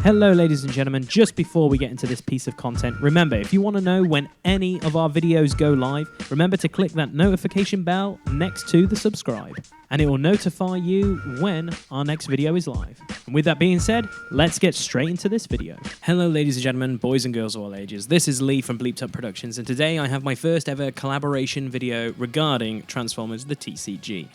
Hello ladies and gentlemen, just before we get into this piece of content, remember if you want to know when any of our videos go live, remember to click that notification bell next to the subscribe and it will notify you when our next video is live. And with that being said, let's get straight into this video. Hello ladies and gentlemen, boys and girls of all ages, this is Lee from Bleeped Up Productions and today I have my first ever collaboration video regarding Transformers the TCG.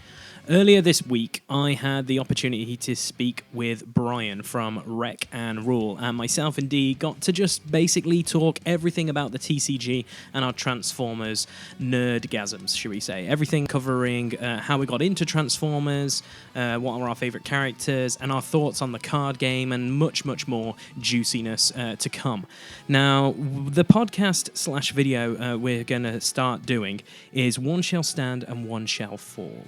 Earlier this week, I had the opportunity to speak with Brian from Wreck and Rule, and myself and Dee got to just basically talk everything about the TCG and our Transformers nerdgasms, should we say. Everything covering how we got into Transformers, what are our favourite characters, and our thoughts on the card game, and much, much more juiciness to come. Now, the podcast/video we're going to start doing is One Shall Stand and One Shall Fall.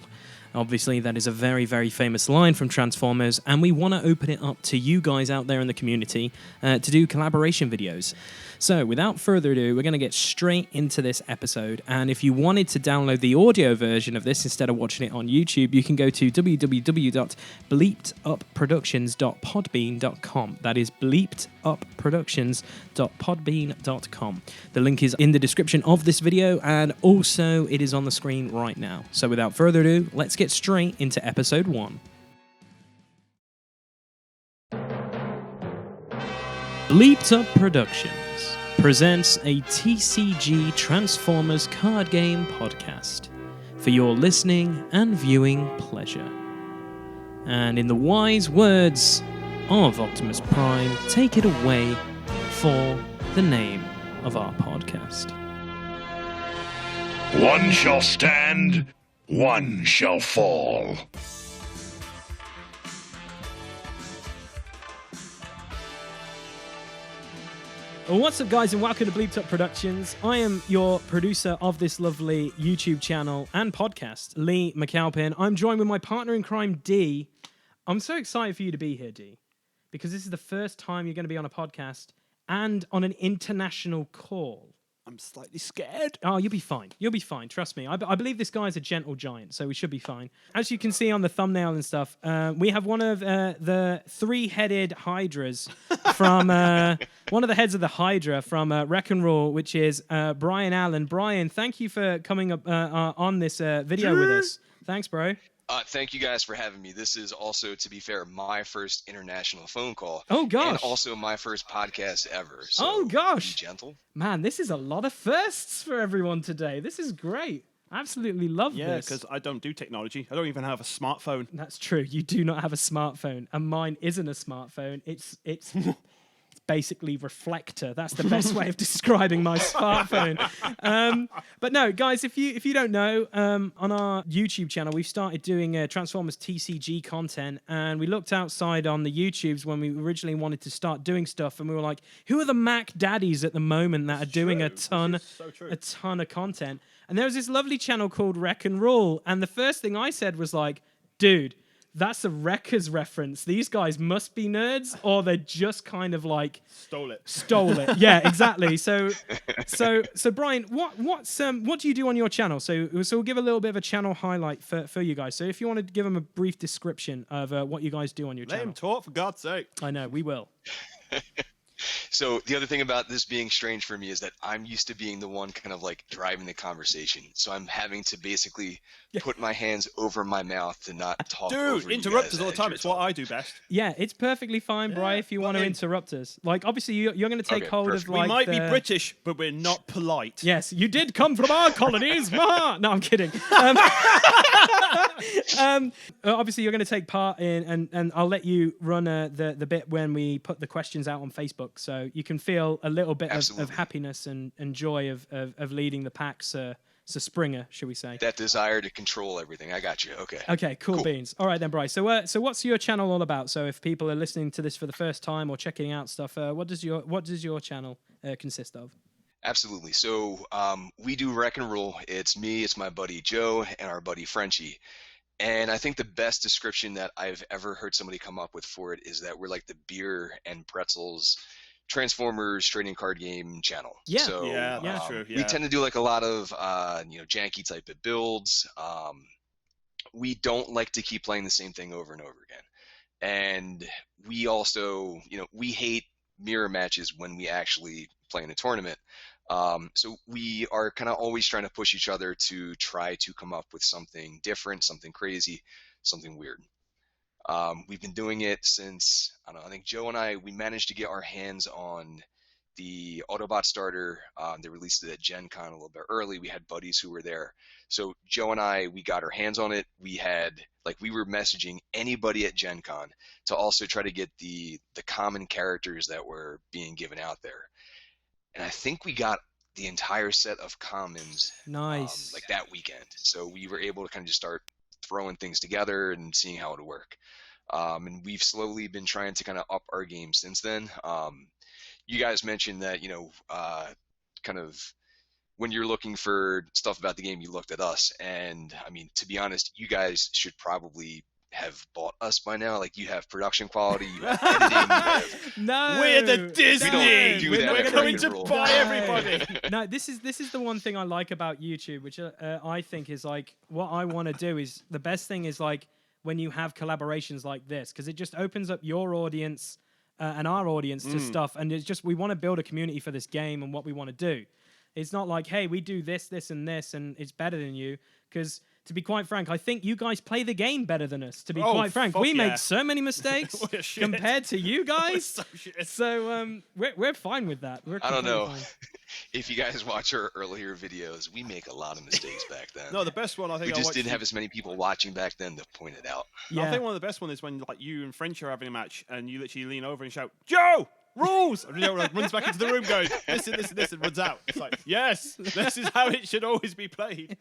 Obviously, that is a very, very famous line from Transformers, and we want to open it up to you guys out there in the community to do collaboration videos. So, without further ado, we're going to get straight into this episode, and if you wanted to download the audio version of this instead of watching it on YouTube, you can go to www.bleepedupproductions.podbean.com. That is bleepedupproductions.podbean.com. The link is in the description of this video, and also it is on the screen right now. So, without further ado, let's get straight into episode 1. Bleeped Up Productions presents a TCG Transformers card game podcast for your listening and viewing pleasure. And in the wise words of Optimus Prime, take it away for the name of our podcast. One shall stand, one shall fall. Well, what's up, guys, and welcome to Bleeped Up Productions. I am your producer of this lovely YouTube channel and podcast, Lee McAlpin. I'm joined with my partner in crime, Dee. I'm so excited for you to be here, Dee, because this is the first time you're going to be on a podcast and on an international call. I'm slightly scared. Oh, you'll be fine. You'll be fine. Trust me. I believe this guy's a gentle giant, so we should be fine. As you can see on the thumbnail and stuff, we have one of the three-headed hydras from one of the heads of the Hydra from Wreck and Roll, which is Brian Allen. Brian, thank you for coming up on this video with us. Thanks, bro. Thank you guys for having me. This is also, to be fair, my first international phone call. Oh, gosh. And also my first podcast ever. So oh, gosh. Be gentle. Man, this is a lot of firsts for everyone today. This is great. Absolutely love this. Yeah, because I don't do technology. I don't even have a smartphone. That's true. You do not have a smartphone. And mine isn't a smartphone. It's basically reflector. That's the best way of describing my smartphone. But no, guys, if you don't know, on our YouTube channel, we've started doing Transformers TCG content, and we looked outside on the YouTubes when we originally wanted to start doing stuff, and we were like, who are the Mac daddies at the moment that are doing a ton of content? And there was this lovely channel called Wreck and Roll, and the first thing I said was like, dude, that's a Wreckers reference. These guys must be nerds, or they're just kind of like Stole it. Yeah, exactly. So Brian, what do you do on your channel? So we'll give a little bit of a channel highlight for you guys. So if you want to give them a brief description of what you guys do on your channel. Let him talk, for God's sake. I know, we will. So the other thing about this being strange for me is that I'm used to being the one kind of like driving the conversation. So I'm having to basically put my hands over my mouth to not talk over Dude, interrupt us all the time. It's what I do best. Yeah, it's perfectly fine, Bri, if you want to interrupt us. Like, obviously, you're going to take hold of like we might be British, but we're not polite. Yes, you did come from our colonies. No, I'm kidding. Obviously, you're going to take part in, and I'll let you run the bit when we put the questions out on Facebook, so you can feel a little bit of happiness and joy of leading the pack, Sir Springer, should we say? That desire to control everything. I got you. Okay. Okay. Cool beans. All right then, Bryce. So what's your channel all about? So if people are listening to this for the first time or checking out stuff, what does your channel consist of? Absolutely. So we do Wreck and Roll. It's me, it's my buddy Joe, and our buddy Frenchie. And I think the best description that I've ever heard somebody come up with for it is that we're like the beer and pretzels Transformers trading card game channel. Yeah. So Yeah, that's true. we Yeah. tend to do like a lot of janky type of builds. We don't like to keep playing the same thing over and over again. And we also, we hate mirror matches when we actually play in a tournament. So we are kind of always trying to push each other to try to come up with something different, something crazy, something weird. We've been doing it since, I don't know, I think Joe and I, we managed to get our hands on the Autobot starter. They released it at Gen Con a little bit early. We had buddies who were there. So Joe and I, we got our hands on it. We were messaging anybody at Gen Con to also try to get the common characters that were being given out there. And I think we got the entire set of commons Nice. like that weekend. So we were able to kind of just start throwing things together and seeing how it would work. And we've slowly been trying to kind of up our game since then. You guys mentioned that, kind of when you're looking for stuff about the game, you looked at us. And I mean, to be honest, you guys should probably have bought us by now. Like, you have production quality, you have editing, you have... No, We're the Disney. We don't do that We're at coming Dragon to Roll. buy everybody. No, this is the one thing I like about YouTube, which I think is like what I want to do is the best thing is like when you have collaborations like this, because it just opens up your audience and our audience to stuff, and it's just we want to build a community for this game and what we want to do. It's not like, hey, we do this, this, and this, and it's better than you. Because to be quite frank, I think you guys play the game better than us. To be quite frank, fuck we yeah. make so many mistakes We're shit. compared to you guys. So shit. So we're fine with that. We're I don't know. completely fine. If you guys watch our earlier videos, we make a lot of mistakes back then. No, the best one I think we I just watched didn't have as many people watching back then to point it out. I Yeah. think one of the best ones is when like you and French are having a match and you literally lean over and shout, "Joe, rules!" And Joe like, runs back into the room going, "This and this and this," and runs out. It's like, yes, this is how it should always be played.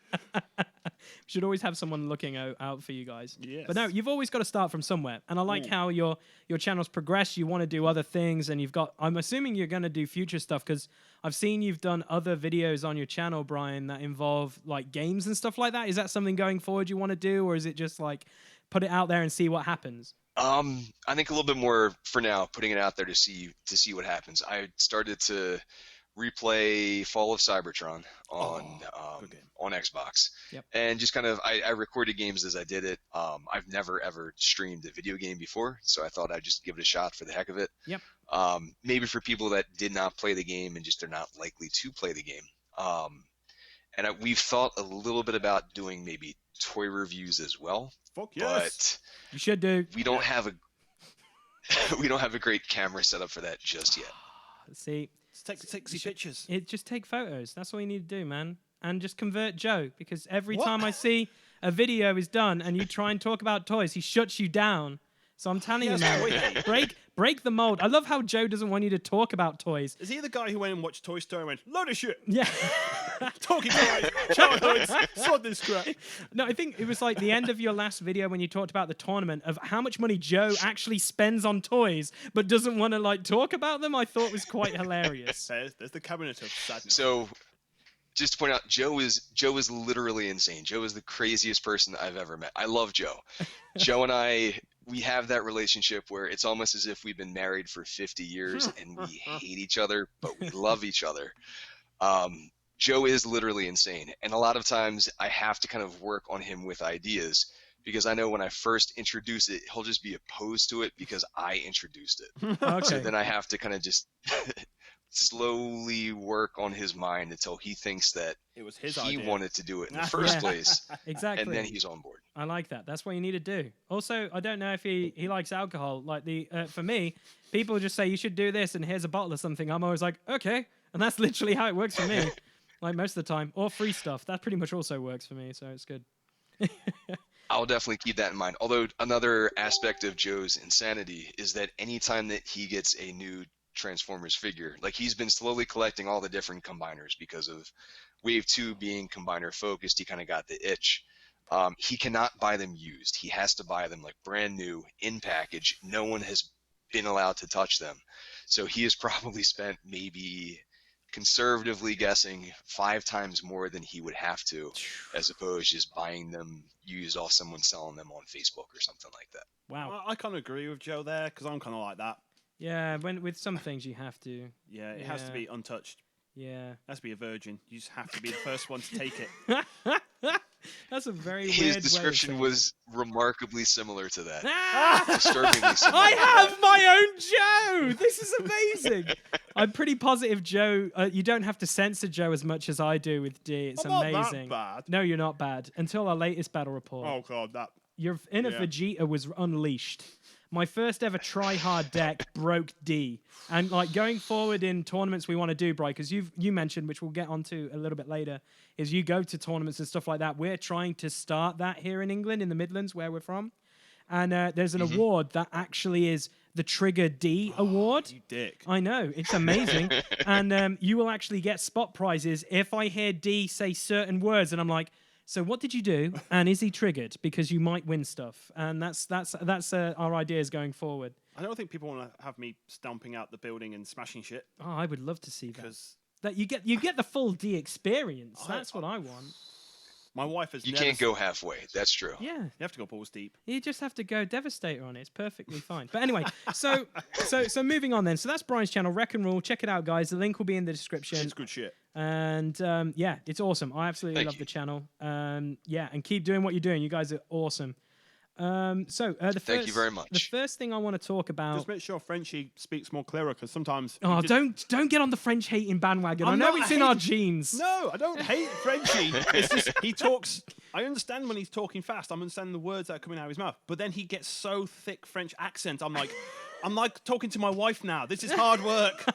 Should always have someone looking out for you guys. Yes. But no, you've always got to start from somewhere. And I like how your channel's progressed. You want to do other things, and I'm assuming you're going to do future stuff, because I've seen you've done other videos on your channel, Brian, that involve like games and stuff like that. Is that something going forward you want to do, or is it just like put it out there and see what happens? I think a little bit more for now, putting it out there to see what happens. I started to replay Fall of Cybertron on Xbox. Yep. And just kind of I recorded games as I did it. I've never ever streamed a video game before, so I thought I'd just give it a shot for the heck of it. Yep. Maybe for people that did not play the game and just they're not likely to play the game. We've thought a little bit about doing maybe toy reviews as well. Fuck yes. You should do. But we don't have a great camera setup for that just yet. See, Let's take sexy pictures. just take photos. That's all you need to do, man. And just convert Joe, because every What? time I see a video is done and you try and talk about toys, he shuts you down. So I'm telling you, man, break the mold. I love how Joe doesn't want you to talk about toys. Is he the guy who went and watched Toy Story and went, "Load of shit, Yeah. talking toys, childhoods, sod this crap"? No, I think it was like the end of your last video when you talked about the tournament of how much money Joe actually spends on toys, but doesn't want to like talk about them. I thought was quite hilarious. There's the cabinet of sadness. So, just to point out, Joe is literally insane. Joe is the craziest person I've ever met. I love Joe. Joe and I, we have that relationship where it's almost as if we've been married for 50 years and we hate each other, but we love each other. Joe is literally insane. And a lot of times I have to kind of work on him with ideas, because I know when I first introduce it, he'll just be opposed to it because I introduced it. Okay. So then I have to kind of just slowly work on his mind until he thinks that It was his he idea. wanted to do it in the first Yeah. place, Exactly. and then he's on board. I like that. That's what you need to do. Also, I don't know if he likes alcohol. Like for me, people just say you should do this, and here's a bottle of something. I'm always like, okay, and that's literally how it works for me. Like most of the time, or free stuff. That pretty much also works for me, so it's good. I'll definitely keep that in mind. Although another aspect of Joe's insanity is that anytime that he gets a new Transformers figure, like he's been slowly collecting all the different combiners because of Wave 2 being combiner focused, he kind of got the itch. He cannot buy them used. He has to buy them like brand new in package. No one has been allowed to touch them. So he has probably spent, maybe conservatively guessing, 5 times more than he would have to, as opposed to just buying them used off someone selling them on Facebook or something like that. Wow. I kind of agree with Joe there, because I'm kind of like that. Yeah, with some things you have to. Yeah, it has to be untouched. Yeah. It has to be a virgin. You just have to be the first one to take it. That's a very His weird way description of was remarkably similar to that. Ah! Disturbingly similar. I have my own Joe. This is amazing. I'm pretty positive Joe. You don't have to censor Joe as much as I do with D. It's I'm not that amazing. bad. No, you're not bad. Until our latest battle report. Oh god, that. Your inner Yeah. Vegeta was unleashed. My first ever try-hard deck broke D. And like going forward in tournaments we want to do, Bri, because you mentioned, which we'll get onto a little bit later, is you go to tournaments and stuff like that. We're trying to start that here in England, in the Midlands, where we're from. And there's an award that actually is the Trigger D award. You dick. I know, it's amazing. And you will actually get spot prizes if I hear D say certain words and I'm like, so what did you do? And is he triggered? Because you might win stuff. And that's our ideas going forward. I don't think people want to have me stomping out the building and smashing shit. Oh, I would love to see that. Because That you get the full D experience. That's what I want. my wife has. You never can't go halfway. That's true. Yeah. You have to go balls deep. You just have to go Devastator on it. It's perfectly fine. But anyway, so moving on then. So that's Brian's channel, Wreck and Rule. Check it out, guys. The link will be in the description. It's good shit. And yeah, it's awesome. I absolutely Thank love you. the channel. Yeah, and keep doing what you're doing. You guys are awesome. Thank you very much. The first thing I want to talk about. Just make sure Frenchie speaks more clearer, because sometimes. Oh, he just- don't get on the French hating bandwagon. I'm I know not it's in our hating- genes. No, I don't hate Frenchie. It's just he talks. I understand when he's talking fast. I'm understanding the words that are coming out of his mouth. But then he gets so thick French accent. I'm like talking to my wife now. This is hard work.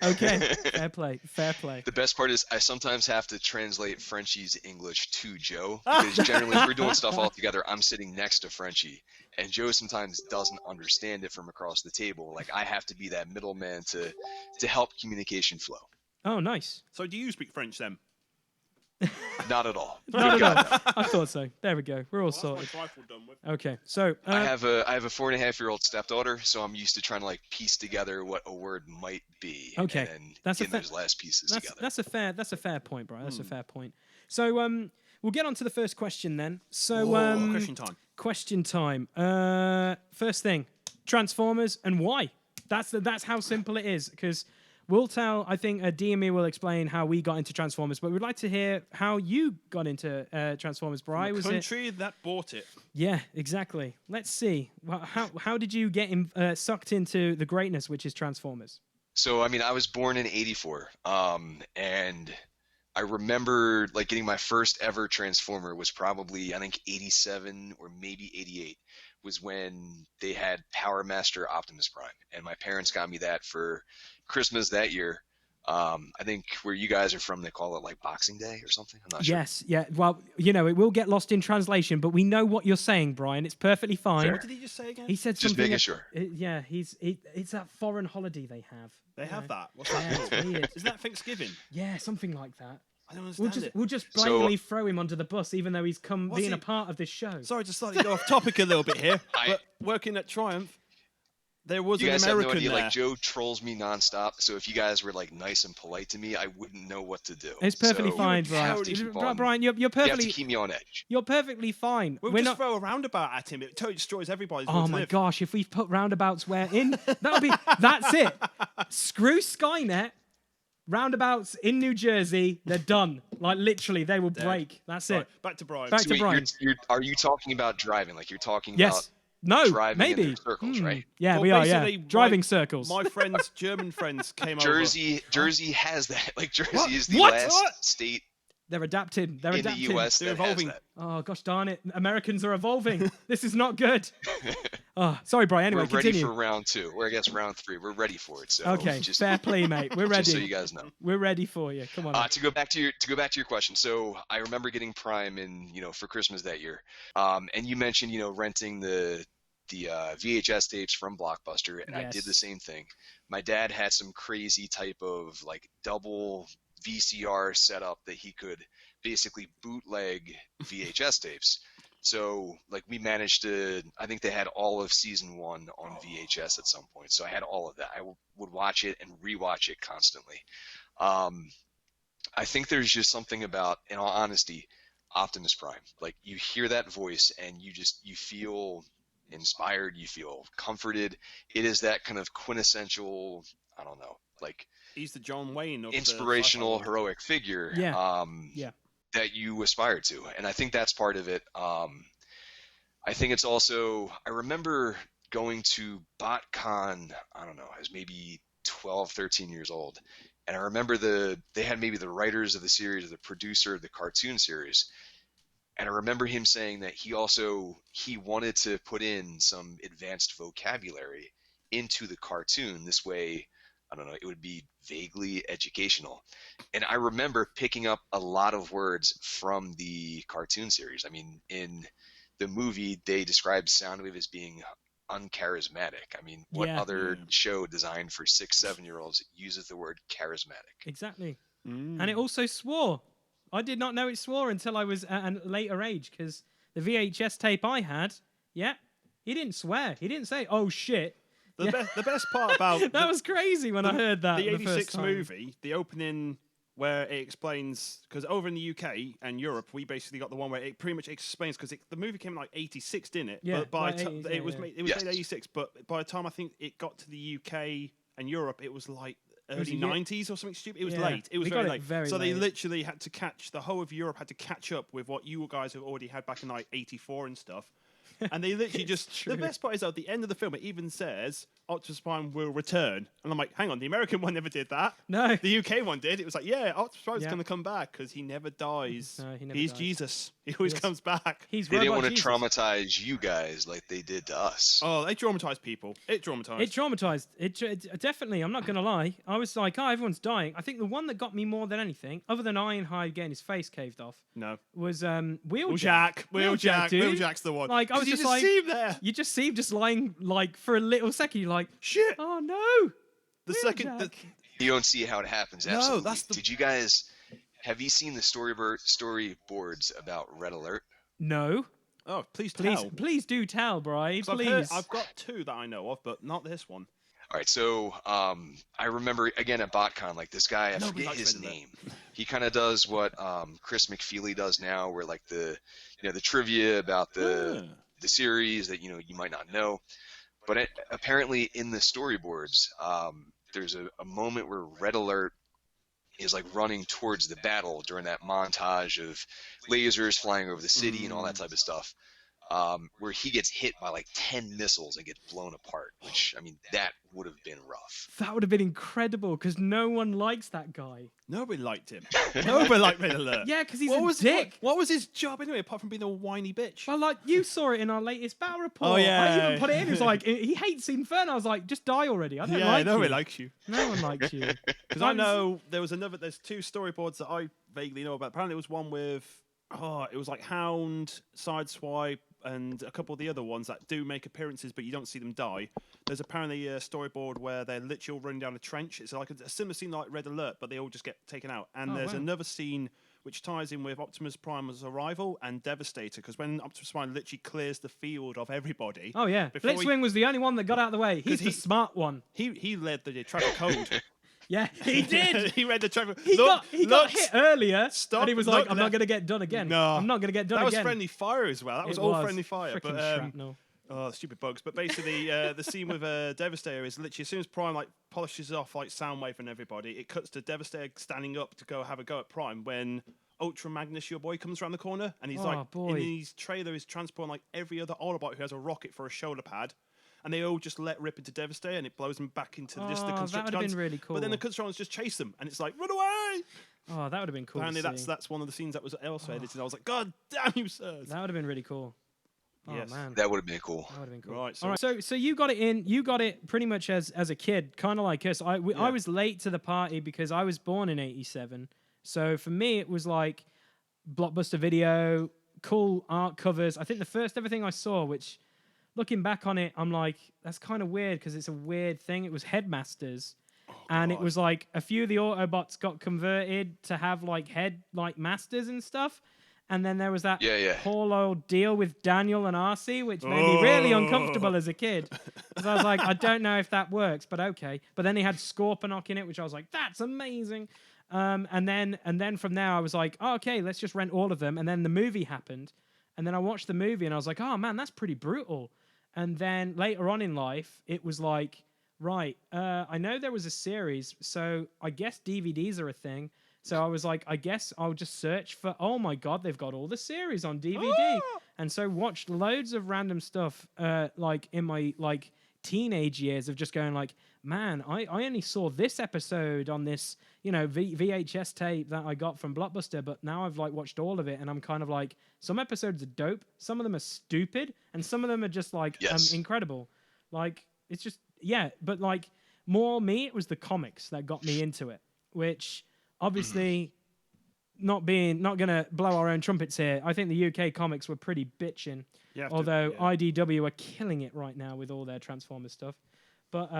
Okay, fair play, fair play. The best part is I sometimes have to translate Frenchie's English to Joe, because generally if we're doing stuff all together, I'm sitting next to Frenchie, and Joe sometimes doesn't understand it from across the table. Like I have to be that middleman to help communication flow. Oh, nice. So do you speak French then? Not at all. No. I thought so. There we go. We're all That's my sorted. trifle done with. Okay, so I have a 4.5-year-old stepdaughter, so I'm used to trying to like piece together what a word might be. Okay, and that's a getting fa- those last pieces together. that's a fair point, Brian. That's a fair point. So we'll get on to the first question then. So Question time. question time. First thing, Transformers and why? That's how simple it is. Because we'll tell. I think DME will explain how we got into Transformers, but we'd like to hear how you got into Transformers, Brian. The Was it? country that bought it. Yeah, exactly. Let's see. How did you get sucked into the greatness, which is Transformers? So, I mean, I was born in '84, and I remember like getting my first ever Transformer was probably, I think, '87 or maybe '88 was when they had Power Master Optimus Prime, and my parents got me that for Christmas that year. I think where you guys are from, they call it like Boxing Day or something. I'm not sure. Yes, yeah. Well, it will get lost in translation, but we know what you're saying, Brian. It's perfectly fine. What did he just say again? He said Just something. making sure. Yeah, it's that foreign holiday they have. They have that. What's Yeah, that it's called? weird. Isn't that Thanksgiving? Yeah, something like that. I don't understand it. We'll just So- blatantly throw him under the bus, even though he's What's being he- a part of this show. Sorry to slightly go off topic a little bit here, I- but working at Triumph, there was You an guys have no American idea. there. Like Joe trolls me nonstop, so if you guys were like nice and polite to me, I wouldn't know what to do. It's perfectly So fine, you have Brian. to keep on- Brian, you're You have to perfectly keep me on edge. you're perfectly fine. We'll We're just not. throw a roundabout at him. It totally destroys everybody's will Oh to my live. gosh! If we put roundabouts where in, that's it. Screw Skynet. Roundabouts in New Jersey, they're done. Like literally, they will break. That's Right, it. back to Brian. Back So to wait, Brian. are you talking about driving? Like you're talking Yes. No. driving in Maybe. their circles, right? Yeah, Well, we are. Yeah. basically, Driving my- circles. My friends, German friends, came Jersey has that. Like Jersey What? is the What? last What? state They're adapting. They're in the adapting. U.S. They're that has evolving. that. Oh gosh darn it! Americans are evolving. This is not good. Oh, sorry, Brian. Anyway, We're ready continue. for round 2, or I guess round 3. We're ready for it. So Okay, just, fair play, mate. We're ready. just so you guys know. We're ready for you. Come on. To go back to your question. So I remember getting Prime for Christmas that year. And you mentioned renting the VHS tapes from Blockbuster, and I did the Yes. same thing. My dad had some crazy type of like double VCR setup that he could basically bootleg VHS tapes. So like we managed to, I think they had all of season 1 on VHS at some point. So I had all of that. I would watch it and rewatch it constantly. I think there's just something about, in all honesty, Optimus Prime. Like you hear that voice and you feel inspired, you feel comforted. It is that kind of quintessential, I don't know, like He's the John Wayne of inspirational, the heroic figure Yeah. Yeah. that you aspire to. And I think that's part of it. I think it's also, I remember going to BotCon, I don't know, I was maybe 12, 13 years old. And I remember they had maybe the writers of the series or the producer of the cartoon series. And I remember him saying that he wanted to put in some advanced vocabulary into the cartoon. This way, I don't know, it would be vaguely educational. And I remember picking up a lot of words from the cartoon series. I mean, in the movie, they described Soundwave as being uncharismatic. I mean, what Yeah. other show designed for 6, 7-year-olds uses the word charismatic? Exactly. Mm. And it also swore. I did not know it swore until I was at a later age, because the VHS tape I had, he didn't swear. He didn't say, "Oh shit." The best part about That was crazy when I heard that. the the first 86 time. movie, the opening where it explains, because over in the UK and Europe, we basically got the one where it pretty much explains, because the movie came in like 86, didn't it? Yeah, But by like 80s, it was yeah. made, it was Yes. made 86, but by the time I think it got to the UK and Europe, it was like was early a year- 90s or something stupid. It was Yeah. late. It was We very got it late. very so they late. literally had to the whole of Europe had to catch up with what you guys have already had back in like 84 and stuff. And they literally just, true. the best part is at the end of the film, it even says Optimus Prime will return. And I'm like, hang on, the American one never did that. No. The UK one did. It was like, yeah, Optimus Prime's Yeah. going to come back because he never dies. No, he never He's dies. Jesus. He always Yes. comes back. He's They didn't Robot want to Jesus. traumatize you guys like they did to us. Oh, they traumatized people. It traumatized. It traumatized. It definitely. I'm not gonna lie. I was like, oh, everyone's dying. I think the one that got me more than anything, other than Ironhide getting his face caved off, no. was Wheeljack. Wheeljack. Wheeljack. dude. Wheeljack's the one. Like I was 'Cause you just like, see him there. you just see him just lying like for a little second. You're like, Shit. oh no. The second. Wheeljack. You don't see how it happens. No, Absolutely. that's the- Did you guys have you seen the storyboards about Red Alert? No. Oh, please Please, tell. please do tell, Bri. 'Cause Please. I've got two that I know of, but not this one. All right, so I remember again at BotCon, like this guy, I Nobody forget likes his Red Alert. name. He kind of does what Chris McFeely does now, where like the trivia about the series that you might not know. But apparently in the storyboards, there's a moment where Red Alert is like running towards the battle during that montage of lasers flying over the city and all that type of stuff, where he gets hit by like 10 missiles and gets blown apart, which, I mean, that would have been rough. That would have been incredible because no one likes that guy. Nobody liked him. Nobody liked Red Alert. Yeah, because he's What a was dick. What was his job anyway, apart from being a whiny bitch? Well, like you saw it in our latest battle report. Oh, yeah. I even put it in. It was like he hates Inferno. I was like, just die already. I don't yeah, like nobody you. likes you. No one likes you. Because I know there's two storyboards that I vaguely know about. Apparently, it was one with it was like Hound, Sideswipe, and a couple of the other ones that do make appearances, but you don't see them die. There's apparently a storyboard where they're literally all running down a trench. It's like a similar scene like Red Alert, but they all just get taken out. And there's wow. another scene which ties in with Optimus Prime's arrival and Devastator, because when Optimus Prime literally clears the field of everybody. Oh yeah, Before Blitzwing was the only one that got out of the way. He's the smart one. He led the traffic code. Yeah, he did. He read the traffic. He got hit earlier, Stop, and he was look, like, "I'm not going to get done again. No. I'm not going to get done That again." was friendly fire as well. That was It all friendly fire. Frickin' But shrapnel. oh, stupid bugs. But basically, the scene with Devastator is literally as soon as Prime like polishes off like Soundwave and everybody, it cuts to Devastator standing up to go have a go at Prime when Ultra Magnus, your boy, comes around the corner and he's like boy. in his trailer is transporting like every other Autobot who has a rocket for a shoulder pad. And they all just let rip into Devastator, and it blows them back into just the that Constructicons. would have been really cool. But then the Constructicons just chase them, and it's like, run away! Oh, that would have been cool. Apparently, to see. that's one of the scenes that was also edited. I was like, God damn you, sirs! That would have been really cool. Oh Yes. man, That would have been cool. that would have been cool. Right, so- All right. So you got it in. You got it pretty much as a kid, kind of like us. I was late to the party because I was born in '87. So for me, it was like Blockbuster Video, cool art covers. I think the first ever thing I saw, which looking back on it, I'm like, that's kind of weird because it's a weird thing. It was Headmasters. And it was like a few of the Autobots got converted to have like masters and stuff. And then there was that whole old deal with Daniel and RC, which made me really uncomfortable as a kid. Because I was like, I don't know if that works, but okay. But then he had Scorponok in it, which I was like, that's amazing. And then from there I was like, oh, okay, let's just rent all of them. And then the movie happened. And then I watched the movie and I was like, oh man, that's pretty brutal. And then later on in life, it was like, right, I know there was a series, so I guess DVDs are a thing. So I was like, I guess I'll just search for, oh my God, they've got all the series on DVD. And so watched loads of random stuff, like in my like teenage years of just going like, man, I only saw this episode on this, VHS tape that I got from Blockbuster, but now I've like watched all of it, and I'm kind of like, some episodes are dope, some of them are stupid, and some of them are just like incredible. Like it's just but like more me, it was the comics that got me into it, which obviously not gonna blow our own trumpets here. I think the UK comics were pretty bitchin', although IDW are killing it right now with all their Transformers stuff. But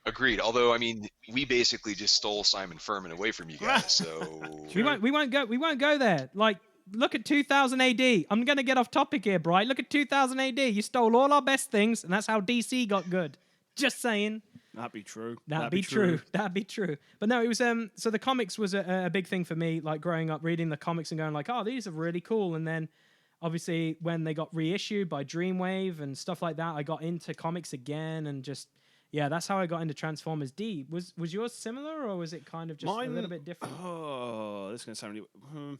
agreed. Although I mean, we basically just stole Simon Furman away from you guys, so we won't go there. Like, look at 2000 AD. I'm gonna get off topic here, Bright. Look at 2000 AD. You stole all our best things, and that's how DC got good. Just saying. That'd be true. That'd be true. That'd be true. But no, it was so the comics was a big thing for me. Like growing up, reading the comics and going like, oh, these are really cool. And then obviously when they got reissued by Dreamwave and stuff like that, I got into comics again and just. Yeah, that's how I got into Transformers D. Was yours similar, or was it kind of just a little bit different? Oh, this is going to sound really...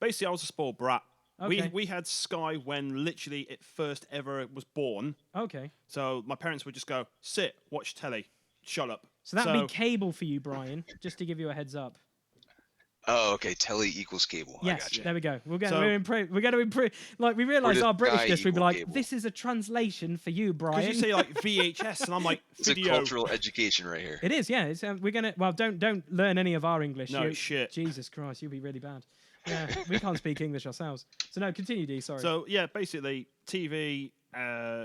Basically, I was a spoiled brat. Okay. We had Sky when literally it first ever was born. Okay. So my parents would just go, sit, watch telly, shut up. So that would be cable for you, Brian, just to give you a heads up. Oh, okay. Telly equals cable. Yes, I gotcha. There we go. We're going to improve. Like we realised our Britishness. We'd be like, cable. This is a translation for you, Brian. Because you say like VHS, and I'm like, it's video. A cultural education right here. It is, yeah. It's, we're gonna. Well, don't learn any of our English. No shit. Jesus Christ, you'll be really bad. Yeah, we can't speak English ourselves. So no, continue, D. Sorry. So yeah, basically TV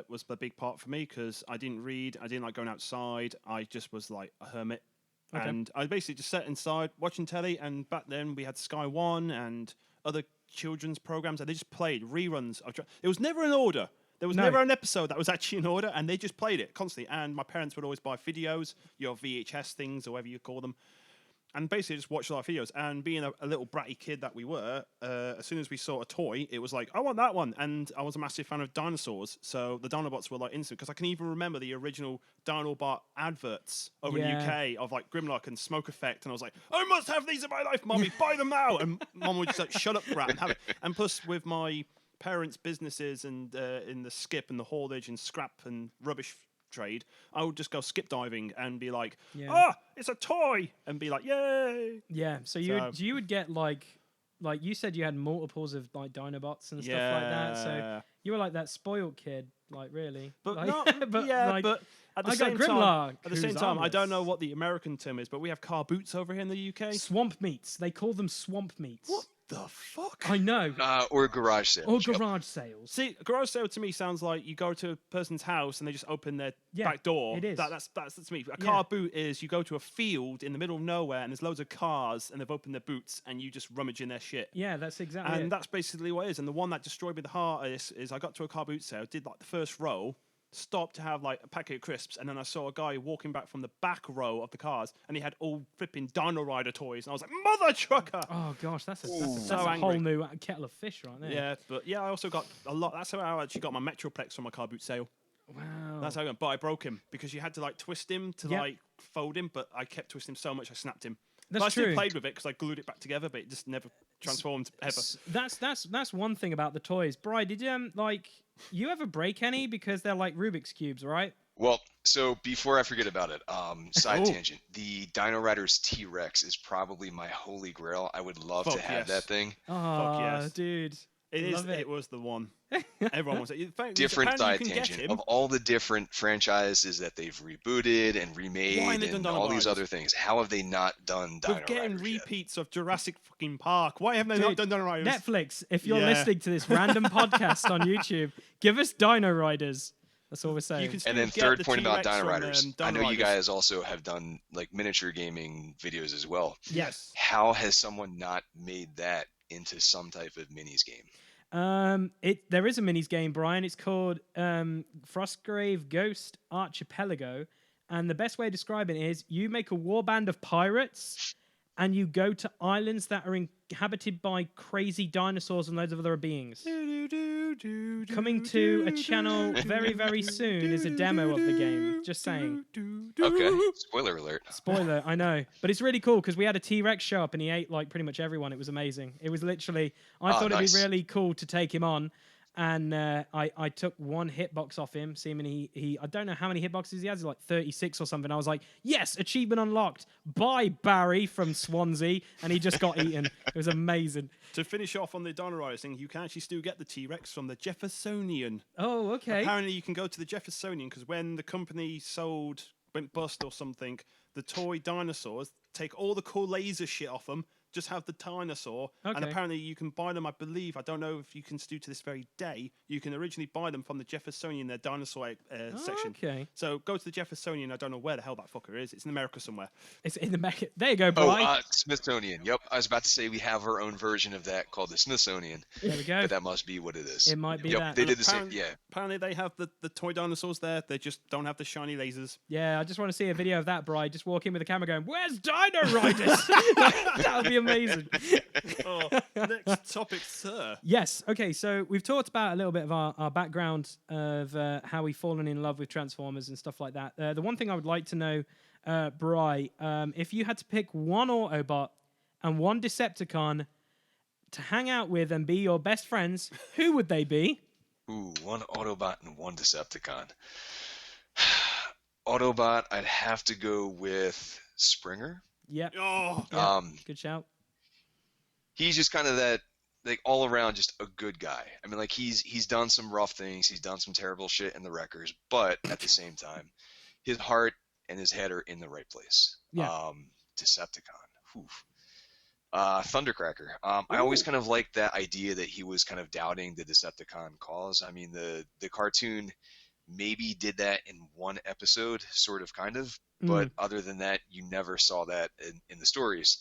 was the big part for me because I didn't read. I didn't like going outside. I just was like a hermit. Okay. And I basically just sat inside watching telly, and back then we had Sky One and other children's programs, and they just played reruns of. It was never in order. There was never an episode that was actually in order, and they just played it constantly. And my parents would always buy videos, your VHS things, or whatever you call them, and basically just watch a lot of videos. And being a little bratty kid that we were, as soon as we saw a toy, it was like, I want that one. And I was a massive fan of dinosaurs, so the Dinobots were like instant, because I can even remember the original Dinobot adverts over in the UK of like Grimlock and Smoke Effect, and I was like, I must have these in my life, Mommy, buy them now. And Mom would just like, shut up, brat, and have it. And plus with my parents' businesses and in the skip and the haulage and scrap and rubbish trade, I would just go skip diving and be like, it's a toy, and be like, yay. Yeah, so you would get like you said you had multiples of like Dinobots and stuff like that, so you were like that spoiled kid, like really. But like, not, but at the same time, I don't know what the American term is, but we have car boots over here in the UK. Swamp meats. They call them swamp meats. What the fuck? I know. Or garage sales. Or garage sales. See, a garage sale to me sounds like you go to a person's house and they just open their back door. It is. That's me. A car boot is you go to a field in the middle of nowhere and there's loads of cars and they've opened their boots and you just rummage in their shit. Yeah, that's exactly it. And that's basically what it is. And the one that destroyed me the hardest is I got to a car boot sale, did like the first row, stopped to have like a packet of crisps, and then I saw a guy walking back from the back row of the cars, and he had all flipping Dino Rider toys, and I was like, mother trucker! Oh gosh, that's a whole new kettle of fish right there. Yeah, but yeah, I also got a lot. That's how I actually got my Metroplex from my car boot sale. Wow. That's how I went. But I broke him because you had to like twist him to like fold him, but I kept twisting him so much I snapped him. That's I true. still played with it because I glued it back together, but it just never transformed ever. That's one thing about the toys. Bri, did you you ever break any because they're like Rubik's cubes, right? Well, so before I forget about it, side tangent. The Dino Riders T-Rex is probably my holy grail. I would love to have that thing. Oh, yes. Dude. It was the one. Everyone wants it. Different side tangent of all the different franchises that they've rebooted and remade and all these other things. How have they not done Dino Riders? We're getting repeats of Jurassic fucking Park. Why haven't they not done Dino Riders? Netflix, if you're listening to this random podcast on YouTube, give us Dino Riders. That's all we're saying. And then third point about Dino Riders. I know you guys also have done like miniature gaming videos as well. Yes. How has someone not made that into some type of minis game? There is a minis game, Brian. It's called Frostgrave Ghost Archipelago, and the best way to describe it is you make a warband of pirates, and you go to islands that are inhabited by crazy dinosaurs and loads of other beings. Coming to a channel very, very soon is a demo of the game. Just saying. Okay. Spoiler alert. Spoiler, I know. But it's really cool because we had a T-Rex show up and he ate like pretty much everyone. It was amazing. It was literally, I thought it'd be really cool to take him on. And I took one hitbox off him, seeming he I don't know how many hitboxes he has, like 36 or something. I was like, yes, achievement unlocked. Bye, Barry from Swansea. And he just got eaten. It was amazing. To finish off on the Dino Riders thing, you can actually still get the T-Rex from the Jeffersonian. Oh, okay. Apparently you can go to the Jeffersonian because when the company went bust or something, the toy dinosaurs take all the cool laser shit off them, just have the dinosaur, and apparently you can buy them, I believe, I don't know if you can still to this very day, you can originally buy them from the Jeffersonian, their dinosaur section. Okay. So go to the Jeffersonian, I don't know where the hell that fucker is, it's in America somewhere. It's in America. There you go, Brian. Smithsonian. Yep, I was about to say we have our own version of that called the Smithsonian. There we go. But that must be what it is. It might be yep, that. They did the same, yeah. Apparently they have the toy dinosaurs there, they just don't have the shiny lasers. Yeah, I just want to see a video of that, Brian. Just walk in with the camera going, where's Dino Riders? That would be amazing. Next topic, sir. Yes. Okay. So we've talked about a little bit of our background of how we've fallen in love with Transformers and stuff like that. The one thing I would like to know, Bri, if you had to pick one Autobot and one Decepticon to hang out with and be your best friends, who would they be? Ooh, one Autobot and one Decepticon. Autobot, I'd have to go with Springer. Yep. Oh, yeah. Good shout. He's just kind of that, like, all around just a good guy. I mean, like, he's done some rough things, he's done some terrible shit in the Wreckers, but at the same time, his heart and his head are in the right place. Yeah. Decepticon. Thundercracker. I always kind of liked that idea that he was kind of doubting the Decepticon cause. I mean, the cartoon maybe did that in one episode, sort of, kind of, but other than that, you never saw that in the stories.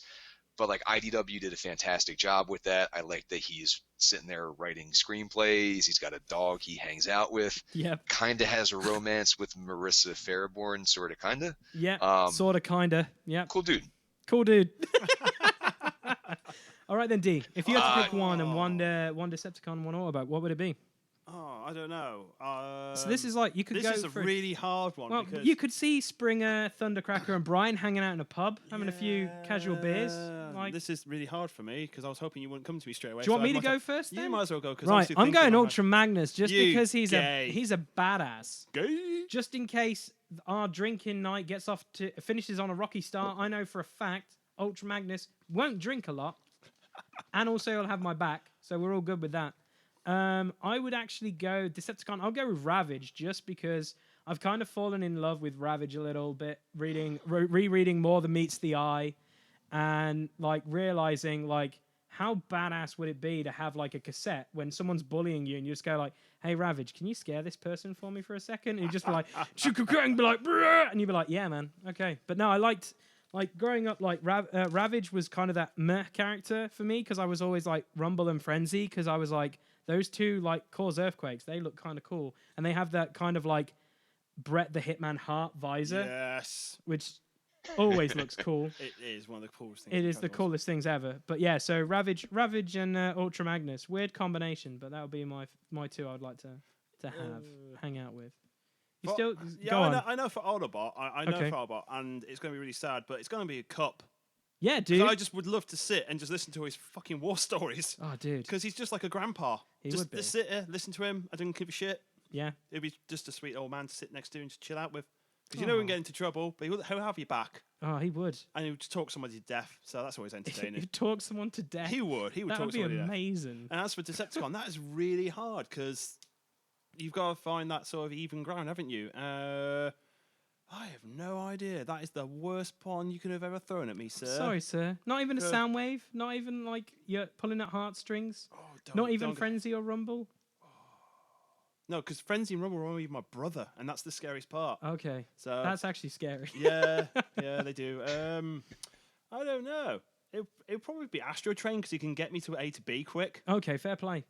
But like IDW did a fantastic job with that. I like that he's sitting there writing screenplays. He's got a dog he hangs out with. Yep. Kind of has a romance with Marissa Fairborn, sort of, kind of. Yeah. Sort of, kind of. Yeah. Cool dude. Cool dude. All right then, D. If you had to pick one and one Decepticon, one Autobot, what would it be? Oh, I don't know. So this is like you could go. This is a really hard one. Well, because... you could see Springer, Thundercracker, and Brian hanging out in a pub, having a few casual beers. Like... This is really hard for me because I was hoping you wouldn't come to me straight away. Do you want me to go first? Then? You might as well go. Right, I'm going Ultra Magnus just because he's gay. he's a badass. Gay. Just in case our drinking night finishes on a rocky start, I know for a fact Ultra Magnus won't drink a lot, and also he'll have my back, so we're all good with that. I would actually go Decepticon. I'll go with Ravage just because I've kind of fallen in love with Ravage a little bit, rereading more than meets the eye, and like realizing like how badass would it be to have like a cassette when someone's bullying you and you just go like, "Hey Ravage, can you scare this person for me for a second?" And you just be like, and be like, "Bruh," and you'd be like, "Yeah, man, okay." But no, I liked. Like, growing up, like, Ravage was kind of that meh character for me because I was always, like, Rumble and Frenzy because I was, like, those two, like, cause earthquakes. They look kind of cool. And they have that kind of, like, Brett the Hitman Hart visor. Yes. Which always looks cool. It is one of the coolest things. It is the coolest things ever. But, yeah, so Ravage and Ultra Magnus. Weird combination, but that would be my two I'd like to hang out with. Go on. I know for Autobot, I know for Autobot, and it's going to be really sad, but it's going to be a cup. Yeah, dude. I just would love to sit and just listen to his fucking war stories. Oh, dude. Because he's just like a grandpa. He just would be. Just sit here, listen to him. I don't give a shit. Yeah. It'd be just a sweet old man to sit next to and just chill out with. Because you know we can get into trouble, but he'll have your back. Oh, he would. And he would just talk somebody to death, so that's always entertaining. He'd talk someone to death? He would. He would that talk would be somebody amazing. To death. And as for Decepticon, that is really hard because you've got to find that sort of even ground, haven't you? I have no idea. That is the worst pawn you could have ever thrown at me, sir. Sorry, sir. Not even a sound wave? Not even like you're pulling at heartstrings? Oh, not even Frenzy or Rumble? No, because Frenzy and Rumble are only my brother, and that's the scariest part. Okay. So that's actually scary. Yeah, they do. I don't know. It'll probably be Astro Train because he can get me to A to B quick. Okay, fair play.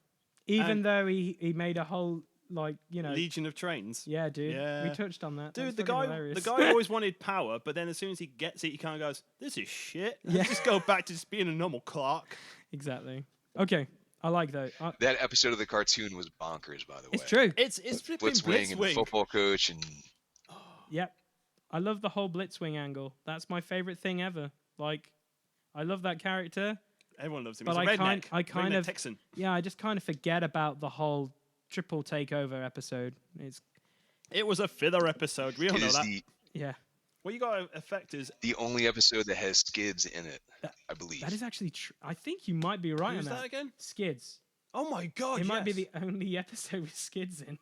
Even though he made a whole like, you know. Legion of Trains. Yeah, dude. Yeah. We touched on that. Dude, That's the fucking guy hilarious. always wanted power, but then as soon as he gets it, he kind of goes, "This is shit. Let's Yeah. just go back to just being a normal Clark." Exactly. Okay, I like that. That episode of the cartoon was bonkers, by the way. It's true. It's flipping Blitzwing and the football coach and Yep. I love the whole Blitzwing angle. That's my favorite thing ever. Like, I love that character. Everyone loves him. But He's a redneck. I kind Redneck of Texan. Yeah, I just kind of forget about the whole triple takeover episode. It was a filler episode. We all it know is that. Yeah. What you got to affect is the only episode that has skids in it, I believe. That is actually true. I think you might be right who's on that again? Skids. Oh my god! It might be yes. the only episode with skids in.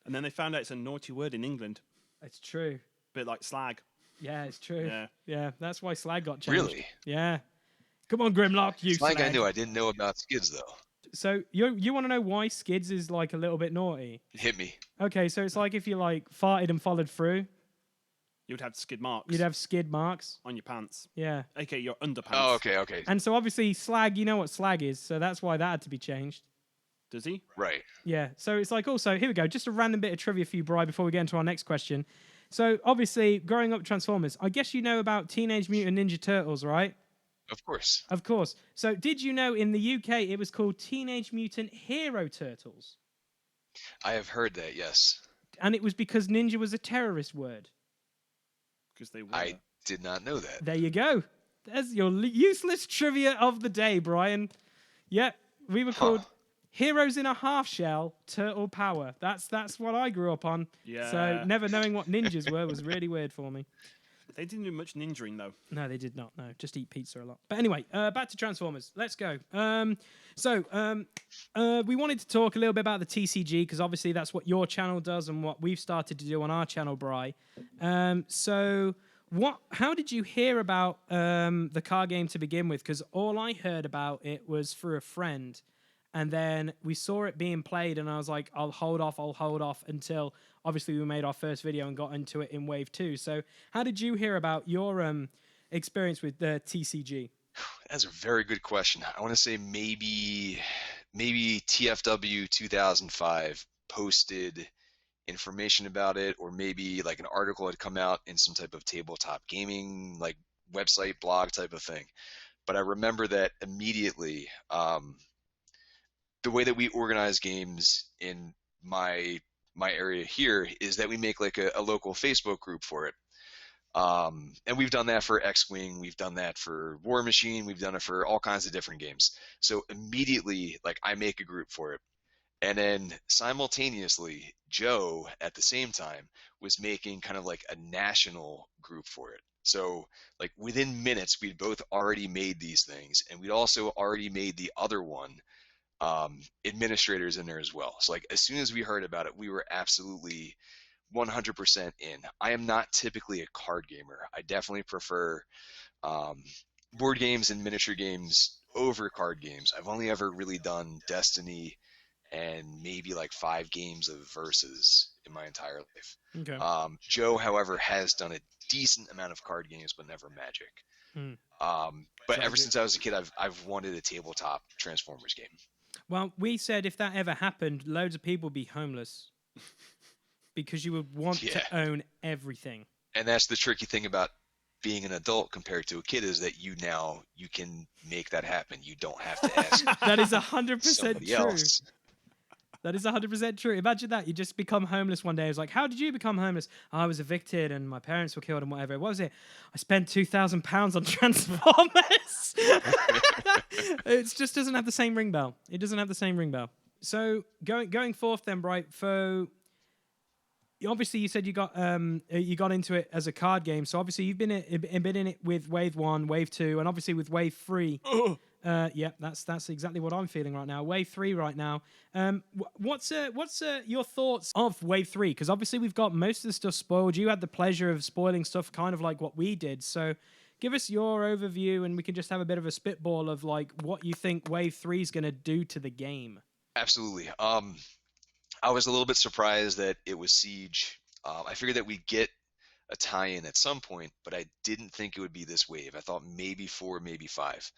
And then they found out it's a naughty word in England, It's true. bit like slag. Yeah, it's true. Yeah. Yeah, that's why Slag got changed. Really? Yeah. Come on, Grimlock, you It's like I Slag. knew. I didn't know about skids though. So you want to know why Skids is like a little bit naughty? Hit me. Okay, so it's like if you like farted and followed through, You would have skid marks. you'd have skid marks. on your pants, Yeah. aka your underpants. Oh, okay. And so obviously Slag, you know what Slag is, so that's why that had to be changed. Does he? Right. Yeah. So it's like also, here we go, just a random bit of trivia for you, Bri, before we get into our next question. So obviously, growing up with Transformers, I guess you know about Teenage Mutant Ninja Turtles, right? Of course. Of course. So did you know in the UK it was called Teenage Mutant Hero Turtles? I have heard that, yes. And it was because ninja was a terrorist word. Because they were. I did not know that. There you go. There's your useless trivia of the day, Brian. Yep, we were called Heroes in a Half Shell Turtle Power. That's what I grew up on. Yeah. So never knowing what ninjas were was really weird for me. They didn't do much ninjaing though. No, they did not. No, just eat pizza a lot. But anyway, back to Transformers. Let's go. We wanted to talk a little bit about the TCG because obviously that's what your channel does and what we've started to do on our channel, Bri. How did you hear about the card game to begin with? Because all I heard about it was through a friend. And then we saw it being played, and I was like, I'll hold off until obviously we made our first video and got into it in Wave 2. So how did you hear about your experience with the TCG? That's a very good question. I want to say maybe TFW 2005 posted information about it, or maybe like an article had come out in some type of tabletop gaming like website blog type of thing. But I remember that immediately. The way that we organize games in my area here is that we make like a local Facebook group for it. And we've done that for X-Wing, we've done that for War Machine, we've done it for all kinds of different games. So immediately, like, I make a group for it. And then simultaneously, Joe, at the same time, was making kind of like a national group for it. So like within minutes, we'd both already made these things, and we'd also already made the other one administrators in there as well. So like as soon as we heard about it, we were absolutely 100% in. I am not typically a card gamer. I definitely prefer board games and miniature games over card games. I've only ever really done Destiny and maybe like 5 games of Versus in my entire life. Okay. Joe, however, has done a decent amount of card games, but never Magic. But ever since I was a kid, I've wanted a tabletop Transformers game. Well, we said if that ever happened, loads of people would be homeless because you would want to own everything. And that's the tricky thing about being an adult compared to a kid, is that you can make that happen. You don't have to ask. That is 100% true. Else. That is 100% true. Imagine that. You just become homeless one day. It's like, how did you become homeless? I was evicted and my parents were killed and whatever. What was it? I spent £2,000 on Transformers. It just doesn't have the same ring bell. It doesn't have the same ring bell. So going forth then, right, so obviously you said you got into it as a card game. So obviously you've been in it with Wave 1, Wave 2, and obviously with Wave 3. Yeah, that's exactly what I'm feeling right now. Wave 3 right now. What's your thoughts of Wave 3? Because obviously we've got most of the stuff spoiled. You had the pleasure of spoiling stuff kind of like what we did. So give us your overview and we can just have a bit of a spitball of like what you think Wave 3 is going to do to the game. Absolutely. I was a little bit surprised that it was Siege. I figured that we'd get a tie-in at some point, but I didn't think it would be this wave. I thought maybe 4, maybe 5.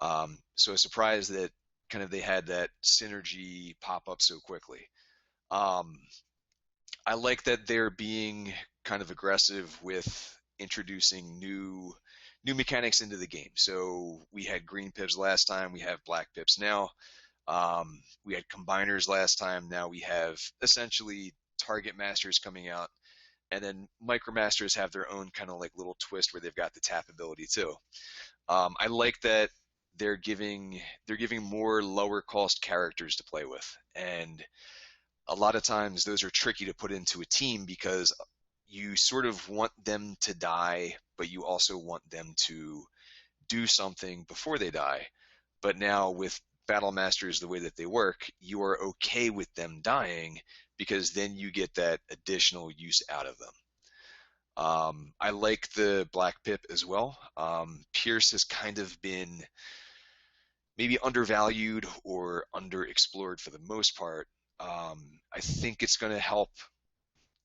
So I was surprised that kind of they had that synergy pop up so quickly. Um, I like that they're being kind of aggressive with introducing new mechanics into the game. So we had green pips last time, we have black pips now. We had combiners last time, now we have essentially target masters coming out, and then micromasters have their own kind of like little twist where they've got the tap ability too. I like that they're giving more lower cost characters to play with, and a lot of times those are tricky to put into a team because you sort of want them to die, but you also want them to do something before they die. But now with Battle Masters, the way that they work, you are okay with them dying because then you get that additional use out of them. I like the Black Pip as well. Pierce has kind of been maybe undervalued or underexplored for the most part. I think it's going to help.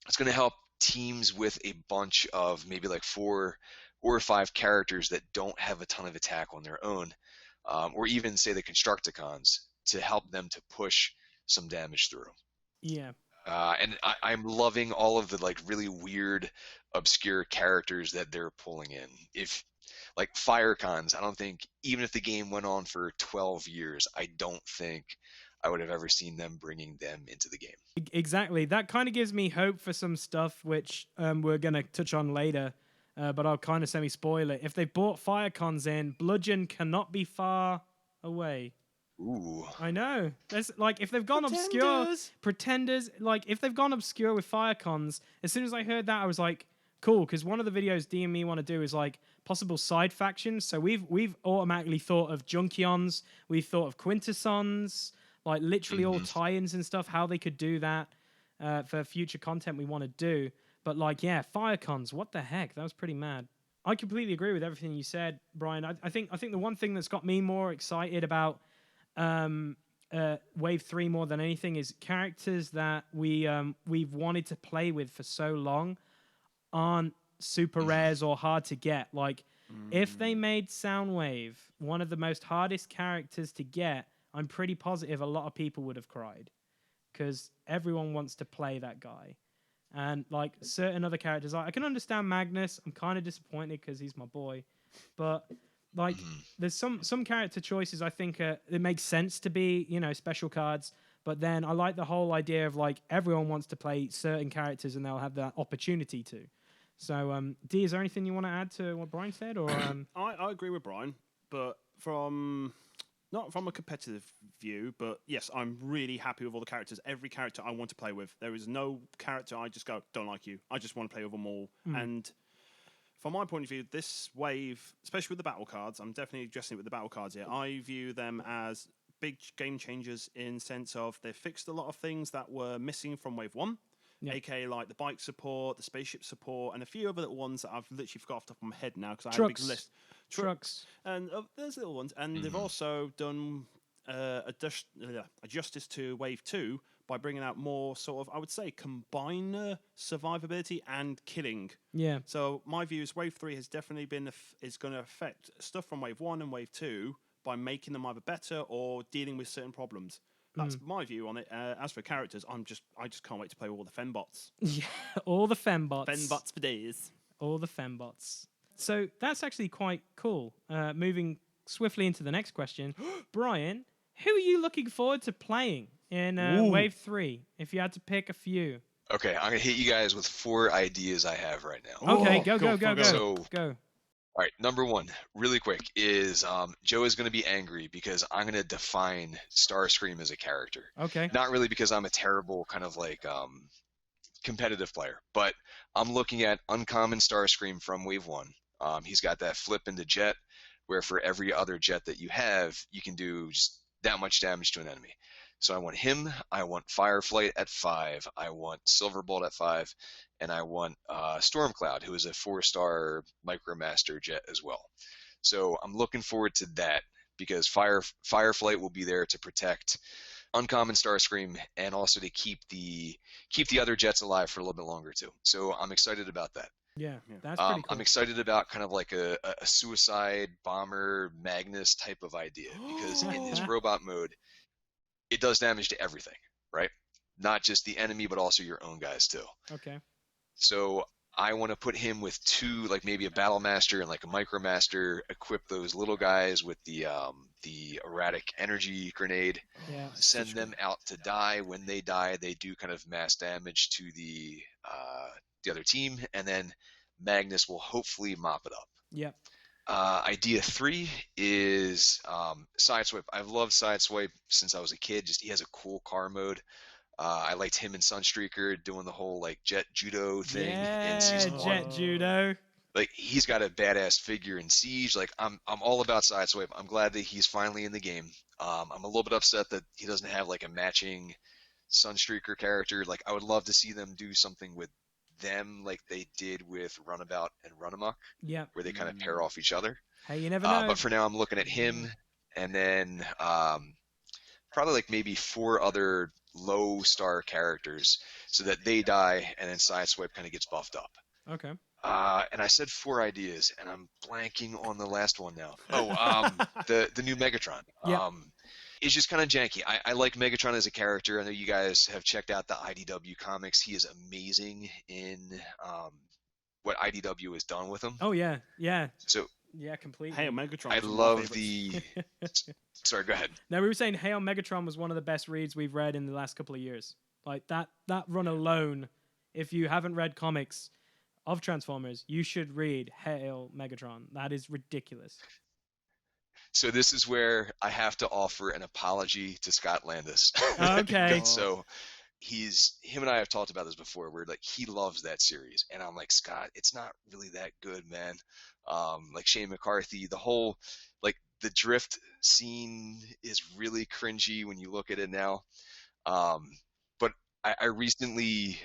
It's going to help teams with a bunch of maybe like 4 or 5 characters that don't have a ton of attack on their own, or even say the Constructicons to help them to push some damage through. Yeah. And I'm loving all of the like really weird, obscure characters that they're pulling in. If like Firecons, I don't think even if the game went on for 12 years, I don't think I would have ever seen them bringing them into the game. Exactly. That kind of gives me hope for some stuff, which we're going to touch on later, but I'll kind of semi-spoil it. If they brought Firecons in, Bludgeon cannot be far away. Ooh. I know. There's like if they've gone obscure, pretenders. Like if they've gone obscure with Firecons, as soon as I heard that, I was like, cool. Because one of the videos D and me want to do is like possible side factions. So we've automatically thought of Junkions. We've thought of Quintessons. Like literally all tie-ins and stuff. How they could do that for future content we want to do. But like yeah, Firecons. What the heck? That was pretty mad. I completely agree with everything you said, Brian. I think the one thing that's got me more excited about Wave 3 more than anything is characters that we've wanted to play with for so long aren't super rares or hard to get. Like if they made Soundwave one of the most hardest characters to get, I'm pretty positive a lot of people would have cried because everyone wants to play that guy. And like certain other characters, I can understand Magnus. I'm kind of disappointed because he's my boy, but like there's some character choices I think it makes sense to be, you know, special cards. But then I like the whole idea of like everyone wants to play certain characters and they'll have that opportunity to. So, D, is there anything you want to add to what Brian said? Or I agree with Brian, but not from a competitive view, but yes, I'm really happy with all the characters. Every character I want to play with. There is no character I just go, don't like you. I just want to play with them all. And from my point of view, this wave, especially with the battle cards, I'm definitely addressing it with the battle cards here. I view them as big game changers in sense of they've fixed a lot of things that were missing from Wave 1. Yep. AKA like the bike support, the spaceship support, and a few other little ones that I've literally forgot off the top of my head now because I had a big list. Trucks. And there's little ones. And they've also done a justice to Wave 2 by bringing out more sort of, I would say, combiner survivability and killing. Yeah. So my view is Wave 3 has definitely been is going to affect stuff from Wave 1 and Wave 2 by making them either better or dealing with certain problems. That's my view on it. As for characters, I just can't wait to play all the fembots. Yeah, all the fembots. Fembots for days. All the fembots. So that's actually quite cool. Moving swiftly into the next question, Brian, who are you looking forward to playing in Wave 3? If you had to pick a few. Okay, I'm gonna hit you guys with 4 ideas I have right now. Okay, go. So, go. All right, number 1, really quick, is Joe is going to be angry because I'm going to define Starscream as a character. Okay. Not really because I'm a terrible kind of like competitive player, but I'm looking at uncommon Starscream from Wave 1. He's got that flip into jet, where for every other jet that you have, you can do just that much damage to an enemy. So I want him, I want Fireflight at 5, I want Silverbolt at 5, and I want Stormcloud, who is a 4-star Micromaster jet as well. So I'm looking forward to that because Fireflight will be there to protect uncommon Starscream and also to keep the other jets alive for a little bit longer too. So I'm excited about that. Yeah, that's pretty cool. I'm excited about kind of like a suicide bomber Magnus type of idea because in his robot mode, it does damage to everything, right? not just the enemy, but also your own guys too. Okay. So I want to put him with two, like maybe a battle master and like a micro master. Equip those little guys with the erratic energy grenade. Yeah. Send them out to die. When they die, they do kind of mass damage to the other team, and then Magnus will hopefully mop it up. Yep. Idea 3 is Sideswipe. I've loved Sideswipe since I was a kid. Just he has a cool car mode. I liked him and Sunstreaker doing the whole like jet judo thing in season 1. Jet judo. Like he's got a badass figure in Siege. Like I'm all about Sideswipe. I'm glad that he's finally in the game. I'm a little bit upset that he doesn't have like a matching Sunstreaker character. Like I would love to see them do something with them like they did with Runabout and Runamuck, where they kind of pair off each other. Hey, you never know. But for now, I'm looking at him, and then probably like maybe 4 other low star characters, so that they die, and then Sideswipe kind of gets buffed up. Okay. And I said 4 ideas, and I'm blanking on the last one now. The new Megatron. Yeah. It's just kind of janky. I like Megatron as a character. I know you guys have checked out the IDW comics. He is amazing in what IDW has done with him. Oh yeah, yeah. So yeah, completely. Hey, Megatron. I love the. Sorry, go ahead. No, we were saying Hail Megatron was one of the best reads we've read in the last couple of years. Like that run alone. If you haven't read comics of Transformers, you should read Hail Megatron. That is ridiculous. So this is where I have to offer an apology to Scott Landis. Okay. So him and I have talked about this before, where like he loves that series, and I'm like, Scott, it's not really that good, man. Like Shane McCarthy, the whole like the drift scene is really cringy when you look at it now. But I recently,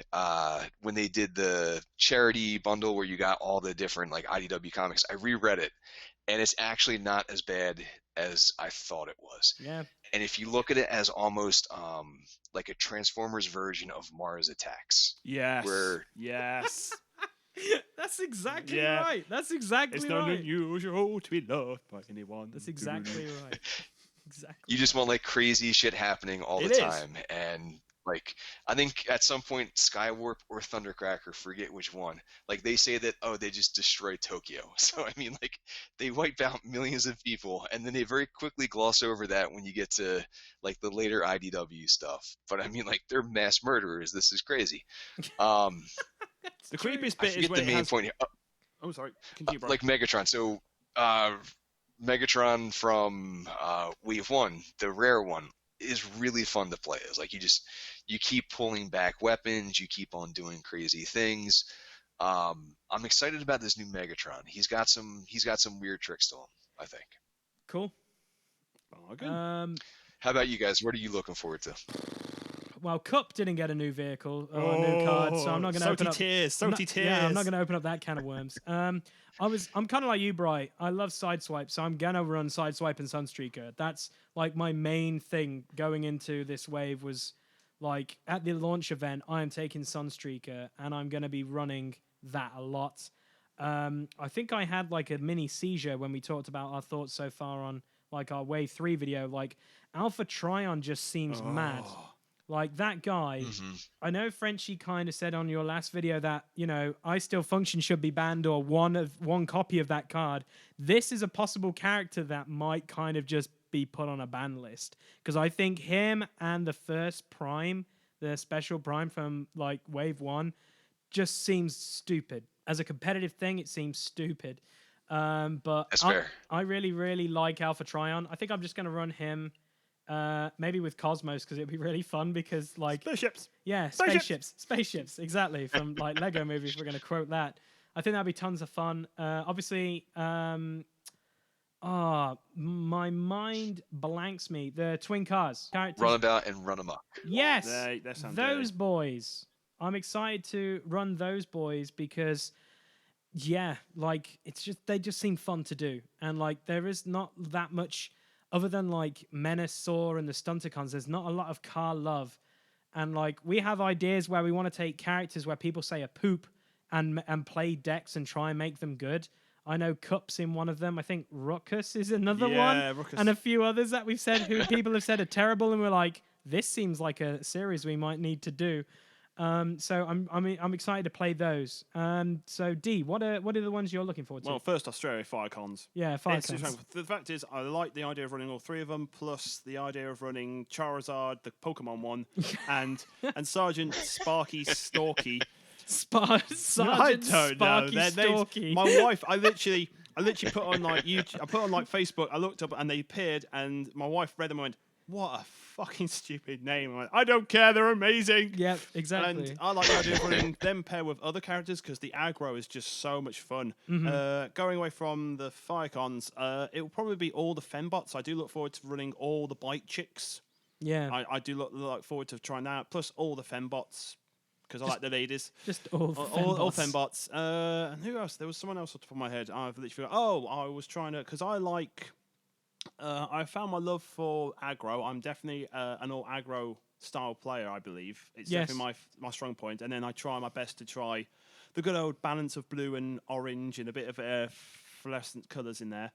when they did the charity bundle where you got all the different like IDW comics, I reread it. And it's actually not as bad as I thought it was. Yeah. And if you look at it as almost like a Transformers version of Mars Attacks. Yes. Where yes. That's exactly right. That's exactly it's right. not unusual to be loved by anyone. That's exactly right. Exactly. You just want like crazy shit happening all the time. And like, I think at some point Skywarp or Thundercracker, forget which one, like they say that, oh, they just destroyed Tokyo. So, I mean, like they wipe out millions of people, and then they very quickly gloss over that when you get to like the later IDW stuff. But I mean, like they're mass murderers. This is crazy. The creepiest bit is when the main point here. Oh, sorry. Continue, Brian. Like Megatron. So, Megatron from Wave 1, the rare one, is really fun to play as. Like you keep pulling back weapons, you keep on doing crazy things. I'm excited about this new Megatron. He's got some weird tricks to him, I think. Cool. Oh, good. How about you guys? What are you looking forward to? Well, Cup didn't get a new vehicle or a new card, so I'm not going to open up. Tears. Yeah, I'm not going to open up that can of worms. I'm kind of like you, Bright. I love Sideswipe, so I'm gonna run Sideswipe and Sunstreaker. That's like my main thing going into this wave. Was like at the launch event, I am taking Sunstreaker, and I'm gonna be running that a lot. I think I had like a mini seizure when we talked about our thoughts so far on like our Wave 3 video. Like Alpha Trion just seems mad. Like that guy, I know Frenchie kind of said on your last video that, you know, I Still Function should be banned or one copy of that card. This is a possible character that might kind of just be put on a ban list. Because I think him and the first Prime, the special Prime from like Wave 1, just seems stupid. As a competitive thing, it seems stupid. But That's fair. I really, really like Alpha Trion. I think I'm just going to run him. Maybe with Cosmos, because it'd be really fun because like Spaceships. Yeah, spaceships, exactly, from like Lego movies, if we're going to quote that. I think that'd be tons of fun. Obviously, my mind blanks me. The twin cars characters. Runabout and Runamuck. Yes, That sounds those boys. I'm excited to run those boys because like they just seem fun to do, and like there is not that much. Other than like Menace, Saw, and the Stunticons, there's not a lot of car love. And like we have ideas where we want to take characters where people say a poop and play decks and try and make them good. I know Cup's in one of them. I think Ruckus is another Yeah, one, Ruckus. and a few others that we've said who people have said are terrible, and we're like, this seems like a series we might need to do. So I'm excited to play those. So D, what are the ones you're looking forward to? Well, first Australia Firecons. Yeah, Firecons. The fact is, I like the idea of running all three of them, plus the idea of running Charizard, the Pokemon one, and Sergeant Sparky Stalky. Sergeant Sparky Stalky. My wife, I literally put on like YouTube, I put on like Facebook. I looked up and they appeared, and my wife read them and went, "What a fucking stupid name!" I went, "I don't care, they're amazing." Yep, exactly. And I like the idea of running them pair with other characters because the aggro is just so much fun. Going away from the Firecons, it will probably be all the Fembots. I do look forward to running all the Bite Chicks. Yeah, I do look forward to trying that. Plus all the Fembots. Because I like the ladies. Just all Fembots. And who else? There was someone else off the top of my head. I've literally forgot. Oh, I was trying to... Because I like... I found my love for aggro. I'm definitely an all aggro style player, I believe. It's definitely my strong point. And then I try my best to try the good old balance of blue and orange and a bit of fluorescent colours in there.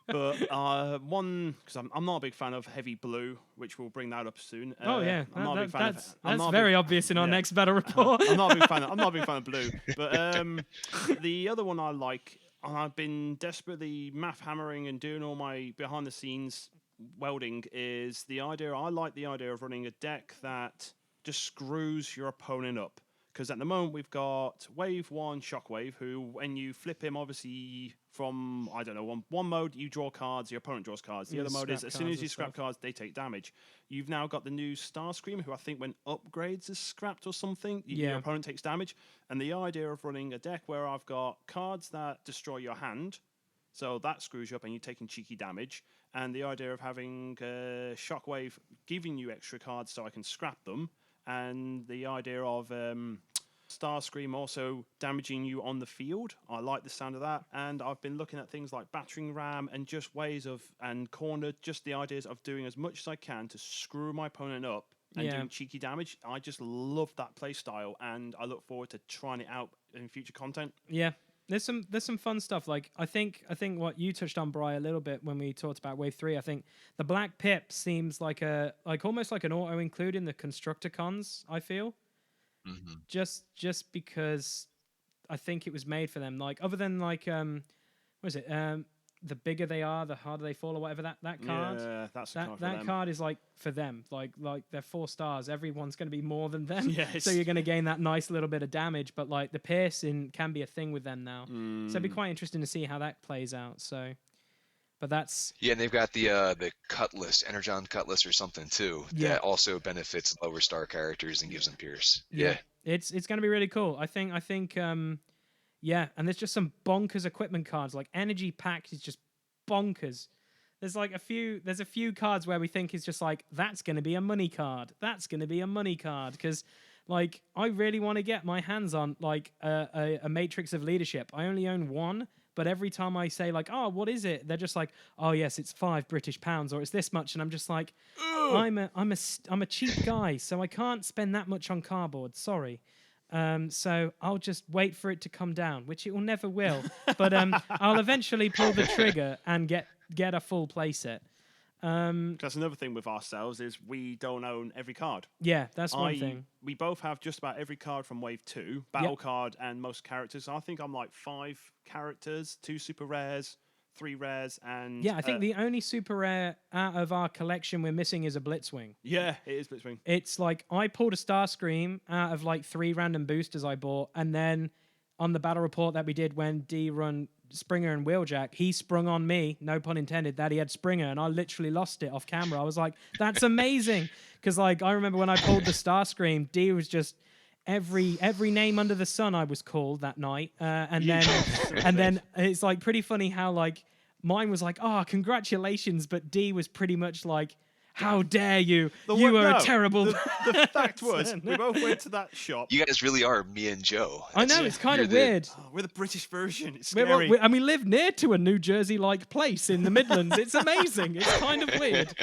But because I'm not a big fan of heavy blue, which we'll bring that up soon. I'm not a big fan that's very obvious in our next battle report. I'm not a big fan of blue. But the other one I like, and I've been desperately math hammering and doing all my behind the scenes welding, is the idea. I like the idea of running a deck that just screws your opponent up. Because at the moment we've got Wave 1 Shockwave, who when you flip him, obviously from, I don't know, one mode you draw cards, your opponent draws cards. The other mode is as soon as you scrap cards, they take damage. You've now got the new Starscream, who I think when upgrades is scrapped or something, your opponent takes damage. And the idea of running a deck where I've got cards that destroy your hand, so that screws you up and you're taking cheeky damage. And the idea of having Shockwave giving you extra cards so I can scrap them. And the idea of Starscream also damaging you on the field. I like the sound of that. And I've been looking at things like battering ram and just ways of, and corner, just the ideas of doing as much as I can to screw my opponent up and doing cheeky damage. I just love that play style, and I look forward to trying it out in future content. Yeah. There's some fun stuff. Like I think what you touched on, Bri, a little bit when we talked about Wave 3. I think the Black Pip seems like almost like an auto include in the Constructicons. I feel, just because I think it was made for them. Like other than like what is it? The bigger they are, the harder they fall, or whatever. That card. Yeah, that's that card is like for them. Like they're 4 stars. Everyone's going to be more than them. Yes. So you're going to gain that nice little bit of damage. But like the piercing can be a thing with them now. So it'd be quite interesting to see how that plays out. So, but that's and they've got the Cutlass, Energon Cutlass or something too. Yeah. That also benefits lower star characters and gives them pierce. Yeah. It's going to be really cool. I think. Yeah, and there's just some bonkers equipment cards. Like Energy Pack is just bonkers. There's a few cards where we think is just like, that's going to be a money card. That's going to be a money card. Because, like, I really want to get my hands on, like, a Matrix of Leadership. I only own one, but every time I say, like, oh, what is it? They're just like, oh, yes, it's £5 or it's this much. And I'm just like, I'm a cheap guy, so I can't spend that much on cardboard. Sorry. So I'll just wait for it to come down, which it will never will. But I'll eventually pull the trigger and get a full playset. That's another thing with ourselves is we don't own every card. Yeah, that's one thing. We both have just about every card from Wave 2, battle card and most characters. I think I'm like 5 characters, 2 super rares, 3 rares, and... Yeah, I think the only super rare out of our collection we're missing is a Blitzwing. Yeah, it is Blitzwing. It's like, I pulled a Starscream out of like 3 random boosters I bought, and then on the battle report that we did when D run Springer and Wheeljack, he sprung on me, no pun intended, that he had Springer, and I literally lost it off camera. I was like, that's amazing! Because like, I remember when I pulled the Starscream, D was just... Every name under the sun I was called that night, and then it's like pretty funny how like mine was like, oh, congratulations, but D was pretty much like, how dare you? You are a terrible. The fact was, we both went to that shop. You guys really are me and Joe. I know, it's kind of weird. We're the British version. It's scary. And we live near to a New Jersey-like place in the Midlands. It's amazing. It's kind of weird.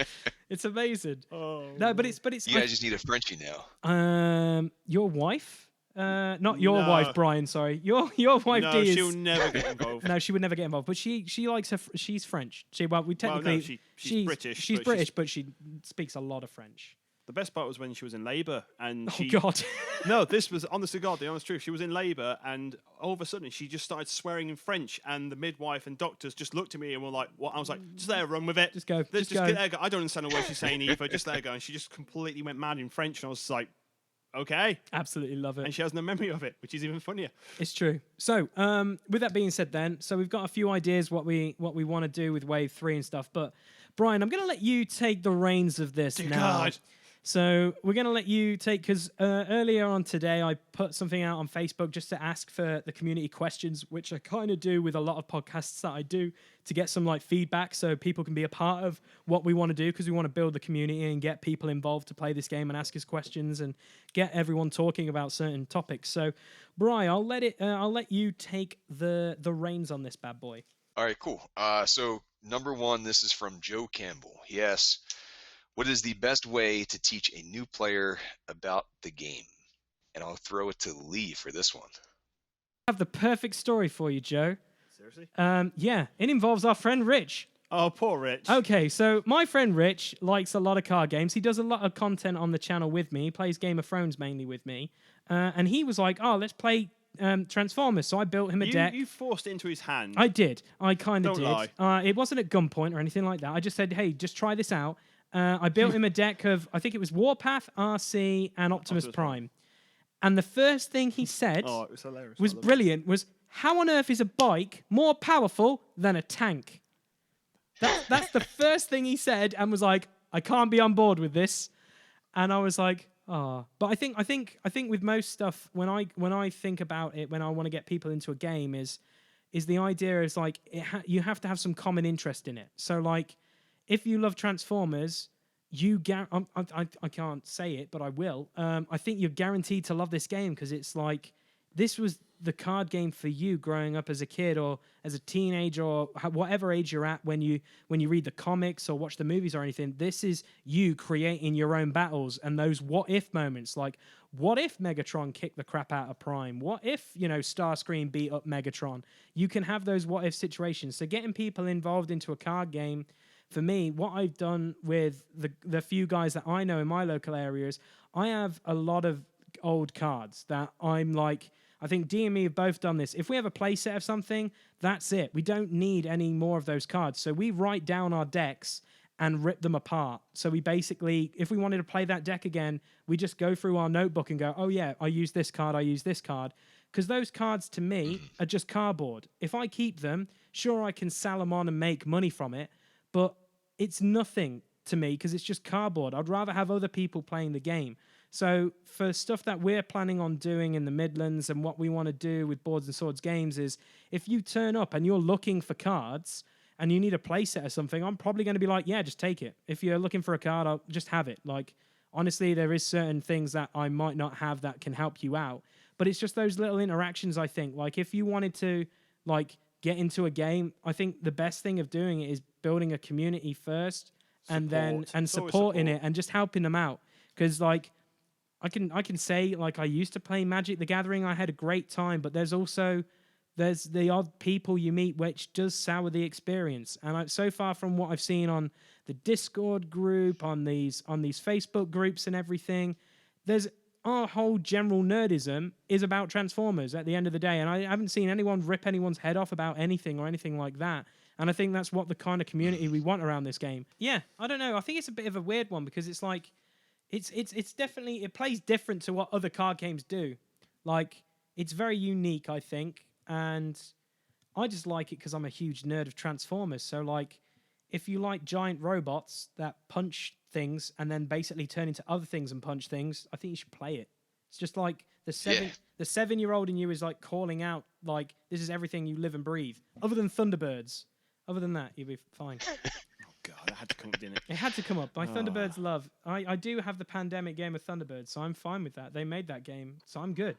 It's amazing. No, but it's. You guys just need a Frenchie now. Your wife Not your No. wife, Brian. Sorry, your wife No, Dee is. she'll never get involved. No, she would never get involved. But she likes her. She's French. We technically. no, she's British, She's but British, but she speaks a lot of French. The best part was when she was in labour and Oh she. God. No, this was honest to God, the honest truth. She was in labour, and all of a sudden she just started swearing in French, and the midwife and doctors just looked at me and were like, "What?" I was like, "Just let her run with it. Just go, Let's just go." let her go. I don't understand a word she's saying either. Just let her go." And she just completely went mad in French, and I was like, "Okay." Absolutely love it. And she has no memory of it, which is even funnier. It's true. So, with that being said, then, so we've got a few ideas what we want to do with Wave 3 and stuff. But Brian, I'm going to let you take the reins of this Dear now. God. So we're going to let you take, because earlier on today I put something out on Facebook just to ask for the community questions, which I kind of do with a lot of podcasts that I do to get some like feedback so people can be a part of what we want to do, because we want to build the community and get people involved to play this game and ask us questions and get everyone talking about certain topics. So Brian, I'll let you take the reins on this bad boy. All right, cool. So number one, this is from Joe Campbell. He asks, what is the best way to teach a new player about the game? And I'll throw it to Lee for this one. I have the perfect story for you, Joe. Seriously? Yeah, it involves our friend Rich. Oh, poor Rich. Okay, so my friend Rich likes a lot of card games. He does a lot of content on the channel with me. He plays Game of Thrones mainly with me. And he was like, oh, let's play Transformers. So I built him a deck. You forced it into his hand. I did. I kind of did. Don't lie. It wasn't at gunpoint or anything like that. I just said, hey, just try this out. I built him a deck of, I think it was Warpath, RC, and Optimus Prime. And the first thing he said It was hilarious. was brilliant, was, how on earth is a bike more powerful than a tank? That's the first thing he said, and was like, I can't be on board with this. And I was like, oh. But I think with most stuff, when I think about it, when I want to get people into a game, is the idea is like you have to have some common interest in it. So like, if you love Transformers, I can't say it, but I will. I think you're guaranteed to love this game, because it's like, this was the card game for you growing up as a kid or as a teenager or whatever age you're at when you read the comics or watch the movies or anything. This is you creating your own battles and those what if moments, like what if Megatron kicked the crap out of Prime? What if, Starscream beat up Megatron? You can have those what if situations. So getting people involved into a card game, for me, what I've done with the few guys that I know in my local areas, I have a lot of old cards that I'm like, I think Dee and me have both done this. If we have a play set of something, that's it. We don't need any more of those cards. So we write down our decks and rip them apart. So we basically, if we wanted to play that deck again, we just go through our notebook and go, oh yeah, I use this card, I use this card. Because those cards to me are just cardboard. If I keep them, sure, I can sell them on and make money from it, but it's nothing to me because it's just cardboard. I'd rather have other people playing the game. So for stuff that we're planning on doing in the Midlands and what we want to do with Boards and Swords games is, if you turn up and you're looking for cards and you need a playset or something, I'm probably going to be like, yeah, just take it. If you're looking for a card, I'll just have it. Like, honestly, there is certain things that I might not have that can help you out. But it's just those little interactions, I think. Like, if you wanted to, like, get into a game, I think the best thing of doing it is building a community first and supporting it and just helping them out. Because, like, I can say, like, I used to play Magic the Gathering. I had a great time, but there's the odd people you meet which does sour the experience. And so far from what I've seen on the Discord group, on these Facebook groups and everything, there's our whole general nerdism is about Transformers at the end of the day. And I haven't seen anyone rip anyone's head off about anything or anything like that. And I think that's what the kind of community we want around this game. Yeah, I don't know. I think it's a bit of a weird one because it's like, it's definitely, it plays different to what other card games do. Like, it's very unique, I think. And I just like it because I'm a huge nerd of Transformers. So, like, if you like giant robots that punch things and then basically turn into other things and punch things, I think you should play it. It's just like the 7-year-old in you is like calling out, like, this is everything you live and breathe. Other than Thunderbirds. Other than that, you'll be fine. God, that had to come up, didn't it? It had to come up. My Thunderbirds love. I do have the pandemic game of Thunderbirds, so I'm fine with that. They made that game, so I'm good.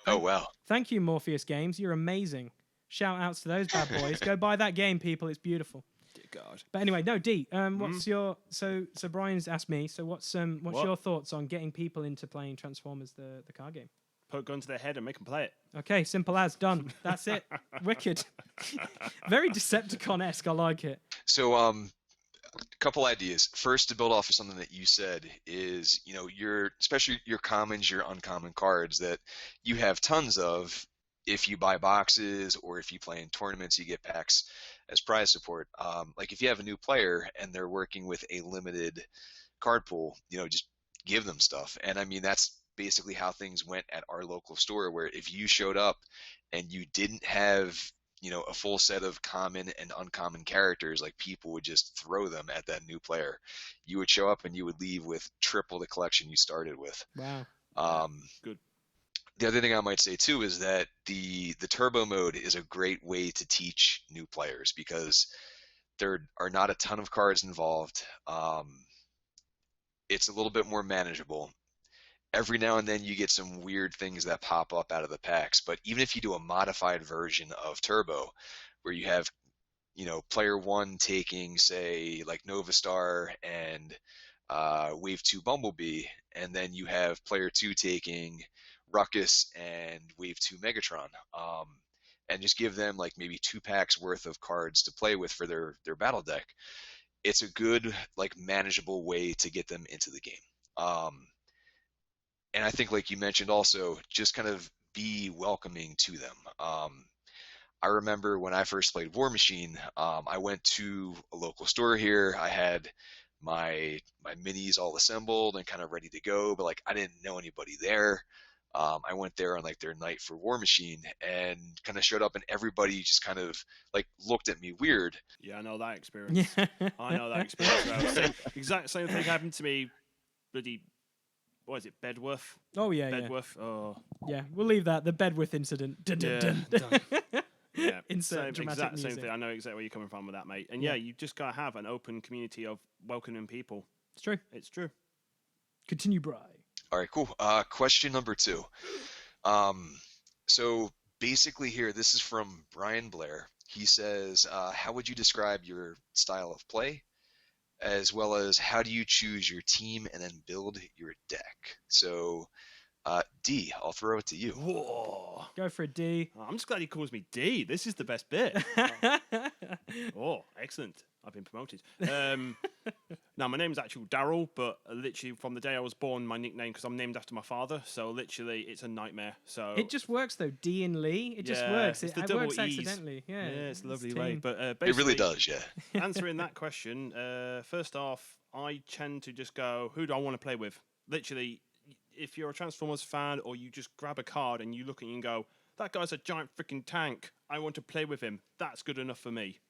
Oh, wow. Thank you, Morpheus Games. You're amazing. Shout outs to those bad boys. Go buy that game, people. It's beautiful. Dear God. But anyway, no, D. What's your so Brian's asked me. So what's your thoughts on getting people into playing Transformers the card game? put a gun to their head and make them play it. Okay, simple as done. That's it. Wicked. Very Decepticon-esque. I like it. So, a couple ideas. First, to build off of something that you said is, especially your commons, your uncommon cards that you have tons of. If you buy boxes or if you play in tournaments, you get packs as prize support. Like if you have a new player and they're working with a limited card pool, just give them stuff. And I mean, that's basically how things went at our local store, where if you showed up and you didn't have, a full set of common and uncommon characters, like people would just throw them at that new player. You would show up and you would leave with triple the collection you started with. Wow. Good. The other thing I might say too is that the turbo mode is a great way to teach new players because there are not a ton of cards involved. It's a little bit more manageable. Every now and then you get some weird things that pop up out of the packs, but even if you do a modified version of Turbo, where you have, player 1 taking, say, like Nova Star and Wave 2 Bumblebee, and then you have player 2 taking Ruckus and Wave 2 Megatron, and just give them like maybe 2 packs worth of cards to play with for their battle deck. It's a good, like, manageable way to get them into the game. And I think, like you mentioned also, just kind of be welcoming to them. I remember when I first played War Machine, I went to a local store here. I had my minis all assembled and kind of ready to go, but like I didn't know anybody there. I went there on like their night for War Machine and kind of showed up, and everybody just kind of like looked at me weird. Yeah, I know that experience. I know that experience. Exact same thing happened to me. Bloody, what is it? Bedworth. Oh yeah, Bedworth. Oh. Yeah, we'll leave that. The Bedworth incident. Dun, dun, dun, dun. Yeah, Insert dramatic music. same thing. I know exactly where you're coming from with that, mate. And yeah, you just gotta have an open community of welcoming people. It's true. It's true. Continue, Bri. All right, cool. Question number 2. So basically here, this is from Brian Blair. He says, how would you describe your style of play, as well as how do you choose your team and then build your deck? So, D, I'll throw it to you. Whoa. Go for it, D. I'm just glad he calls me D. This is the best bit. Oh, excellent. I've been promoted. Now, my name's actually Daryl, but literally from the day I was born, my nickname, because I'm named after my father, so literally it's a nightmare. So it just works, though. D and Lee, it just works. It's the it double works E's. accidentally. Yeah, it's a lovely team. way. But It really does, yeah. Answering that question, first off, I tend to just go, who do I want to play with? Literally, if you're a Transformers fan, or you just grab a card and you look at it and go, that guy's a giant freaking tank, I want to play with him, that's good enough for me.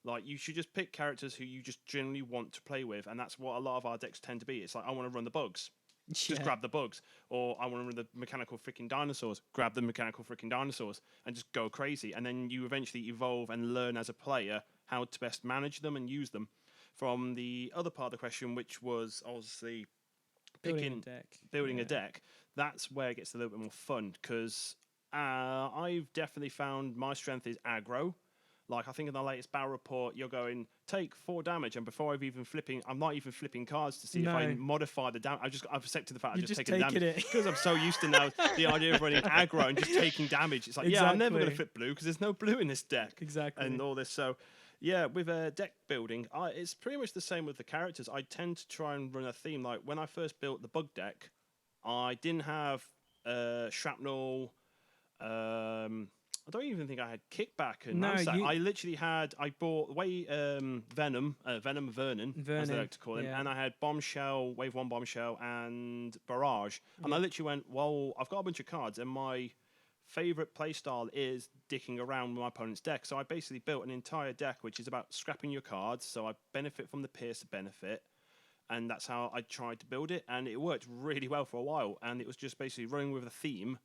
Like, you should just pick characters who you just generally want to play with, and that's what a lot of our decks tend to be. It's like, I want to run the bugs. Just grab the bugs. Or I want to run the mechanical freaking dinosaurs. Grab the mechanical freaking dinosaurs and just go crazy. And then you eventually evolve and learn as a player how to best manage them and use them. From the other part of the question, which was obviously building a deck, that's where it gets a little bit more fun, because I've definitely found my strength is aggro. Like, I think in the latest battle report, you're going, take 4 damage, and before I'm not even flipping cards to see if I modify the damage. I've accepted the fact I've just taken the damage. Because I'm so used to now the idea of running aggro and just taking damage. It's like, I'm never going to flip blue, because there's no blue in this deck. Exactly. And all this. So, yeah, with deck building, it's pretty much the same with the characters. I tend to try and run a theme. Like, when I first built the bug deck, I didn't have shrapnel, I don't even think I had kickback and I literally had, I bought Venom Vernon, as they like to call him, and I had Bombshell, Wave 1 Bombshell, and Barrage. And I literally went, well, I've got a bunch of cards, and my favorite playstyle is dicking around with my opponent's deck. So I basically built an entire deck which is about scrapping your cards, so I benefit from the Pierce benefit. And that's how I tried to build it, and it worked really well for a while. And it was just basically running with a theme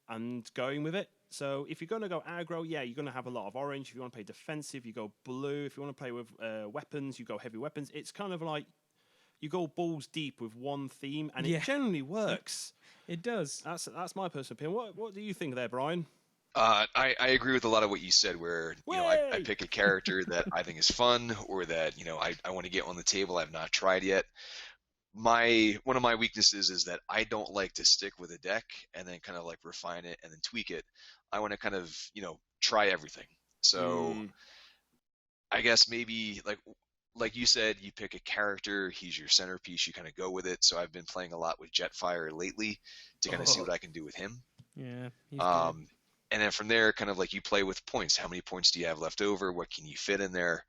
and going with it. So if you're going to go aggro, you're going to have a lot of orange. If you want to play defensive, you go blue. If you want to play with weapons, you go heavy weapons. It's kind of like you go balls deep with one theme, and it generally works. It does. That's my personal opinion. What do you think there, Brian? I agree with a lot of what you said, where I pick a character that I think is fun, or that I want to get on the table I've not tried yet. one of my weaknesses is that I don't like to stick with a deck and then kind of like refine it and then tweak it. I want to kind of, try everything. So Mm. I guess maybe like you said, you pick a character, he's your centerpiece, you kind of go with it. So I've been playing a lot with Jetfire lately to kind of see Oh. what I can do with him. Yeah, he's good. And then from there, kind of like you play with points. How many points do you have left over? What can you fit in there?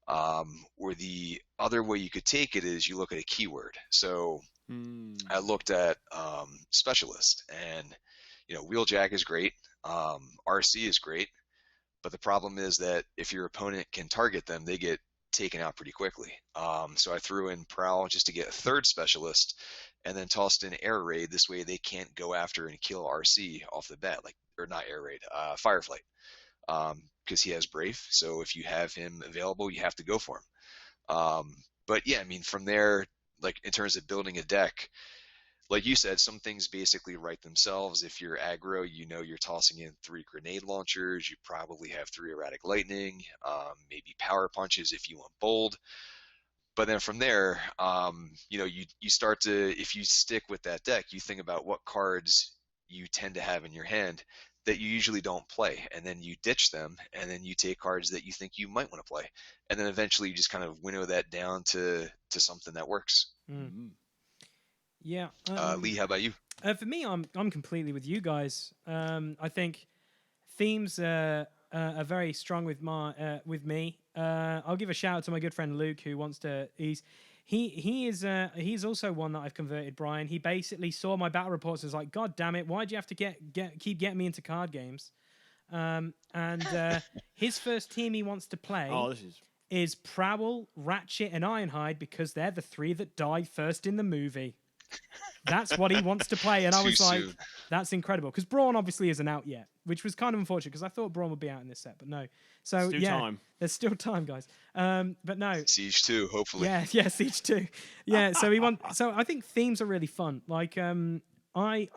Or the other way you could take it is you look at a keyword. So I looked at specialist, and wheeljack is great, RC is great, but the problem is that if your opponent can target them, they get taken out pretty quickly. So I threw in prowl just to get a third specialist, and then tossed in air raid. This way they can't go after and kill RC off the bat, or not air raid, fireflight, because he has brave. So if you have him available, you have to go for him. But yeah, I mean, from there, like in terms of building a deck, like you said, some things basically write themselves. If you're aggro, you're tossing in 3 grenade launchers. You probably have 3 erratic lightning, maybe power punches if you want bold. But then from there, you start to, if you stick with that deck, you think about what cards you tend to have in your hand that you usually don't play, and then you ditch them, and then you take cards that you think you might want to play, and then eventually you just kind of winnow that down to something that works. Yeah. Lee, how about you? For me, I'm completely with you guys. I think themes are very strong with me. I'll give a shout out to my good friend Luke, who wants to. He's also one that I've converted, Brian. He basically saw my battle reports and was like, God damn it, why'd you have to keep getting me into card games? And his first team he wants to play is Prowl, Ratchet, and Ironhide, because they're the 3 that died first in the movie. That's what he wants to play, and I was like, that's incredible. Because Brawn obviously isn't out yet, which was kind of unfortunate, because I thought Brawn would be out in this set, but no. So time. There's still time, guys. But no. Siege 2, hopefully. Yeah, Siege 2. Yeah, so I think themes are really fun. Like, I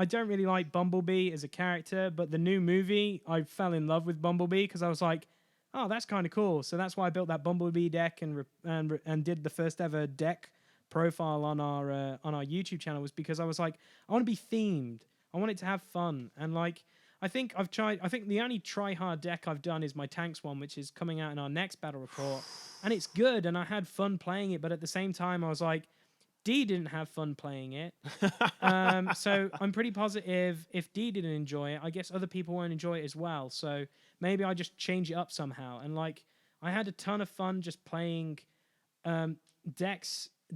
don't really like Bumblebee as a character, but the new movie, I fell in love with Bumblebee because I was like, oh, that's kind of cool. So that's why I built that Bumblebee deck and did the first ever deck profile on our YouTube channel, was because I was like, I want to be themed. I want it to have fun. And like, I think the only try hard deck I've done is my tanks one, which is coming out in our next battle report, and it's good and I had fun playing it, but at the same time I was like, D didn't have fun playing it. So I'm pretty positive if D didn't enjoy it, I guess other people won't enjoy it as well. So maybe I just change it up somehow. And like, I had a ton of fun just playing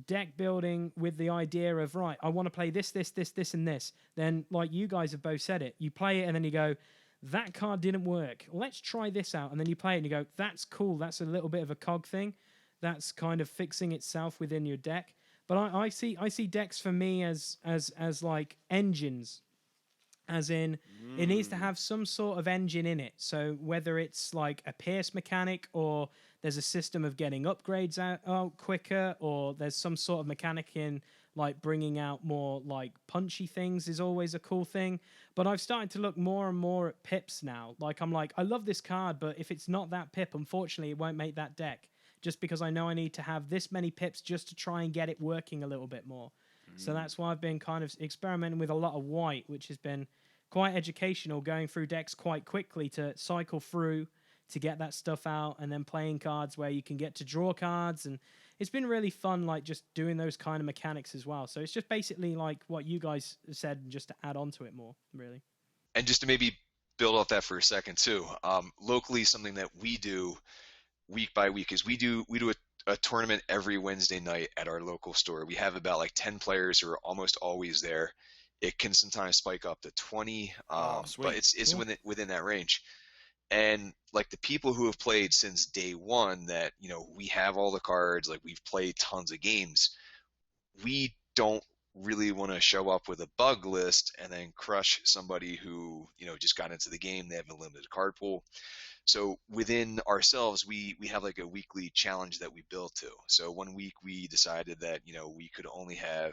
deck building with the idea of, right, I want to play this, and this. Then, like you guys have both said it, you play it and then you go, that card didn't work. Let's try this out. And then you play it and you go, that's cool. That's a little bit of a cog thing. That's kind of fixing itself within your deck. But I see decks for me as like engines. As in, it needs to have some sort of engine in it. So whether it's like a pierce mechanic, or there's a system of getting upgrades out quicker, or there's some sort of mechanic in like bringing out more like punchy things is always a cool thing. But I've started to look more and more at pips now. Like, I'm like, I love this card, but if it's not that pip, unfortunately, it won't make that deck. Just because I know I need to have this many pips just to try and get it working a little bit more. So that's why I've been kind of experimenting with a lot of white, which has been quite educational, going through decks quite quickly to cycle through to get that stuff out, and then playing cards where you can get to draw cards. And it's been really fun, like just doing those kind of mechanics as well. So it's just basically like what you guys said, just to add on to it more, really. And just to maybe build off that for a second too, locally, something that we do week by week is we do a tournament every Wednesday night at our local store. We have about like 10 players who are almost always there. It can sometimes spike up to 20, but it's cool. within that range. And like the people who have played since day one, that, we have all the cards, like we've played tons of games. We don't really want to show up with a bug list and then crush somebody who, just got into the game. They have a limited card pool. So within ourselves, we have like a weekly challenge that we build to. So one week we decided that, we could only have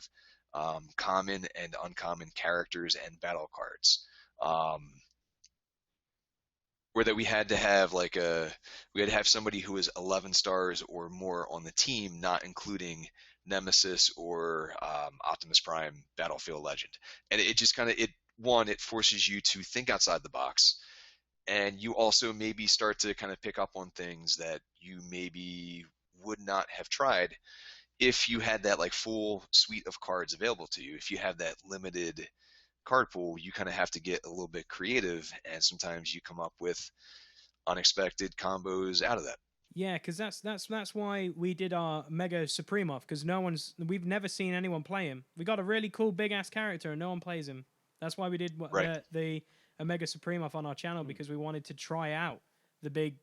common and uncommon characters and battle cards. or that we had to have we had to have somebody who was 11 stars or more on the team, not including Nemesis or Optimus Prime, Battlefield Legend. And it just kind of it forces you to think outside the box, and you also maybe start to kind of pick up on things that you maybe would not have tried if you had that like full suite of cards available to you. If you have that limited card pool, you kind of have to get a little bit creative, and sometimes you come up with unexpected combos out of that. Yeah, because that's why we did our Mega Supremoth, because we've never seen anyone play him. We got a really cool big ass character and no one plays him. That's why we did Right. the Omega Supremoth on our channel, because we wanted to try out the big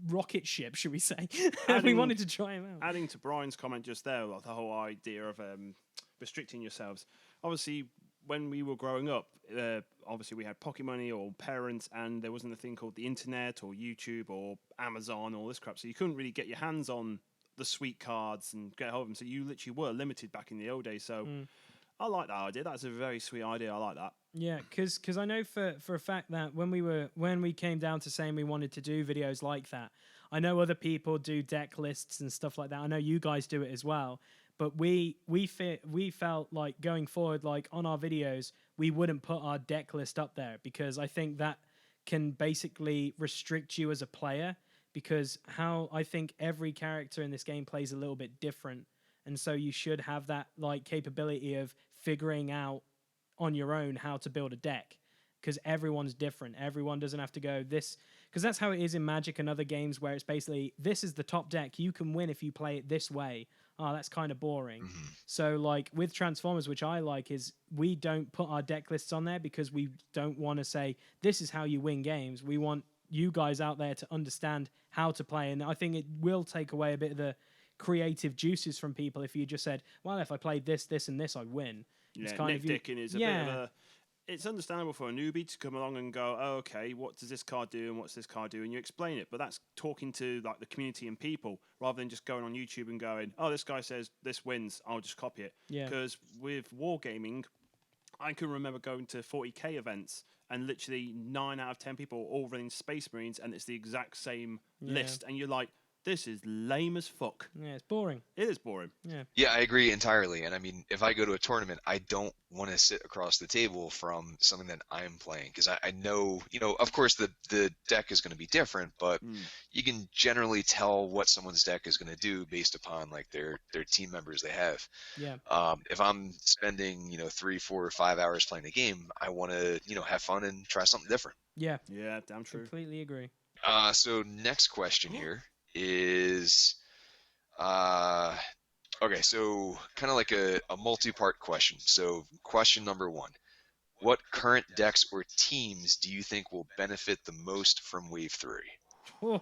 rocket ship, should we say? We wanted to try him out. Adding to Brian's comment just there, like the whole idea of restricting yourselves. Obviously, when we were growing up, obviously we had pocket money or parents, and there wasn't a thing called the internet or YouTube or Amazon, all this crap. So you couldn't really get your hands on the sweet cards and get hold of them. So you literally were limited back in the old days. So I like that idea. That's a very sweet idea. I like that. Yeah, because I know for a fact that when we came down to saying we wanted to do videos like that, I know other people do deck lists and stuff like that. I know you guys do it as well. But we felt like going forward, like on our videos, we wouldn't put our deck list up there, because I think that can basically restrict you as a player, because how I think every character in this game plays a little bit different. And so you should have that like capability of figuring out on your own how to build a deck, because everyone's different. Everyone doesn't have to go this, because that's how it is in Magic and other games, where it's basically, this is the top deck. You can win if you play it this way. Oh, that's kind of boring. Mm-hmm. So like with Transformers, which I like, is we don't put our deck lists on there because we don't want to say, this is how you win games. We want you guys out there to understand how to play. And I think it will take away a bit of the creative juices from people if you just said, well, if I played this, this, and this, I'd win. It's kind nitpicking is a bit of a... It's understandable for a newbie to come along and go, oh, okay, what does this card do and what's this card do? And you explain it. But that's talking to like the community and people, rather than just going on YouTube and going, oh, this guy says this wins, I'll just copy it. Yeah. Because with wargaming, I can remember going to 40k events and literally 9 out of 10 people are all running Space Marines, and it's the exact same list. And you're like, this is lame as fuck. Yeah, it's boring. It is boring. Yeah, I agree entirely. And I mean, if I go to a tournament, I don't want to sit across the table from something that I'm playing, because I know, of course the deck is going to be different, but you can generally tell what someone's deck is going to do based upon like their team members they have. Yeah. If I'm spending 3, 4, or 5 hours playing a game, I want to have fun and try something different. Yeah. Yeah, damn true. Completely agree. So next question here is okay, so kind of like a multi-part question. So question number 1, what current decks or teams do you think will benefit the most from Wave 3?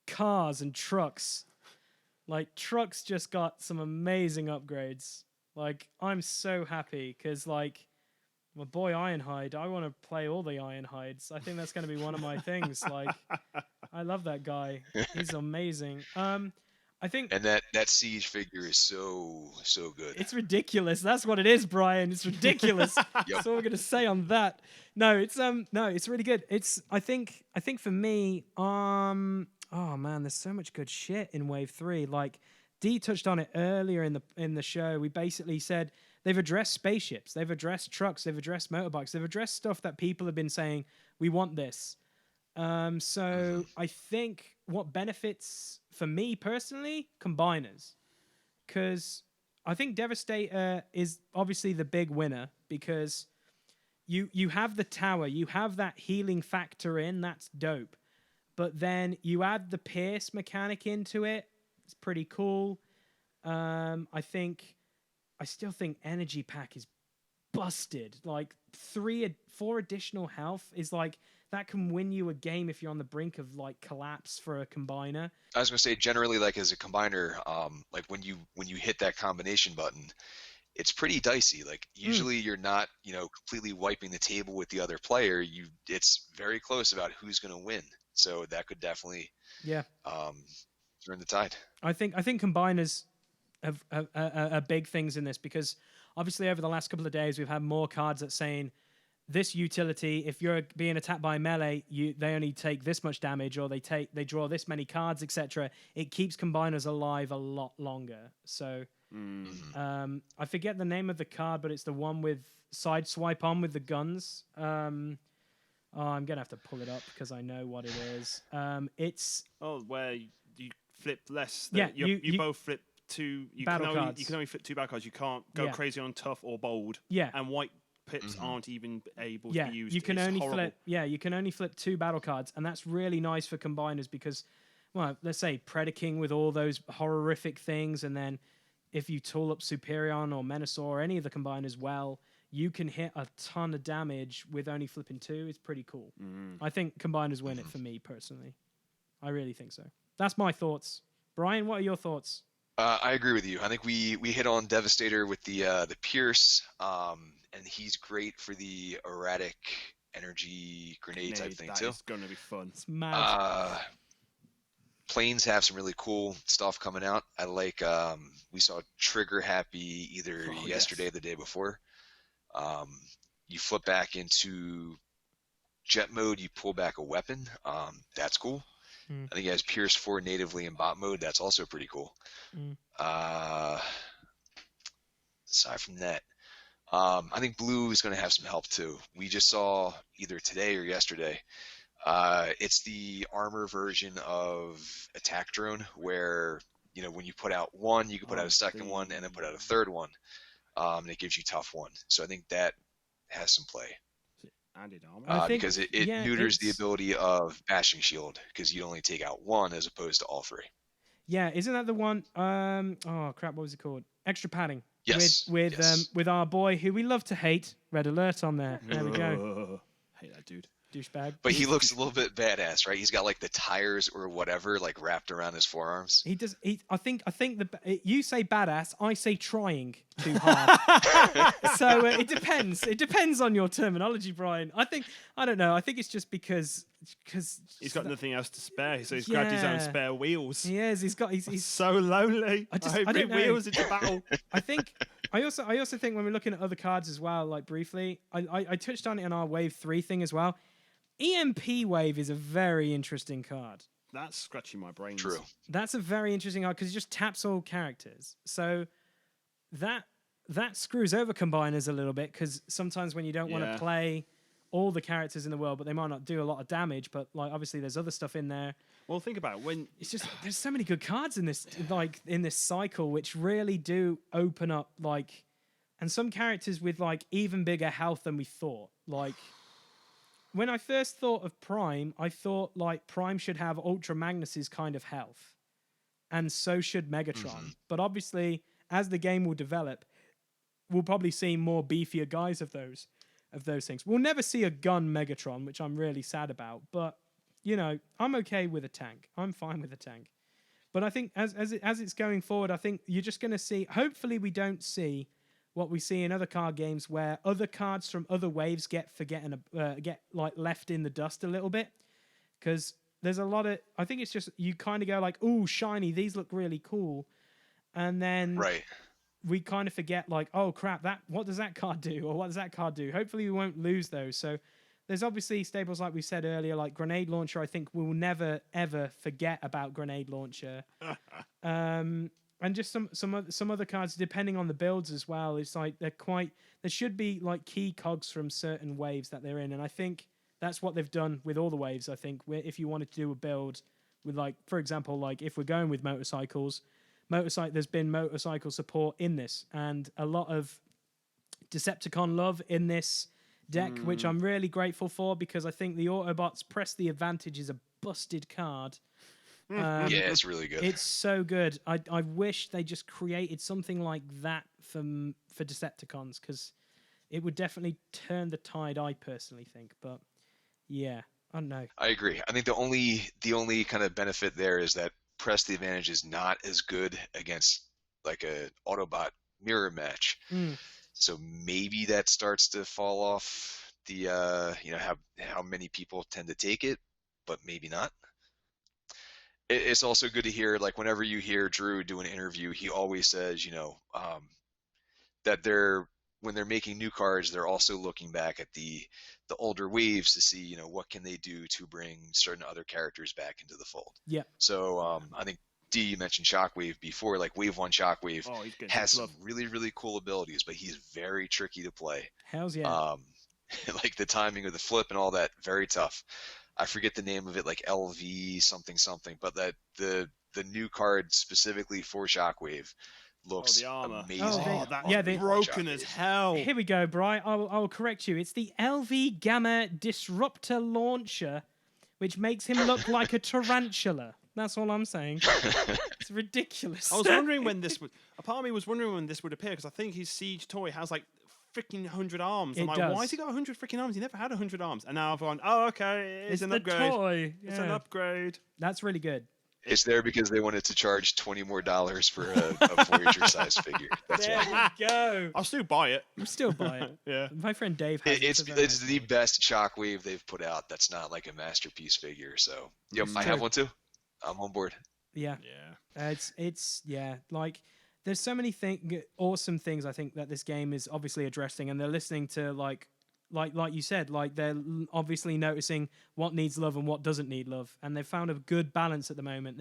Cars and trucks. Like, trucks just got some amazing upgrades. Like, I'm so happy because, like, my boy Ironhide, I want to play all the Ironhides. I think that's going to be one of my things. Like, I love that guy. He's amazing. I think, and that Siege figure is so good. It's ridiculous. That's what it is, Brian. It's ridiculous. That's all we're gonna say on that. No, it's really good. I think for me, oh man, there's so much good shit in Wave 3. Like, Dee touched on it earlier in the show. We basically said they've addressed spaceships, they've addressed trucks, they've addressed motorbikes, they've addressed stuff that people have been saying, we want this. So I think what benefits for me personally, combiners, because I think Devastator is obviously the big winner, because you have the tower, you have that healing factor in, that's dope. But then you add the pierce mechanic into it, it's pretty cool. I still think Energy Pack is busted. Like 4 additional health is like, that can win you a game if you're on the brink of like collapse for a combiner. I was gonna say, generally, like as a combiner, like when you hit that combination button, it's pretty dicey. Like usually you're not completely wiping the table with the other player. It's very close about who's gonna win. So that could definitely turn the tide. I think combiners are big things in this, because obviously over the last couple of days we've had more cards that saying this utility, if you're being attacked by melee, they only take this much damage, or they draw this many cards, etc. It keeps combiners alive a lot longer. So I forget the name of the card, but it's the one with side swipe on with the guns. I'm gonna have to pull it up because I know what it is. It's where you flip less. Yeah, you both flip two. Battle cards. You can only flip 2 battle cards. You can't go crazy on tough or bold. Yeah. And white pips aren't even able to be used. You can It's only horrible. flip. Yeah, you can only flip 2 battle cards, and that's really nice for combiners because, well, let's say Predaking with all those horrific things, and then if you tool up Superion or Menasor or any of the combiners well, you can hit a ton of damage with only flipping 2. It's pretty cool. I think combiners win it for me personally. I really think so. That's my thoughts. Brian, what are your thoughts? I agree with you. I think we hit on Devastator with the Pierce, and he's great for the erratic energy grenade type thing too. It's going to be fun. It's mad. Planes have some really cool stuff coming out. I like we saw Trigger Happy either yesterday or the day before. You flip back into jet mode, you pull back a weapon. That's cool. I think he has Pierce 4 natively in bot mode. That's also pretty cool. Aside from that, I think blue is going to have some help too. We just saw either today or yesterday. It's the armor version of Attack Drone, where when you put out one, you can put out a second one, and then put out a third one, and it gives you tough one. So I think that has some play. Added armor. Because it neuters the ability of Bashing Shield, because you only take out one as opposed to all 3. Yeah, isn't that the one? Oh crap, what was it called? Extra padding. Yes. With our boy who we love to hate. Red alert on there. There we go. Hate that dude. Douchebag. But he looks a little bit badass, right? He's got like the tires or whatever like wrapped around his forearms. He does. I think you say badass. I say trying too hard. So it depends. It depends on your terminology, Brian. I don't know. I think it's just because He's got nothing else to spare, so he's grabbed his own spare wheels. He is. He's so lonely. I don't know. wheels into battle. I also think when we're looking at other cards as well, like briefly, I touched on it in our Wave 3 thing as well. EMP Wave is a very interesting card. That's scratching my brains. True. That's a very interesting card because it just taps all characters. So that screws over combiners a little bit because sometimes when you don't want to play all the characters in the world, but they might not do a lot of damage, but like obviously there's other stuff in there. Well, think about it. When it's just there's so many good cards in this in this cycle which really do open up and some characters with even bigger health than we thought. When I first thought of Prime, I thought Prime should have Ultra Magnus's kind of health, and so should Megatron. But obviously, as the game will develop, we'll probably see more beefier guys of those things. We'll never see a gun Megatron, which I'm really sad about. But I'm okay with a tank. I'm fine with a tank. But I think as it's going forward, I think you're just going to see. Hopefully, we don't see what we see in other card games where other cards from other waves get left in the dust a little bit, because there's a lot of, I think it's just you kind of go ooh, shiny, these look really cool, and then we kind of forget oh crap, what does that card do, or what does that card do? Hopefully we won't lose those. So there's obviously staples like we said earlier, like Grenade Launcher. I think we'll never ever forget about Grenade Launcher. And just some other cards, depending on the builds as well. It's there should be key cogs from certain waves that they're in, and I think that's what they've done with all the waves. I think if you wanted to do a build with for example, if we're going with motorcycles, there's been motorcycle support in this, and a lot of Decepticon love in this deck, which I'm really grateful for, because I think the Autobots Press the Advantage is a busted card. Yeah, it's really good. It's so good. I wish they just created something like that for Decepticons, because it would definitely turn the tide, I personally think. But yeah, I don't know. I agree. I think the only kind of benefit there is that Press the Advantage is not as good against a Autobot mirror match. So maybe that starts to fall off the how many people tend to take it, but maybe not. It's also good to hear, whenever you hear Drew do an interview, he always says, that when they're making new cards, they're also looking back at the older waves to see, you know, what can they do to bring certain other characters back into the fold. Yeah. So I think D, you mentioned Shockwave before. Like Wave 1 Shockwave Oh, he's getting has some some love. really, really cool abilities, but he's very tricky to play. Hells yeah. Like the timing of the flip and all that, very tough. I forget the name of it, like LV something something, but that the new card specifically for Shockwave looks the armor. amazing. Oh, that's yeah, they- broken as hell. Here we go, Bri. I will correct you. It's the LV Gamma Disruptor Launcher, which makes him look like a tarantula. That's all I'm saying. It's ridiculous. I was wondering when this would. A part of me was wondering when this would appear because I think his siege toy has like freaking 100 arms. I'm It like, does. why has he got 100 freaking arms? He never had 100 arms. And now I've gone, oh, okay, it's an the upgrade. toy. It's an Yeah. upgrade. That's really good. It's there because they wanted to charge $20 more for a Voyager-sized figure. That's There why. we go. I'll still buy it. I'm still buy it. Yeah. My friend Dave has It's it. 'cause I it's have the it. best Shockwave they've put out. That's not like a masterpiece figure. So yep, It's I true. have one too. I'm on board. Yeah. Yeah. It's yeah, like there's so many awesome things I think that this game is obviously addressing, and they're listening to like you said, like they're obviously noticing what needs love and what doesn't need love, and they've found a good balance at the moment.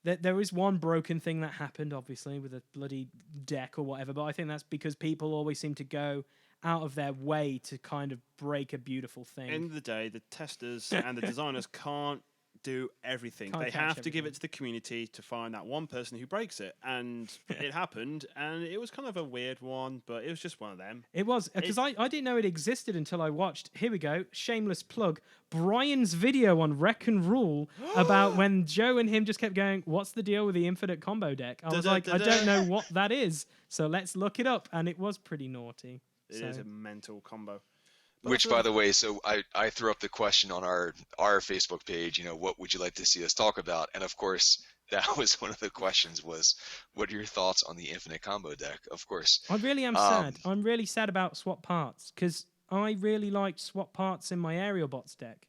There is one broken thing that happened, obviously, with a bloody deck or whatever, but I think that's because people always seem to go out of their way to kind of break a beautiful thing. End of the day, the testers and the designers can't do everything. Can't They catch have to give everything. it to the community to find that one person who breaks it. And it happened, and it was kind of a weird one, but it was just one of them. It was, because I didn't know it existed until I watched, here we go, shameless plug, Brian's video on Wreck and Rule about when Joe and him just kept going, what's the deal with the infinite combo deck? I was like, I don't know what that is, so let's look it up, and it was pretty naughty. It is a mental combo. But Which, that's by what- the way, so I threw up the question on our Facebook page, you know, what would you like to see us talk about? And of course, that was one of the questions was, what are your thoughts on the infinite combo deck? Of course. I really am sad. I'm really sad about swap parts, because I really liked swap parts in my aerial bots deck.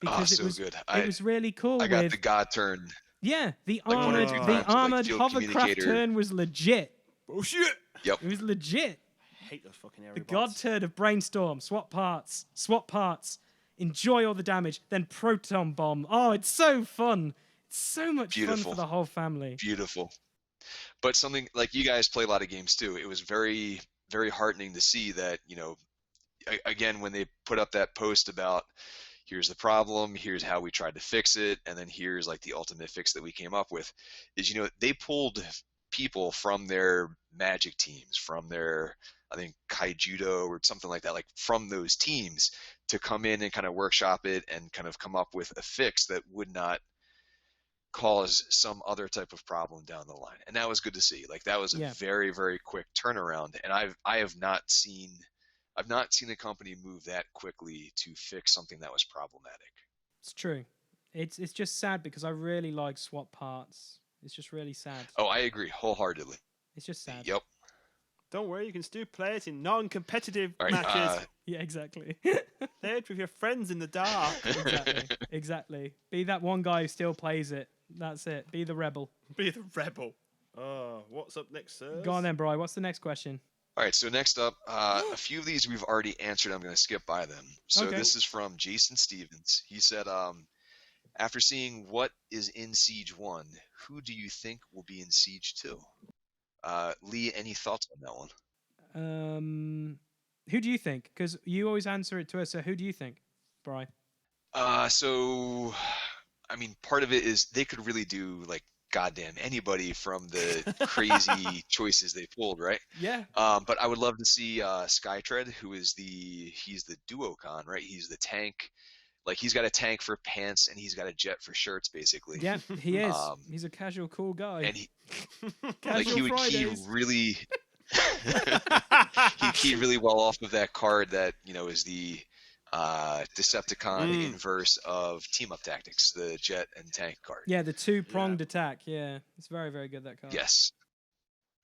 Because it so was good. it was really cool. I got with, the God turn. yeah, the like one or armored two the times with, like, armored field hovercraft communicator. turn was legit. Bullshit! Yep. It was legit. I hate those fucking The area god bots. turn of brainstorm, swap parts, enjoy all the damage, then proton bomb. Oh, it's so fun. It's so much fun Beautiful. for the whole family. Beautiful. But something like you guys play a lot of games too. It was very, very heartening to see that, you know, again, when they put up that post about here's the problem, here's how we tried to fix it, and then here's like the ultimate fix that we came up with, is, you know, they pulled people from their Magic teams, from their, I think, Kaijudo or something like that, like from those teams to come in and kind of workshop it and kind of come up with a fix that would not cause some other type of problem down the line. And that was good to see. Like that was a Yeah. very, very quick turnaround. And I have not seen a company move that quickly to fix something that was problematic. It's true. It's just sad because I really like swap parts. It's just really sad. Oh, I agree wholeheartedly. It's just sad. Yep. Don't worry, you can still play it in non-competitive All right. matches. Yeah, exactly. Play it with your friends in the dark. Exactly. Be that one guy who still plays it. That's it. Be the rebel. Be the rebel. What's up next, sir? Go on then, Bri. What's the next question? All right, so next up, a few of these we've already answered. I'm going to skip by them. So Okay. this is from Jason Stevens. He said, after seeing what is in Siege 1, who do you think will be in Siege 2? Lee, any thoughts on that one? Who do you think? Because you always answer it to us. So who do you think, Bri? So, I mean, part of it is they could really do like goddamn anybody from the crazy choices they pulled, right? Yeah. But I would love to see Skytread, who is he's the duocon, right? He's the tank. Like he's got a tank for pants and he's got a jet for shirts, basically. Yeah, he is. Um, He's a casual, cool guy. And he Casual he Fridays. really he keyed really well off of that card that, you know, is the Decepticon inverse of Team Up Tactics, the jet and tank card. Yeah, the two-pronged attack. Yeah, it's very, very good, that card. Yes.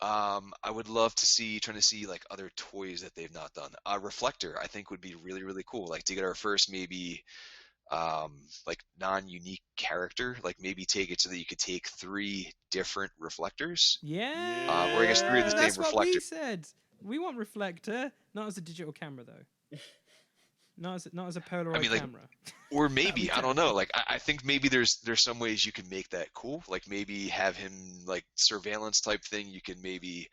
I would love to trying to see like other toys that they've not done. Reflector, I think, would be really, really cool. Like to get our first maybe like non-unique character, like maybe take it so that you could take 3 different reflectors. Yeah. Or I guess 3 of the same That's what we reflector. said. We want reflector, not as a digital camera though. Not as a Polaroid mean, like, camera. Or maybe, I don't know. Like, I think maybe there's some ways you can make that cool. Like, maybe have him, like, surveillance type thing. You can maybe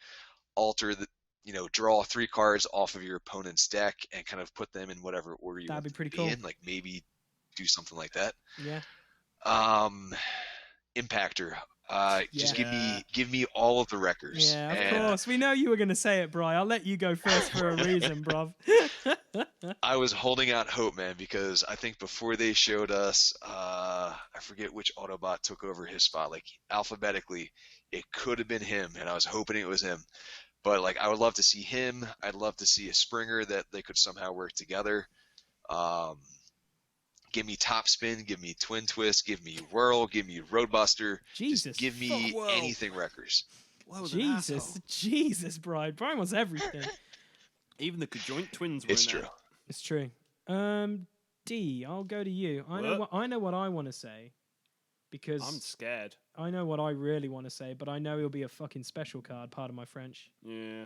alter the, draw 3 cards off of your opponent's deck and kind of put them in whatever order you That'd want be them pretty to cool. be in. Like, maybe do something like that. Yeah. Impactor. Just Yeah. give me all of the records. Yeah, of And course. We know you were going to say it, Bri. I'll let you go first for a reason, bruv. I was holding out hope, man, because I think before they showed us, I forget which Autobot took over his spot. Like, alphabetically, it could have been him, and I was hoping it was him. But, like, I would love to see him. I'd love to see a Springer that they could somehow work together. Give me Top Spin, give me Twin Twist, give me Whirl, give me Roadbuster. Jesus, Just give me fuck, anything Wreckers. Jesus, Brian. Brian wants everything. Even the conjoint twins were It's in true. there. It's true. D, I'll go to you. I know what I want to say, because I'm scared. I know what I really want to say, but I know he'll be a fucking special card. Pardon my French. Yeah.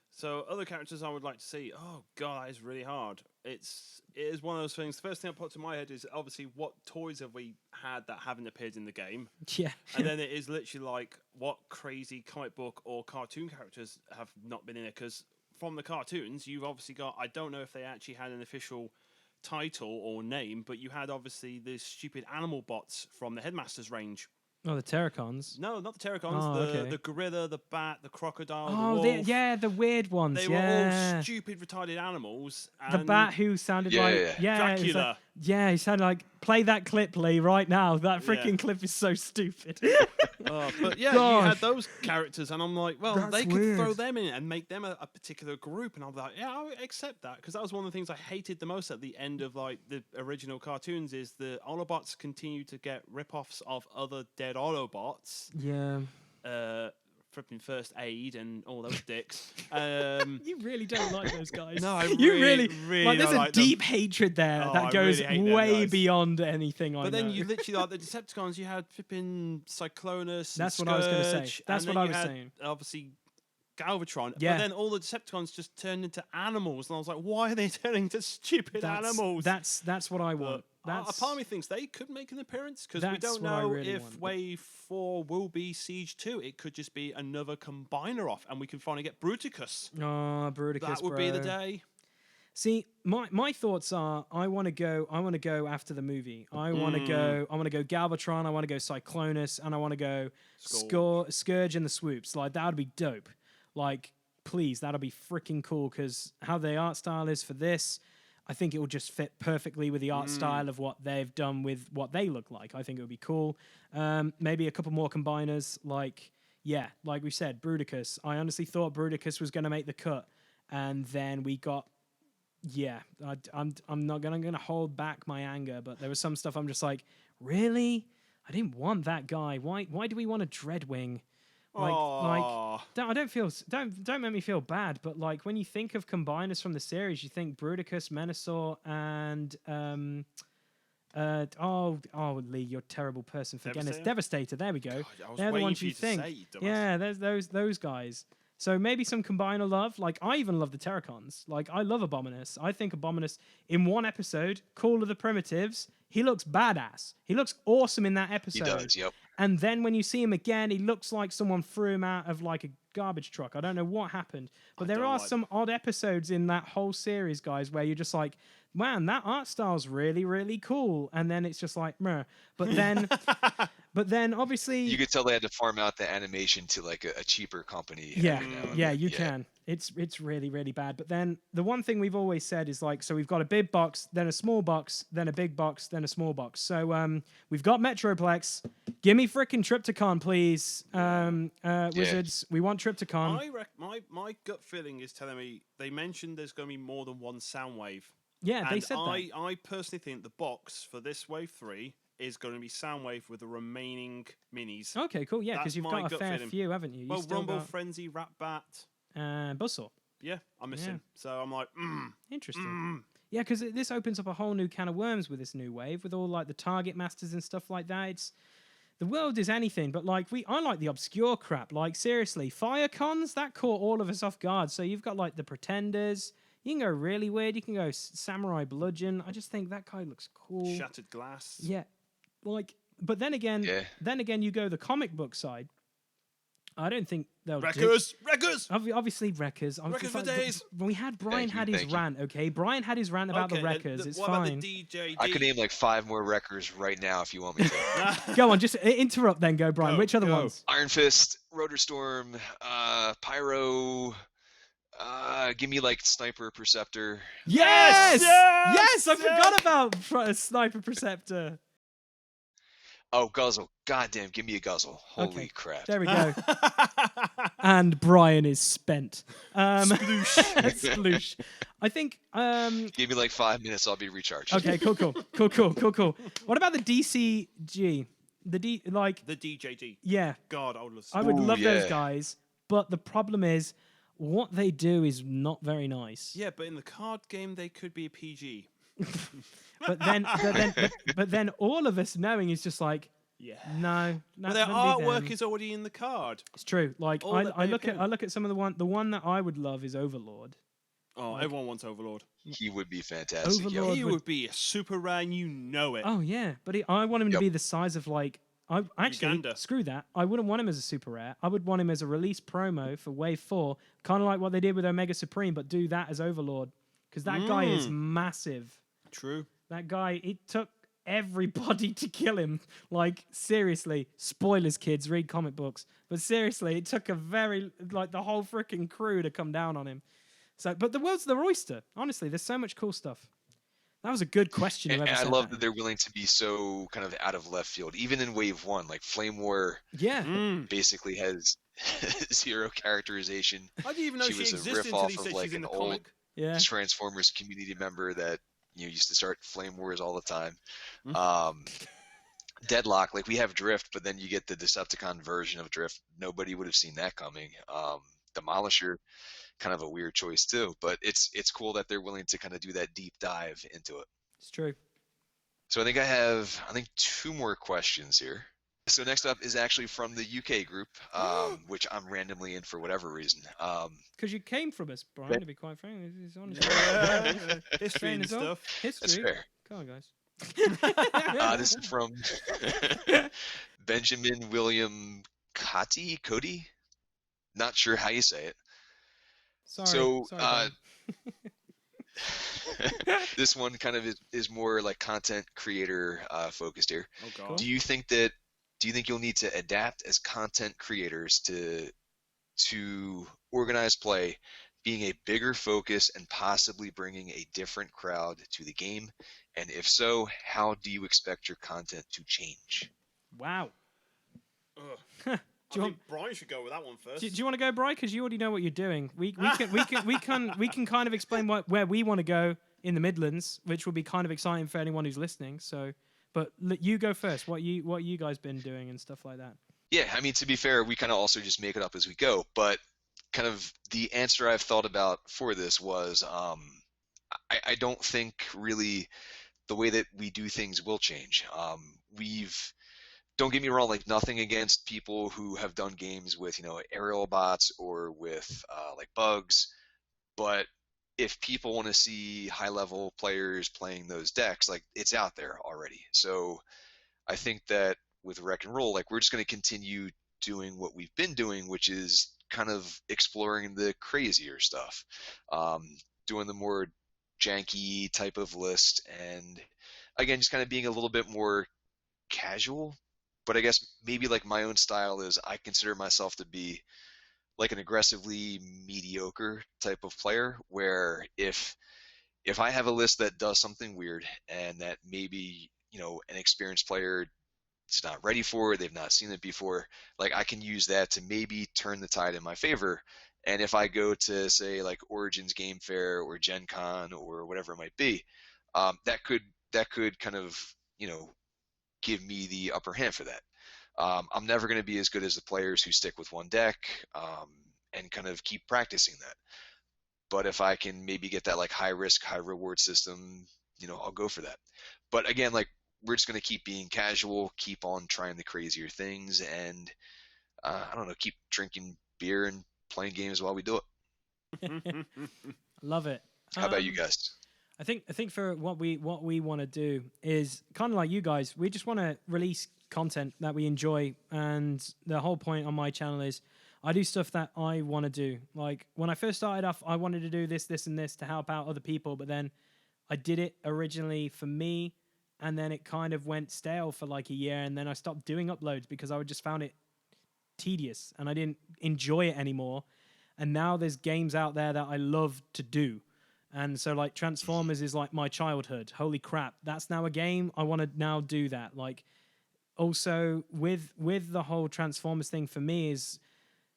So other characters I would like to see. Oh god, that is really hard. It is one of those things. The first thing that popped in my head is obviously what toys have we had that haven't appeared in the game, Yeah. and then it is literally like what crazy comic book or cartoon characters have not been in it. Because from the cartoons, you've obviously got. I don't know if they actually had an official title or name, but you had obviously the stupid animal bots from the Headmaster's range. Oh, the Terracons. No, not the Terracons. Oh, okay. The gorilla, the bat, the crocodile, Oh, the wolf. the weird ones. They were all stupid, retarded animals. The And bat who sounded like Dracula. He sounded like, play that clip, Lee, right now. That freaking Yeah. clip is so stupid. But yeah, you Gosh. had those characters, and I'm like, well, That's they could weird. throw them in and make them a particular group, and I'm like, yeah, I would accept that, because that was one of the things I hated the most at the end of like the original cartoons is the Autobots continue to get rip-offs of other dead Autobots. Yeah. Flipping First Aid and all those dicks. You really don't like those guys. No, I you really like. There's don't a like them. deep hatred there Oh, that I goes really hate them way guys. beyond anything I know. But then you literally like the Decepticons. You had flipping Cyclonus. That's and what I was gonna say. Scourge, That's and what then I you was had, saying. Obviously, Galvatron. Yeah. But then all the Decepticons just turned into animals, and I was like, why are they turning to stupid animals? That's what I want. A part of me thinks they could make an appearance, because we That's don't what I know really if want. Wave 4 will be Siege 2. It could just be another combiner off, and we can finally get Bruticus. Oh, Bruticus, That would be the bro. day. See, my thoughts are I want to go after the movie. I want to go Galvatron, I want to go Cyclonus, and I want to go Scourge and the Swoops. Like, that would be dope. Like, please, that'll be freaking cool, because how the art style is for this, I think it will just fit perfectly with the art style of what they've done with what they look like. I think it would be cool. Maybe a couple more combiners, like we said, Bruticus. I honestly thought Bruticus was going to make the cut, and then we got. Yeah, I'm not gonna hold back my anger, but there was some stuff I'm just like, really? I didn't want that guy. Why do we want a Dreadwing? Don't make me feel bad, but like when you think of combiners from the series, you think Bruticus, Menasor, and Lee, you're a terrible person for getting this. Devastator. There we go. God, They're the ones you think. Yeah, there's those guys. So maybe some combiner love. Like, I even love the Terracons. Like, I love Abominus. I think Abominus, in one episode, Call of the Primitives, he looks badass. He looks awesome in that episode. He does, yep. And then when you see him again, he looks like someone threw him out of, like, a garbage truck. I don't know what happened. But there are some odd episodes in that whole series, guys, where you're just like, man, that art style's really, really cool. And then it's just like, meh. But then... But then, obviously, you could tell they had to farm out the animation to like a cheaper company. You can. It's really, really bad. But then the one thing we've always said is like, so we've got a big box, then a small box, then a big box, then a small box. So we've got Metroplex. Give me frickin' Triptychon, please, Wizards. We want Triptychon. My gut feeling is telling me they mentioned there's going to be more than one Soundwave. Yeah, they said that. I personally think the box for this Wave 3 is going to be Soundwave with the remaining minis. Okay, cool. Yeah, because you've my got a gut fair feeling. few, haven't you? Well, Rumble, Frenzy, Rat-Bat. Buzzsaw. Yeah, I'm missing. So I'm like, Interesting. Yeah, because this opens up a whole new can of worms with this new wave, with all like the target masters and stuff like that. the world is anything, but like I like the obscure crap. Like seriously, Firecons that caught all of us off guard. So you've got like the Pretenders. You can go really weird. You can go Samurai Bludgeon. I just think that guy looks cool. Shattered Glass. Yeah, like, but then again, you go the comic book side. I don't think they'll Wreckers. Obviously, Wreckers. Wreckers for days. We had Brian had his rant. Okay, Brian had his rant about the Wreckers. It's what fine. About the DJD? I could name like 5 more Wreckers right now if you want me to. Go on, just interrupt then. Go, Brian. Which other ones? Iron Fist, Rotor Storm, Pyro. Give me like Sniper Perceptor. Yes! I forgot about Sniper Perceptor. Oh, Guzzle. Goddamn, give me a Guzzle. Holy crap. There we go. And Brian is spent. Sploosh. Sploosh. I think... Give me like 5 minutes, I'll be recharged. Okay, cool. What about the DCG? The DJD. Yeah. God, I would love those guys, but the problem is what they do is not very nice. Yeah, but in the card game, they could be a PG. but then all of us knowing is just like, no. But their artwork is already in the card. It's true. Like I look at some of the one that I would love is Overlord. Oh, everyone wants Overlord. He would be fantastic. Overlord He would be a super rare, and you know it. Oh yeah, but I want him to be the size of like. Uganda. Screw that. I wouldn't want him as a super rare. I would want him as a release promo for Wave 4, kind of like what they did with Omega Supreme, but do that as Overlord. Because that guy is massive. True. That guy, it took everybody to kill him. Like, seriously. Spoilers, kids. Read comic books. But seriously, it took the whole freaking crew to come down on him. So, but the world's their oyster. Honestly, there's so much cool stuff. That was a good question. And I love that they're willing to be so kind of out of left field. Even in Wave 1, like Flame War basically has zero characterization. I didn't even know she was existed a riff until off he of said like she's in an the old comic. Transformers community member that used to start Flame Wars all the time. Deadlock, like we have Drift, but then you get the Decepticon version of Drift. Nobody would have seen that coming. Demolisher, kind of a weird choice too, but it's cool that they're willing to kind of do that deep dive into it. It's true. So I think I have 2 more questions here. So next up is actually from the UK group, which I'm randomly in for whatever reason. Because you came from us, Brian, to be quite frank. It's honest. History and stuff. History. That's fair. Come on, guys. This is from Benjamin William Cody? Not sure how you say it. Sorry, this one kind of is more like content creator focused here. Oh God. Do you think you'll need to adapt as content creators to organized play being a bigger focus and possibly bringing a different crowd to the game? And if so, how do you expect your content to change? Wow. I think Brian should go with that one first. Do you want to go, Brian? Because you already know what you're doing. We can kind of explain where we want to go in the Midlands, which will be kind of exciting for anyone who's listening. So, but you go first. What you guys been doing and stuff like that? Yeah, I mean, to be fair, we kind of also just make it up as we go. But kind of the answer I've thought about for this was, I don't think really the way that we do things will change. Don't get me wrong, like nothing against people who have done games with, aerial bots or with like bugs, but if people want to see high level players playing those decks, like it's out there already. So I think that with Wreck and Roll, like we're just going to continue doing what we've been doing, which is kind of exploring the crazier stuff, doing the more janky type of list, and again, just kind of being a little bit more casual. But I guess maybe like my own style is I consider myself to be like an aggressively mediocre type of player, where if I have a list that does something weird and that maybe, an experienced player is not ready for, they've not seen it before, like I can use that to maybe turn the tide in my favor. And if I go to say like Origins Game Fair or Gen Con or whatever it might be, that could kind of, give me the upper hand for that. I'm never going to be as good as the players who stick with one deck and kind of keep practicing that. But if I can maybe get that like high risk, high reward system, I'll go for that. But again, like we're just going to keep being casual, keep on trying the crazier things, and I don't know, keep drinking beer and playing games while we do it. Love it. How about you guys? I think for what we want to do is kind of like you guys. We just want to release content that we enjoy, and the whole point on my channel is I do stuff that I want to do. Like when I first started off, I wanted to do this, and this to help out other people, but then I did it originally for me, and then it kind of went stale for like a year, and then I stopped doing uploads because I just found it tedious and I didn't enjoy it anymore. And now there's games out there that I love to do. And so like Transformers is like my childhood. Holy crap, that's now a game. I want to now do that. Like also with the whole Transformers thing for me is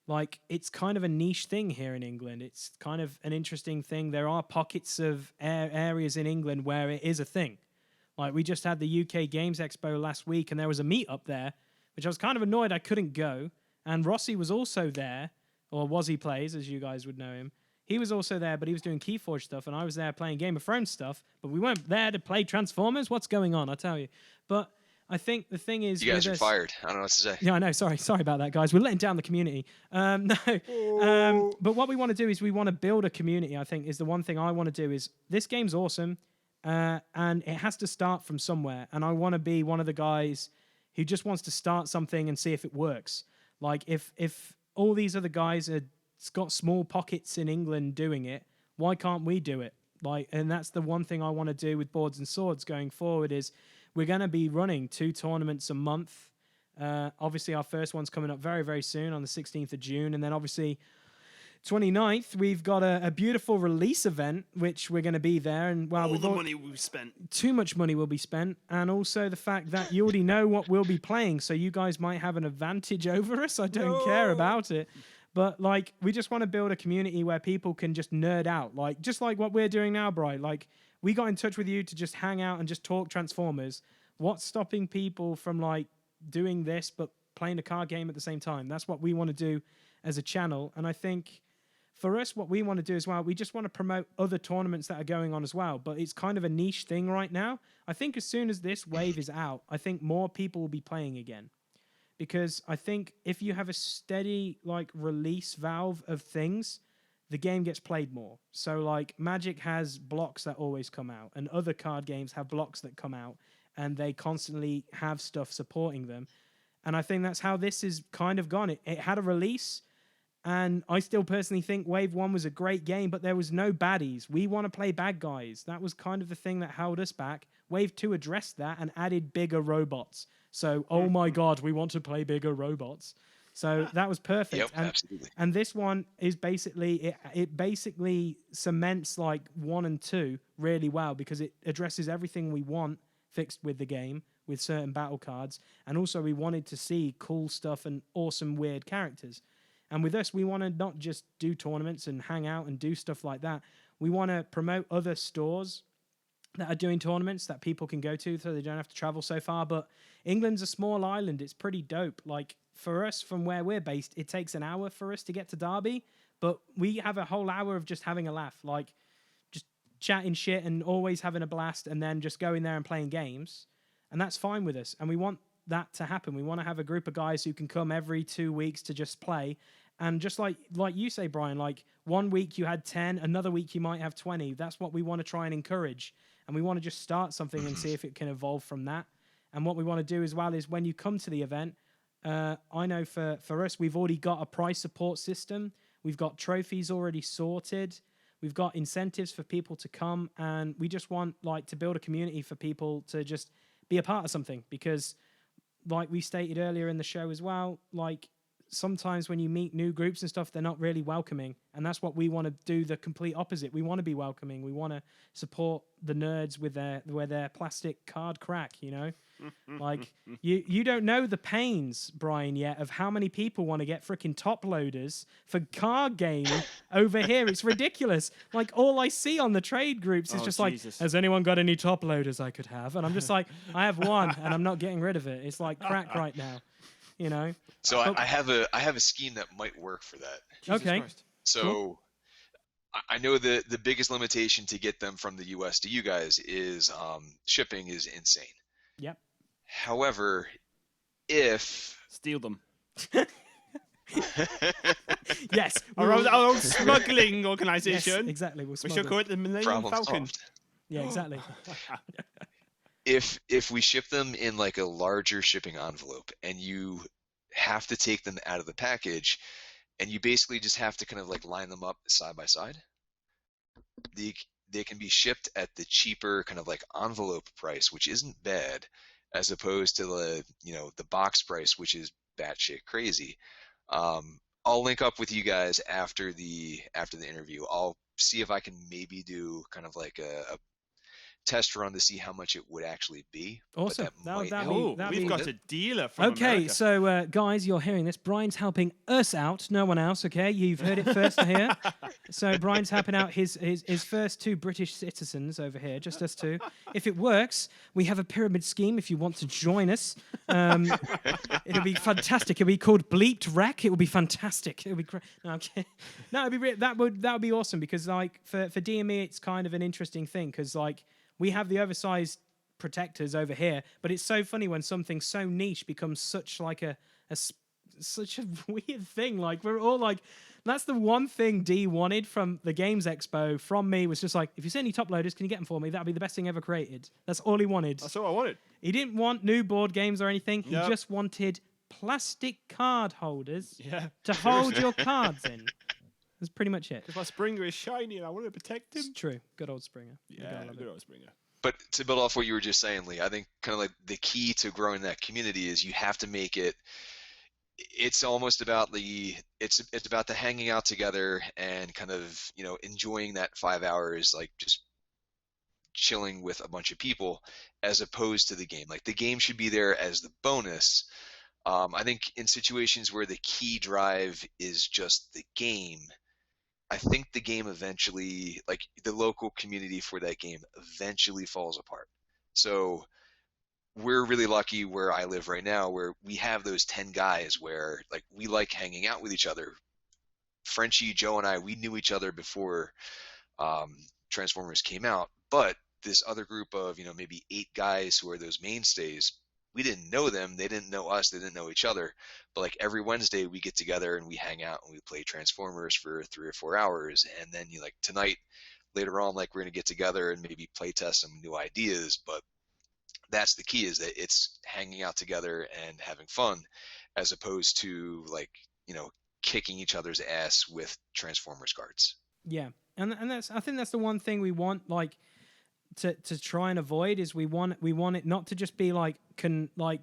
like it's kind of a niche thing here in England. It's kind of an interesting thing. There are pockets of areas in England where it is a thing. Like we just had the UK Games Expo last week and there was a meet up there, which I was kind of annoyed I couldn't go. And Rossi was also there, or Wazzy Plays, as you guys would know him. He was also there, but he was doing Keyforge stuff, and I was there playing Game of Thrones stuff, but we weren't there to play Transformers. What's going on? I tell you. But I think the thing is... You guys are fired. I don't know what to say. Yeah, I know. Sorry about that, guys. We're letting down the community. But what we want to do is we want to build a community, I think, is the one thing I want to do is this game's awesome, and it has to start from somewhere, and I want to be one of the guys who just wants to start something and see if it works. Like, if all these other guys are got small pockets in England doing it, why can't we do it? Like, and that's the one thing I want to do with Boards and Swords going forward is we're going to be running 2 tournaments a month. Obviously, our first one's coming up very, very soon on the 16th of June. And then obviously 29th, we've got a beautiful release event, which we're going to be there. And well, money we've spent. Too much money will be spent. And also the fact that you already know what we'll be playing. So you guys might have an advantage over us. I don't care about it. But, like, we just want to build a community where people can just nerd out. Like, just like what we're doing now, Brian. Like, we got in touch with you to just hang out and just talk Transformers. What's stopping people from, like, doing this but playing a card game at the same time? That's what we want to do as a channel. And I think for us, what we want to do as well, we just want to promote other tournaments that are going on as well. But it's kind of a niche thing right now. I think as soon as this wave is out, I think more people will be playing again. Because I think if you have a steady like release valve of things, the game gets played more. So like Magic has blocks that always come out, and other card games have blocks that come out, and they constantly have stuff supporting them. And I think that's how this is kind of gone. It had a release, and I still personally think Wave 1 was a great game, but there was no baddies. We want to play bad guys. That was kind of the thing that held us back. Wave 2 addressed that and added bigger robots. So, oh my God, we want to play bigger robots. So that was perfect. Yep, absolutely. And this one is basically, it basically cements like 1 and 2 really well because it addresses everything we want fixed with the game with certain battle cards. And also we wanted to see cool stuff and awesome weird characters. And with us, we want to not just do tournaments and hang out and do stuff like that. We want to promote other stores that are doing tournaments that people can go to so they don't have to travel so far. But England's a small island. It's pretty dope. Like for us, from where we're based, it takes an hour for us to get to Derby, but we have a whole hour of just having a laugh, like just chatting shit and always having a blast and then just going there and playing games. And that's fine with us. And we want that to happen. We want to have a group of guys who can come every 2 weeks to just play. And just like you say, Brian, like 1 week you had 10, another week you might have 20. That's what we want to try and encourage. And we want to just start something and see if it can evolve from that. And what we want to do as well is when you come to the event, I know for us, we've already got a prize support system. We've got trophies already sorted. We've got incentives for people to come. And we just want like to build a community for people to just be a part of something. Because like we stated earlier in the show as well, like sometimes when you meet new groups and stuff, they're not really welcoming. And that's what we want to do, the complete opposite. We want to be welcoming. We want to support the nerds with their plastic card crack, you know? Like, you don't know the pains, Brian, yet of how many people want to get freaking top loaders for card gaming over here. It's ridiculous. Like, all I see on the trade groups is just Jesus. like, has anyone got any top loaders I could have? And I'm just like, I have one, and I'm not getting rid of it. It's like crack right now. You know. So I have a scheme that might work for that. Okay. So cool. I know the biggest limitation to get them from the U.S. to you guys is shipping is insane. Yep. However, if Steal them. Yes. Our own smuggling Yes, organization. exactly. We'll We smuggle should call it. it the Millennium problem Falcon. solved. Yeah, exactly. If we ship them in like a larger shipping envelope and you have to take them out of the package and you basically just have to kind of like line them up side by side, they can be shipped at the cheaper kind of like envelope price, which isn't bad, as opposed to the box price, which is batshit crazy. I'll link up with you guys after the interview. I'll see if I can maybe do kind of like a test run to see how much it would actually be. Awesome. But that Oh, that'd we've be- got a dealer from Okay, America. so guys, you're hearing this. Brian's helping us out, no one else. Okay, you've heard it first here. So Brian's helping out his first 2 British citizens over here, just us 2. If it works, we have a pyramid scheme. If you want to join us, it'll be fantastic. It'll be called Bleeped Wreck. It will be fantastic. It'll be great. No, okay. No, it'd be that would be awesome because like for DME, it's kind of an interesting thing because like we have the oversized protectors over here, but it's so funny when something so niche becomes such like such a weird thing. Like we're all like, that's the one thing D wanted from the Games Expo from me was just like, if you send any top loaders, can you get them for me? That'd be the best thing ever created. That's all he wanted. That's all I wanted. He didn't want new board games or anything. He Nope. just wanted plastic card holders Yeah. to hold your cards in. That's pretty much it. Because my Springer is shiny and I want to protect him. It's true. Good old Springer. You gotta Yeah, love good it. old Springer. But to build off what you were just saying, Lee, I think kind of like the key to growing that community is you have to make it. It's almost about it's about the hanging out together and kind of enjoying that 5 hours, like just chilling with a bunch of people, as opposed to the game. Like the game should be there as the bonus. I think in situations where the key drive is just the game, I think the game eventually, like the local community for that game eventually falls apart. So we're really lucky where I live right now, where we have those 10 guys where like we like hanging out with each other. Frenchie, Joe, and I, we knew each other before Transformers came out, but this other group of maybe 8 guys who are those mainstays, we didn't know them, they didn't know us, they didn't know each other, but like every Wednesday we get together and we hang out and we play Transformers for 3 or 4 hours, and then like tonight later on, like we're gonna get together and maybe play test some new ideas. But that's the key, is that it's hanging out together and having fun, as opposed to like kicking each other's ass with Transformers cards. Yeah, and I think that's the one thing we want, like to try and avoid, is we want it not to just be like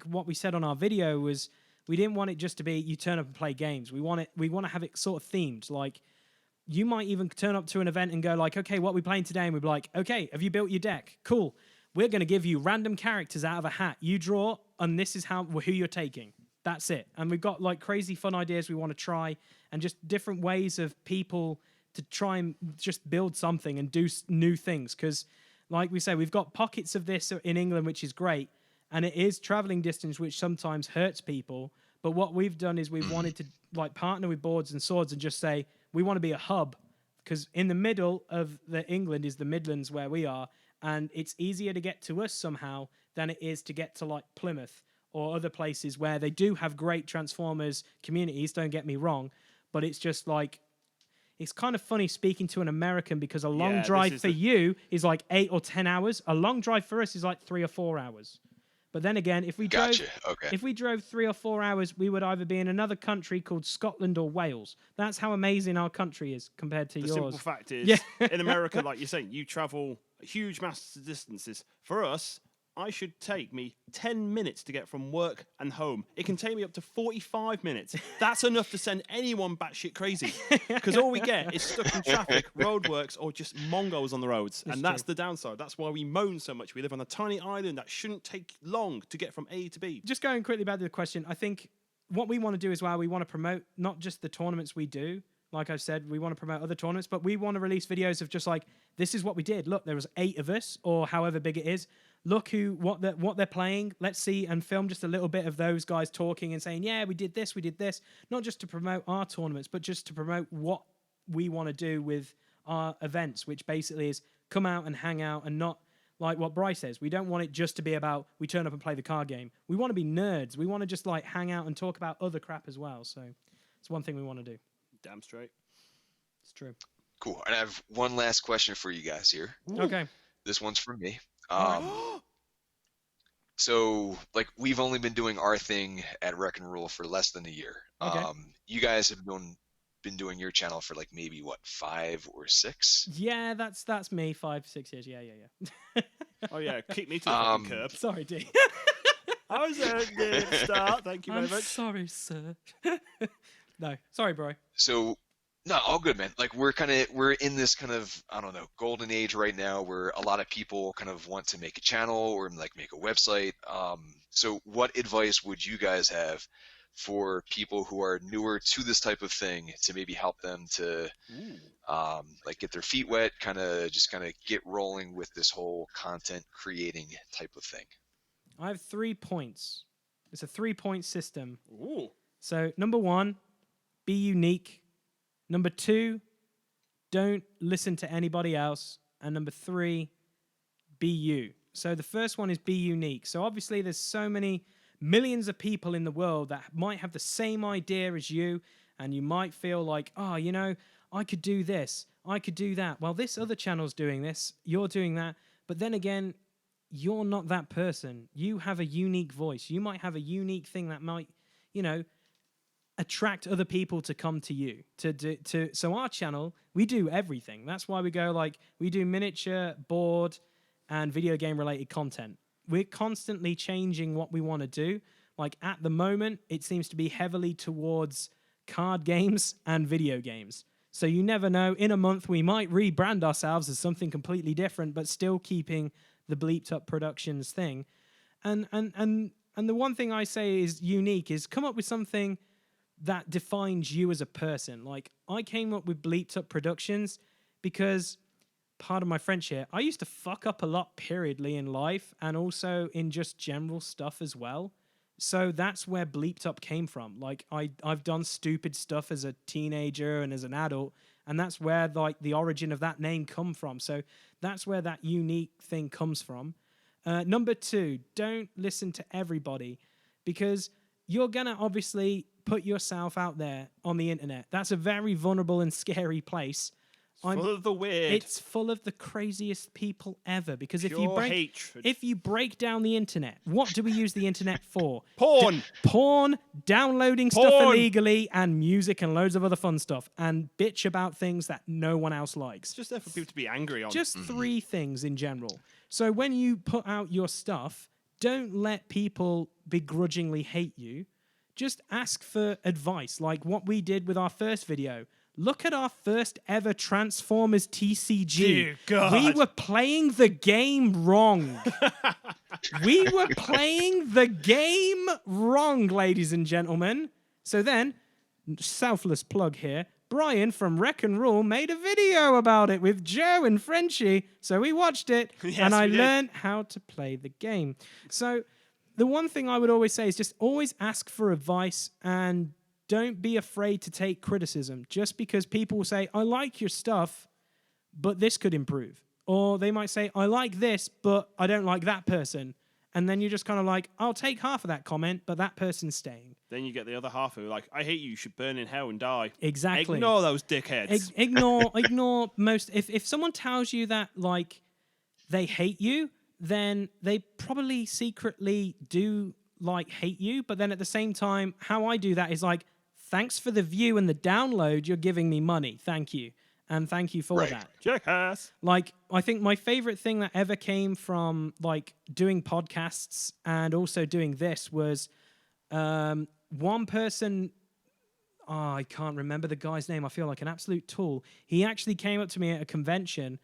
what we said on our video was, we didn't want it just to be you turn up and play games. We want to have it sort of themed. Like you might even turn up to an event and go like, okay, what are we playing today? And we'd be like, okay, have you built your deck? Cool. We're going to give you random characters out of a hat. You draw, and this is who you're taking. That's it. And we've got like crazy fun ideas we want to try, and just different ways of people to try and just build something and do new things. Because like we say, we've got pockets of this in England, which is great. And it is traveling distance, which sometimes hurts people. But what we've done is we've wanted to like partner with Boards and Swords and just say, we want to be a hub. Because in the middle of England is the Midlands where we are. And it's easier to get to us somehow than it is to get to like Plymouth or other places where they do have great Transformers communities, don't get me wrong. But it's just like, it's kind of funny speaking to an American, because a long drive for you is like 8 or 10 hours. A long drive for us is like 3 or 4 hours. But then again, if we drove 3 or 4 hours, we would either be in another country called Scotland or Wales. That's how amazing our country is compared to yours. The simple fact is, in America, like you're saying, you travel huge massive distances. For us, I should take me 10 minutes to get from work and home. It can take me up to 45 minutes. That's enough to send anyone batshit crazy. Because all we get is stuck in traffic, roadworks, or just Mongols on the roads. And that's the downside. That's why we moan so much. We live on a tiny island that shouldn't take long to get from A to B. Just going quickly back to the question, I think what we want to do as well, we want to promote not just the tournaments we do. Like I've said, we want to promote other tournaments, but we want to release videos of just like, this is what we did. Look, there was 8 of us, or however big it is. Look what they're playing. Let's see, and film just a little bit of those guys talking and saying, yeah, we did this. Not just to promote our tournaments, but just to promote what we want to do with our events, which basically is come out and hang out and not like what Bryce says. We don't want it just to be about we turn up and play the card game. We want to be nerds. We want to just like hang out and talk about other crap as well. So it's one thing we want to do. Damn straight. It's true. Cool. And I have one last question for you guys here. Okay. This one's from me. All So, like, we've only been doing our thing at Wreck and Rule for less than a year. Okay. You guys have been doing your channel for, like, maybe, what, 5 or 6? Yeah, that's me. 5, 6 years. Yeah. Oh yeah, kick me to the fucking curb. Sorry, D. I was there at the start. Thank you very I'm much. sorry, sir. No, sorry, bro. So, no, all good, man. Like, we're in this kind of, I don't know, golden age right now where a lot of people kind of want to make a channel or, like, make a website. So what advice would you guys have for people who are newer to this type of thing to maybe help them to like get their feet wet, kind of get rolling with this whole content creating type of thing? I have 3 points. It's a 3-point system. Ooh. So, number 1, be unique. Number 2, don't listen to anybody else. And number 3, be you. So the first one is be unique. So obviously there's so many millions of people in the world that might have the same idea as you, and you might feel like, oh, you know, I could do this, I could do that. Well, this other channel's doing this, you're doing that. But then again, you're not that person. You have a unique voice. You might have a unique thing that might, you know, attract other people to come to you. So our channel, we do everything. That's why we go like, we do miniature, board, and video game related content. We're constantly changing what we want to do. Like at the moment, it seems to be heavily towards card games and video games. So you never know. In a month, we might rebrand ourselves as something completely different, but still keeping the Bleeped Up Productions thing. And the one thing I say is unique is come up with something that defines you as a person. Like I came up with Bleeped Up Productions because, pardon my French here, I used to fuck up a lot periodly in life and also in just general stuff as well. So that's where Bleeped Up came from. Like I've done stupid stuff as a teenager and as an adult, and that's where like the origin of that name come from. So that's where that unique thing comes from. Number 2, don't listen to everybody, because you're gonna obviously put yourself out there on the internet. That's a very vulnerable and scary place. Full of the weird. It's full of the craziest people ever. Because Pure hatred. if you break down the internet, what do we use the internet for? Porn. Porn, downloading stuff illegally, and music and loads of other fun stuff, and bitch about things that no one else likes. It's just there for people to be angry on. Just 3 things in general. So when you put out your stuff, don't let people begrudgingly hate you. Just ask for advice, like what we did with our first video. Look at our first ever Transformers TCG. Dear God. We were playing the game wrong. We were playing the game wrong, ladies and gentlemen. So then, selfless plug here, Brian from Wreck and Rule made a video about it with Joe and Frenchie. So we watched it, Yes, and I we did. learned how to play the game. So the one thing I would always say is just always ask for advice and don't be afraid to take criticism. Just because people will say, I like your stuff, but this could improve. Or they might say, I like this, but I don't like that person. And then you're just kind of like, I'll take half of that comment, but that person's staying. Then you get the other half who are like, I hate you, you should burn in hell and die. Exactly. Ignore those dickheads. Ignore most. If someone tells you that, like, they hate you, then they probably secretly do, like, hate you. But then at the same time, how I do that is like, thanks for the view and the download. You're giving me money. Thank you. And thank you for that. Jackass. Like, I think my favorite thing that ever came from, like, doing podcasts and also doing this was one person, I can't remember the guy's name. I feel like an absolute tool. He actually came up to me at a convention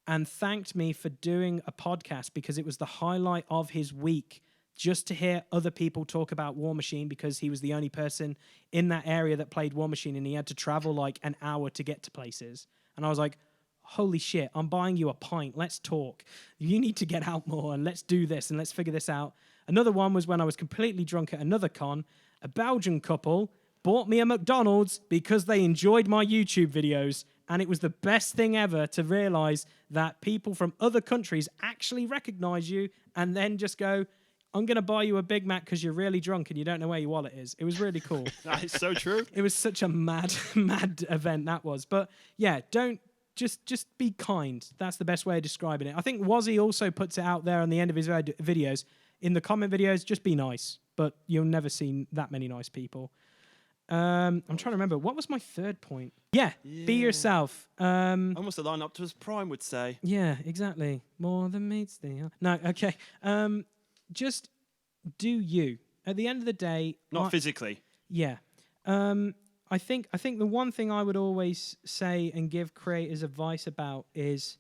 and thanked me for doing a podcast because it was the highlight of his week, just to hear other people talk about War Machine, because he was the only person in that area that played War Machine and he had to travel like an hour to get to places. And I was like, holy shit, I'm buying you a pint. Let's talk. You need to get out more and let's do this and let's figure this out. Another one was when I was completely drunk at another con. A Belgian couple bought me a McDonald's because they enjoyed my YouTube videos And it was the best thing ever to realize that people from other countries actually recognize you and then just go, I'm going to buy you a Big Mac because you're really drunk and you don't know where your wallet is. It was really cool. That is so true. It was such a mad event that was. But yeah, don't just be kind. That's the best way of describing it. I think Wazzy also puts it out there on the end of his videos. In the comment videos, just be nice. But you'll never see that many nice people. I'm trying to remember. What was my third point? Yeah. Be yourself. Almost a line up to as Prime would say. Yeah, exactly. More than mates they are. No, okay. Just do you. At the end of the day... Not physically. Yeah. I think the one thing I would always say and give creators advice about is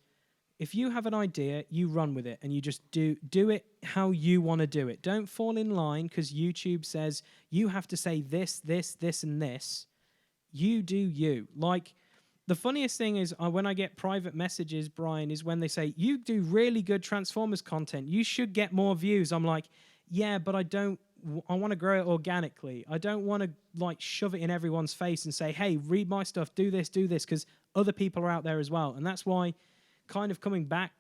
if you have an idea, you run with it and you just do it how you want to do it. Don't fall in line because YouTube says you have to say this, and this. You do you. Like, the funniest thing is when I get private messages, Brian, is when they say, you do really good Transformers content. You should get more views. I'm like, yeah, but I want to grow it organically. I don't want to like shove it in everyone's face and say, hey, read my stuff, do this, because other people are out there as well. And that's why kind of coming back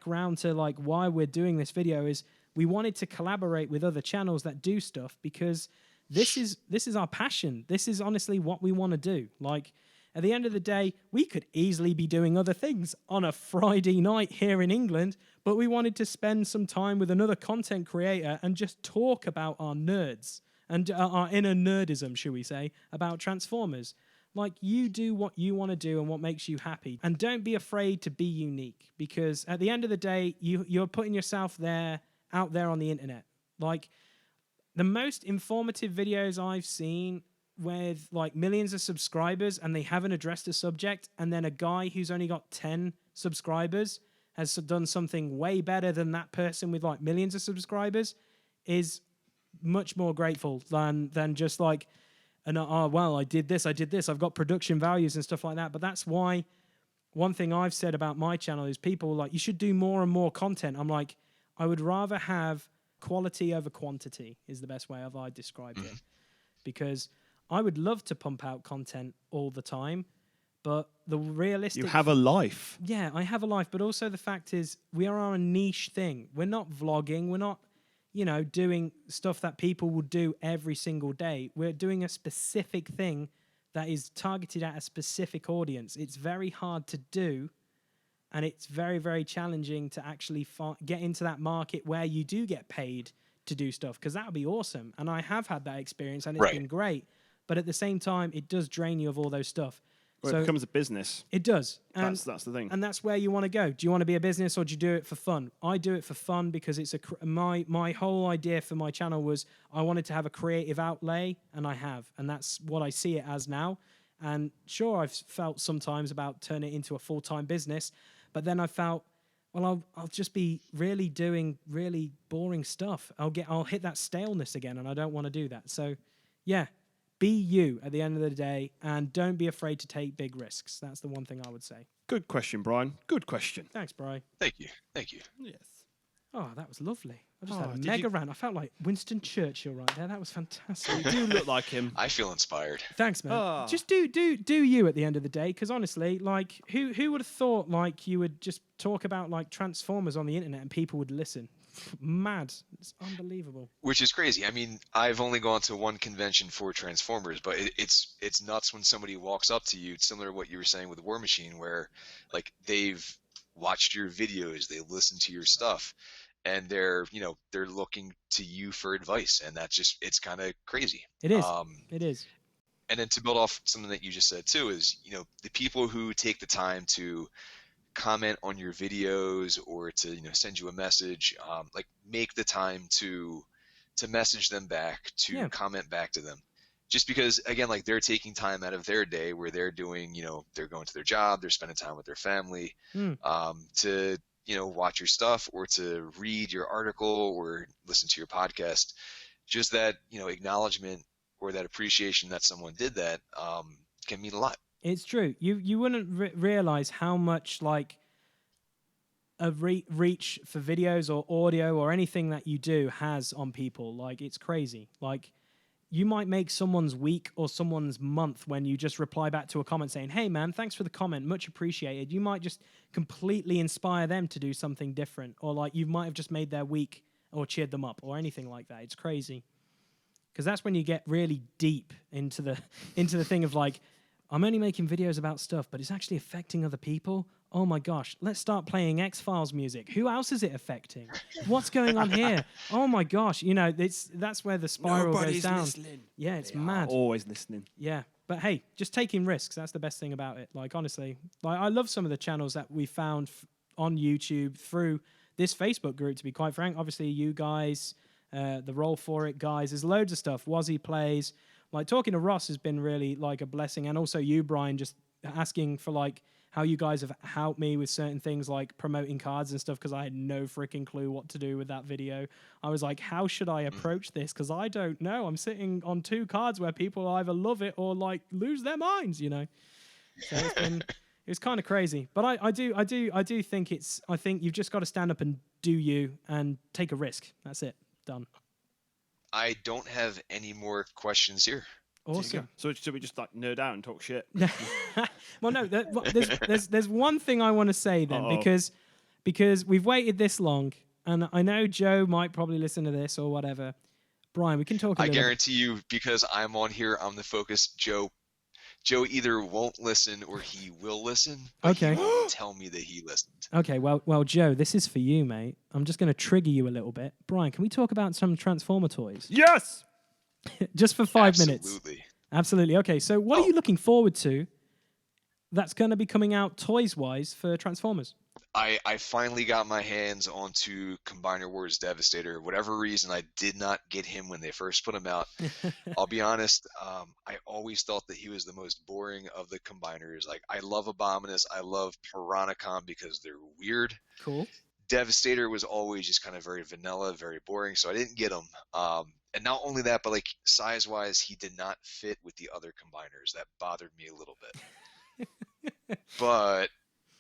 round to like why we're doing this video is we wanted to collaborate with other channels that do stuff because this is our passion. This is honestly what we want to do. Like, at the end of the day, we could easily be doing other things on a Friday night here in England, but we wanted to spend some time with another content creator and just talk about our nerds and our inner nerdism, shall we say, about Transformers. Like, you do what you want to do and what makes you happy. And don't be afraid to be unique because at the end of the day, you're putting yourself out there on the internet. Like, the most informative videos I've seen with like millions of subscribers and they haven't addressed a subject, and then a guy who's only got 10 subscribers has done something way better than that person with like millions of subscribers, is much more grateful than just like, well, I did this, I've got production values and stuff like that. But that's why one thing I've said about my channel is people like, you should do more and more content. I'm like, I would rather have quality over quantity is the best way I described it. Because I would love to pump out content all the time, but the realistic... You have a life. Yeah, I have a life, but also the fact is we are on a niche thing. We're not vlogging. We're not, doing stuff that people would do every single day. We're doing a specific thing that is targeted at a specific audience. It's very hard to do, and it's very, very challenging to actually get into that market where you do get paid to do stuff, because that would be awesome. And I have had that experience, and it's been great. But at the same time, it does drain you of all those stuff. Well, so it becomes a business. It does. And that's the thing. And that's where you want to go. Do you want to be a business or do you do it for fun? I do it for fun because it's my whole idea for my channel was I wanted to have a creative outlay, and I have. And that's what I see it as now. And sure, I've felt sometimes about turning it into a full-time business, but then I felt, well, I'll just be really doing really boring stuff. I'll hit that staleness again, and I don't want to do that. So, yeah. Be you at the end of the day, and don't be afraid to take big risks. That's the one thing I would say. Good question, Brian. Good question. Thanks, Brian. Thank you. Yes. Oh, that was lovely. I just had a mega rant. I felt like Winston Churchill right there. That was fantastic. You do look like him. I feel inspired. Thanks, man. Just do you at the end of the day, because honestly, like, who would have thought like you would just talk about like Transformers on the internet and people would listen? Mad. It's unbelievable. Which is crazy. I mean, I've only gone to one convention for Transformers, but it's nuts when somebody walks up to you. It's similar to what you were saying with War Machine, where like they've watched your videos, they listen to your stuff, and they're looking to you for advice, and it's kind of crazy. It is. It is. And then to build off something that you just said too is, the people who take the time to comment on your videos or to send you a message, like make the time to message them back, to comment back to them, just because again, like they're taking time out of their day where they're doing, they're going to their job, they're spending time with their family, to watch your stuff or to read your article or listen to your podcast. Just that acknowledgement or that appreciation that someone did that can mean a lot. It's true. You wouldn't realize how much like a reach for videos or audio or anything that you do has on people. Like, it's crazy. Like, you might make someone's week or someone's month when you just reply back to a comment saying, hey man, thanks for the comment, much appreciated. You might just completely inspire them to do something different, or like you might have just made their week or cheered them up or anything like that. It's crazy. Because that's when you get really deep into the thing of like, I'm only making videos about stuff, but it's actually affecting other people. Oh my gosh, let's start playing X-Files music. Who else is it affecting? What's going on here? Oh my gosh, you know, that's where the spiral goes down. Listening. Yeah, it's They mad. are always listening. Yeah, but hey, just taking risks. That's the best thing about it. Like honestly, like I love some of the channels that we found on YouTube through this Facebook group. To be quite frank, obviously you guys, the Roll For It guys. There's loads of stuff. Wazzy Plays. Like talking to Ross has been really like a blessing, and also you, Brian, just asking for like how you guys have helped me with certain things like promoting cards and stuff, because I had no freaking clue what to do with that video. I was like, how should I approach this? Because I don't know. I'm sitting on 2 cards where people either love it or like lose their minds, you know. So it's kind of crazy. But I do think I think you've just got to stand up and do you and take a risk. That's it. Done. I don't have any more questions here. Awesome. So should we just like nerd out and talk shit? Well, no. There's one thing I want to say then, because we've waited this long, and I know Joe might probably listen to this or whatever. Brian, we can talk. I guarantee you, because I'm on here, I'm the focus. Joe either won't listen or he will listen. But Okay. He won't tell me that he listened. Okay. Well, Joe, this is for you, mate. I'm just going to trigger you a little bit. Brian, can we talk about some Transformer toys? Yes. Just for 5 minutes. Absolutely. Absolutely. Okay, so what are you looking forward to that's going to be coming out toys-wise for Transformers? I finally got my hands onto Combiner Wars Devastator. Whatever reason, I did not get him when they first put him out. I'll be honest, I always thought that he was the most boring of the combiners. Like, I love Abominus, I love Piranacon because they're weird. Cool. Devastator was always just kind of very vanilla, very boring, so I didn't get him. And not only that, but like size-wise, he did not fit with the other combiners. That bothered me a little bit. But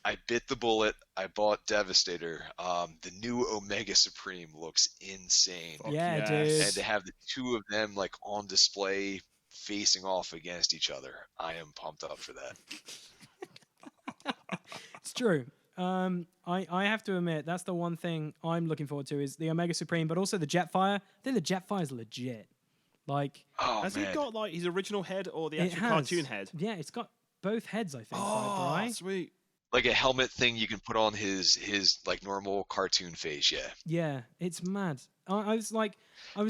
I bit the bullet. I bought Devastator. The new Omega Supreme looks insane. Yeah, yes. dude. And to have the 2 of them like on display facing off against each other, I am pumped up for that. It's true. I have to admit, that's the one thing I'm looking forward to is the Omega Supreme, but also the Jetfire. I think the Jetfire is legit. Like, Has he got like his original head or the actual cartoon head? Yeah, it's got both heads, I think. Oh, right? sweet. Like a helmet thing you can put on his like normal cartoon face, yeah. Yeah, it's mad. I was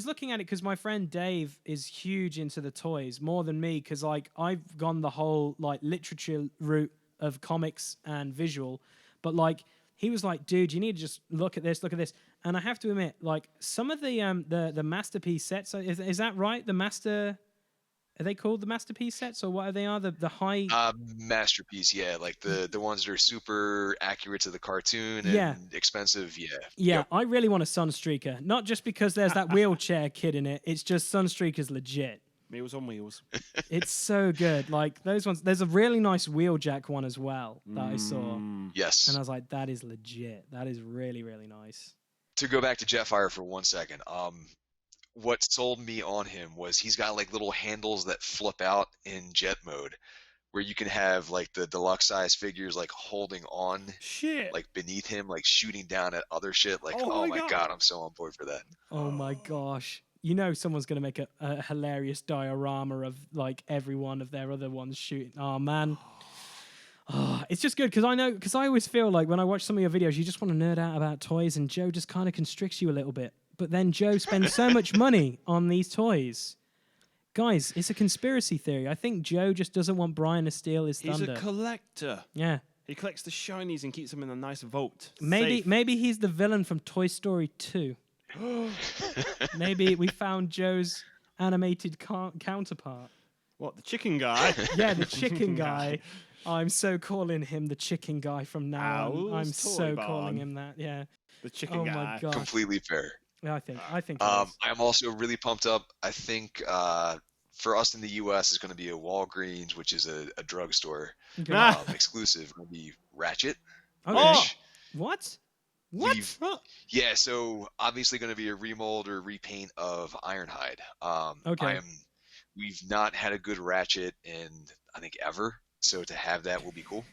looking at it because my friend Dave is huge into the toys, more than me, because like I've gone the whole like literature route of comics and visual, but like he was like, dude, you need to just look at this, and I have to admit, like some of the masterpiece sets, is that right? The master. Are they called the masterpiece sets, or what are they? The high Masterpiece, yeah, like the ones that are super accurate to the cartoon and Yeah. expensive, yeah. Yeah, Yep. I really want a Sunstreaker, not just because there's that wheelchair kid in it. It's just Sunstreaker's legit. Meals on wheels. It's so good. Like those ones. There's a really nice Wheeljack one as well that I saw, Yes. and I was like, that is legit. That is really, really nice. To go back to Jetfire for 1 second, what sold me on him was he's got like little handles that flip out in jet mode, where you can have like the deluxe size figures like holding on Shit. like beneath him, like shooting down at other shit. Like, Oh oh my my God, I'm so on board for that. Oh my gosh. You know someone's going to make a hilarious diorama of like every one of their other ones shooting. Oh, man. Oh, it's just good because I always feel like when I watch some of your videos, you just want to nerd out about toys, and Joe just kind of constricts you a little bit. But then Joe spends so much money on these toys. Guys, it's a conspiracy theory. I think Joe just doesn't want Brian to steal his He's thunder. a collector. Yeah. He collects the shinies and keeps them in a nice vault. Maybe he's the villain from Toy Story 2. Maybe we found Joe's animated counterpart. What, the chicken guy? Yeah, the chicken guy. I'm so calling him the chicken guy from now on. Owl's I'm Toy so Barn. calling him that. Yeah. The chicken Oh guy. my god. Completely fair. Yeah, I think. It is. I'm also really pumped up. I think for us in the U.S. is going to be a Walgreens, which is a drugstore Okay. exclusive. Going to be Ratchet. Okay. which What? What? we've- Yeah, so obviously going to be a remold or repaint of Ironhide. Okay. I am we've not had a good ratchet in I think ever. So to have that will be cool.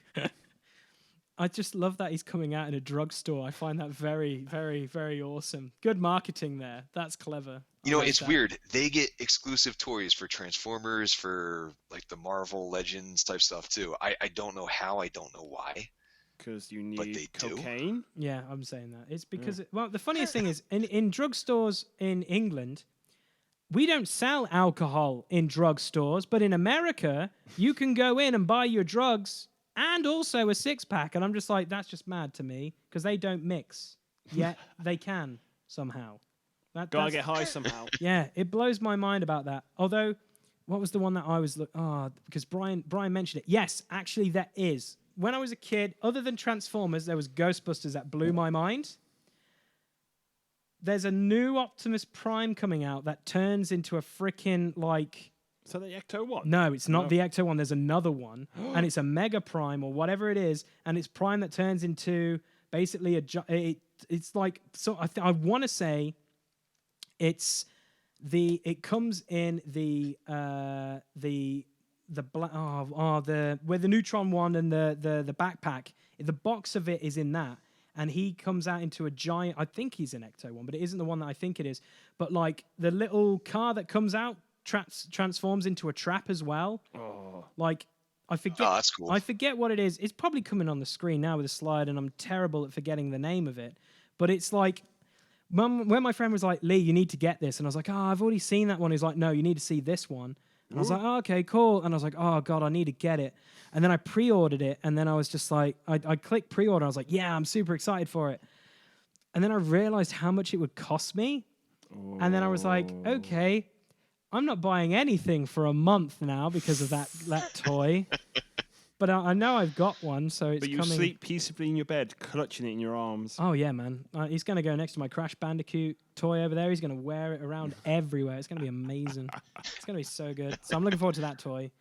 I just love that he's coming out in a drugstore. I find that very, very, very awesome. Good marketing there. That's clever. You know, like it's that. weird. They get exclusive toys for Transformers, for like the Marvel Legends type stuff too. I don't know how, I don't know why. Because you But they need do. cocaine. Yeah, I'm saying that. It's because, well, the funniest thing is in drugstores in England, we don't sell alcohol in drugstores, but in America, you can go in and buy your drugs and also a six-pack. And I'm just like, that's just mad to me because they don't mix. Yet they can somehow. Gotta That's- get high somehow. Yeah, it blows my mind about that. Although, what was the one that I was because Brian mentioned it. Yes, actually, there is. When I was a kid, other than Transformers, there was Ghostbusters that blew my mind. There's a new Optimus Prime coming out that turns into a freaking like. So the Ecto one? No, it's not No. the Ecto one. There's another one, and it's a Mega Prime or whatever it is, and it's Prime that turns into basically it's like so. I want to say. It comes in the black where the Neutron one and the backpack. The box of it is in that, and he comes out into a giant. I think he's an Ecto one, but it isn't the one that I think it is. But like the little car that comes out transforms into a trap as well. Oh. Like I forget. Oh, that's cool. I forget what it is. It's probably coming on the screen now with a slide, and I'm terrible at forgetting the name of it. But it's like. When my friend was like, Lee, you need to get this. And I was like, I've already seen that one. He's like, no, you need to see this one. And I was like, okay, cool. And I was like, oh, God, I need to get it. And then I pre-ordered it. And then I was just like, I clicked pre-order. I was like, yeah, I'm super excited for it. And then I realized how much it would cost me. And then I was like, okay, I'm not buying anything for a month now because of that toy. But I know I've got one, so it's But you coming. sleep peacefully in your bed, clutching it in your arms. Oh, yeah, man. He's going to go next to my Crash Bandicoot toy over there. He's going to wear it around everywhere. It's going to be amazing. It's going to be so good. So I'm looking forward to that toy.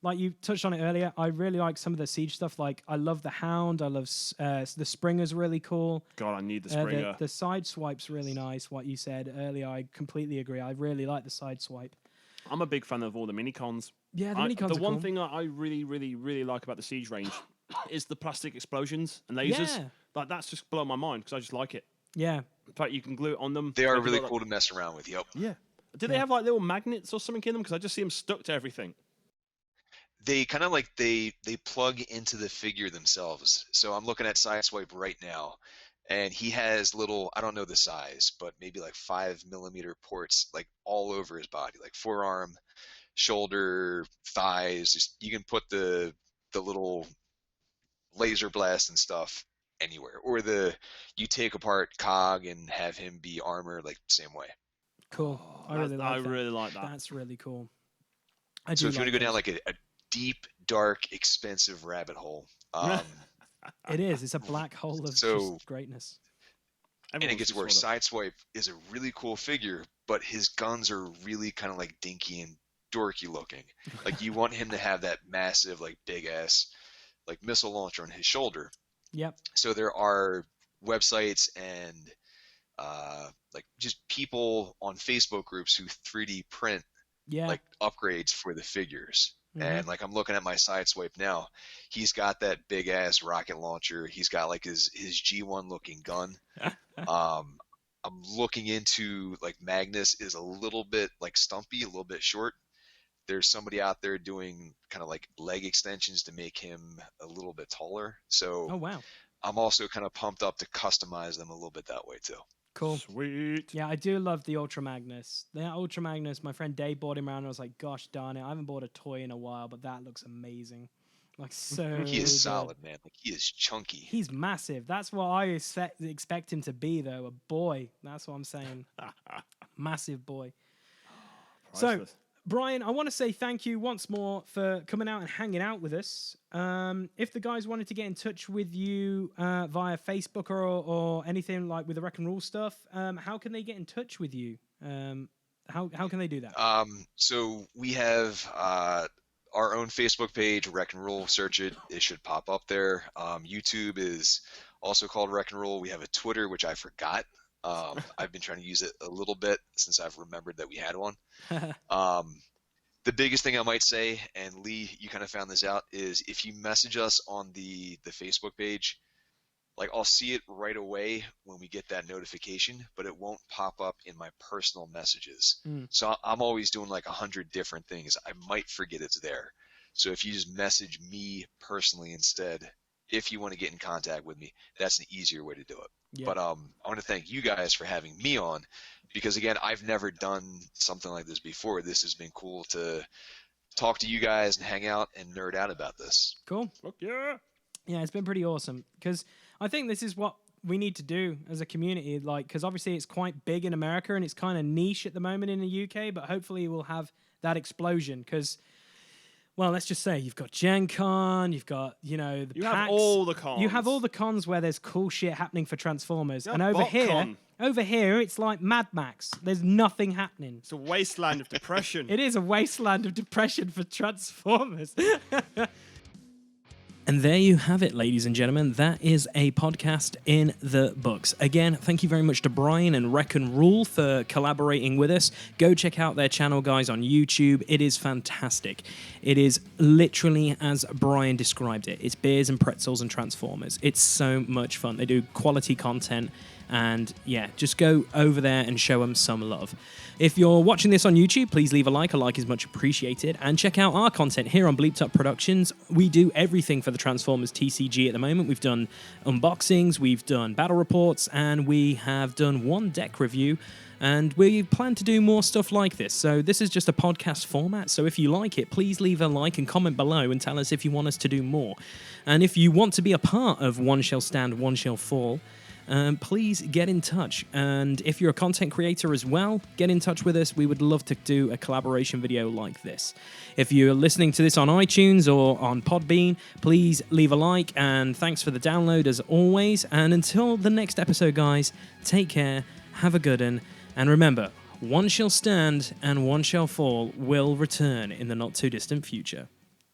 Like you touched on it earlier, I really like some of the Siege stuff. Like, I love the Hound. I love the Springer's really cool. God, I need the Springer. The side swipe's really nice, what you said earlier. I completely agree. I really like the side swipe. I'm a big fan of all the minicons. Yeah, the minicons The are one cool. thing I really, really, really like about the Siege range is the plastic explosions and lasers. Yeah. Like, that's just blown my mind because I just like it. Yeah. In fact, you can glue it on them. They are Like, really like- cool to mess around with. Yep. Yeah. Do they have like little magnets or something in them? Because I just see them stuck to everything. They kind of like they plug into the figure themselves. So I'm looking at Sideswipe right now, and he has little, I don't know the size, but maybe like 5mm ports like all over his body, like forearm, shoulder, thighs. Just, you can put the little laser blast and stuff anywhere, or you take apart Cog and have him be armor, like same way. Cool. I really like that. really like that. That's really cool. So if you want to go down like a deep, dark, expensive rabbit hole, It is. It's a black hole of So- just greatness. and it gets worse. Sideswipe is a really cool figure, but his guns are really kind of like dinky and dorky looking. Like you want him to have that massive, like big ass, like missile launcher on his shoulder. Yep. So there are websites and like just people on Facebook groups who 3D print Yeah. like upgrades for the figures. Mhm. And like I'm looking at my Sideswipe now, he's got that big ass rocket launcher. He's got like his G1 looking gun. I'm looking into like Magnus is a little bit like stumpy, a little bit short. There's somebody out there doing kind of like leg extensions to make him a little bit taller. So Oh, wow. I'm also kind of pumped up to customize them a little bit that way too. Cool. Sweet. Yeah, I do love the Ultra Magnus. The Ultra Magnus, my friend Dave bought him around, and I was like, gosh darn it, I haven't bought a toy in a while, but that looks amazing. Like, so He is good. solid, man. Like he is chunky. He's massive. That's what I expect him to be, though. A boy. That's what I'm saying. Massive boy. So, Priceless. Brian, I want to say thank you once more for coming out and hanging out with us. If the guys wanted to get in touch with you via Facebook or anything like with the Wreck and Roll stuff, how can they get in touch with you? How can they do that? So we have our own Facebook page, Wreck and Roll. Search it; it should pop up there. YouTube is also called Wreck and Roll. We have a Twitter, which I forgot. I've been trying to use it a little bit since I've remembered that we had one. The biggest thing I might say, and Lee, you kind of found this out, is if you message us on the Facebook page, like I'll see it right away when we get that notification, but it won't pop up in my personal messages. So I'm always doing like 100 different things. I might forget it's there. So if you just message me personally instead, if you want to get in contact with me, that's an easier way to do it. Yeah. But I want to thank you guys for having me on, because again, I've never done something like this before. This has been cool to talk to you guys and hang out and nerd out about this. Cool. Fuck yeah. Yeah, it's been pretty awesome because I think this is what we need to do as a community. Like, because obviously it's quite big in America and it's kind of niche at the moment in the UK, but hopefully we'll have that explosion because, well, let's just say you've got Gen Con, you've got, the You packs. have all the cons. You have all the cons where there's cool shit happening for Transformers. Yeah, And over BotCon. here, it's like Mad Max. There's nothing happening. It's a wasteland of depression. It is a wasteland of depression for Transformers. And there you have it, ladies and gentlemen. That is a podcast in the books. Again, thank you very much to Brian and Wreck and Rule for collaborating with us. Go check out their channel, guys, on YouTube. It is fantastic. It is literally as Brian described it. It's beers and pretzels and Transformers. It's so much fun. They do quality content. And yeah, just go over there and show them some love. If you're watching this on YouTube, please leave a like. A like is much appreciated. And check out our content here on Bleeped Up Productions. We do everything for the Transformers TCG at the moment. We've done unboxings, we've done battle reports, and we have done one deck review. And we plan to do more stuff like this. So this is just a podcast format. So if you like it, please leave a like and comment below and tell us if you want us to do more. And if you want to be a part of One Shall Stand, One Shall Fall, please get in touch. And if you're a content creator as well, get in touch with us. We would love to do a collaboration video like this. If you're listening to this on iTunes or on Podbean, please leave a like, and thanks for the download as always. And until the next episode, guys, take care, have a good one, and remember, one shall stand and one shall fall will return in the not too distant future.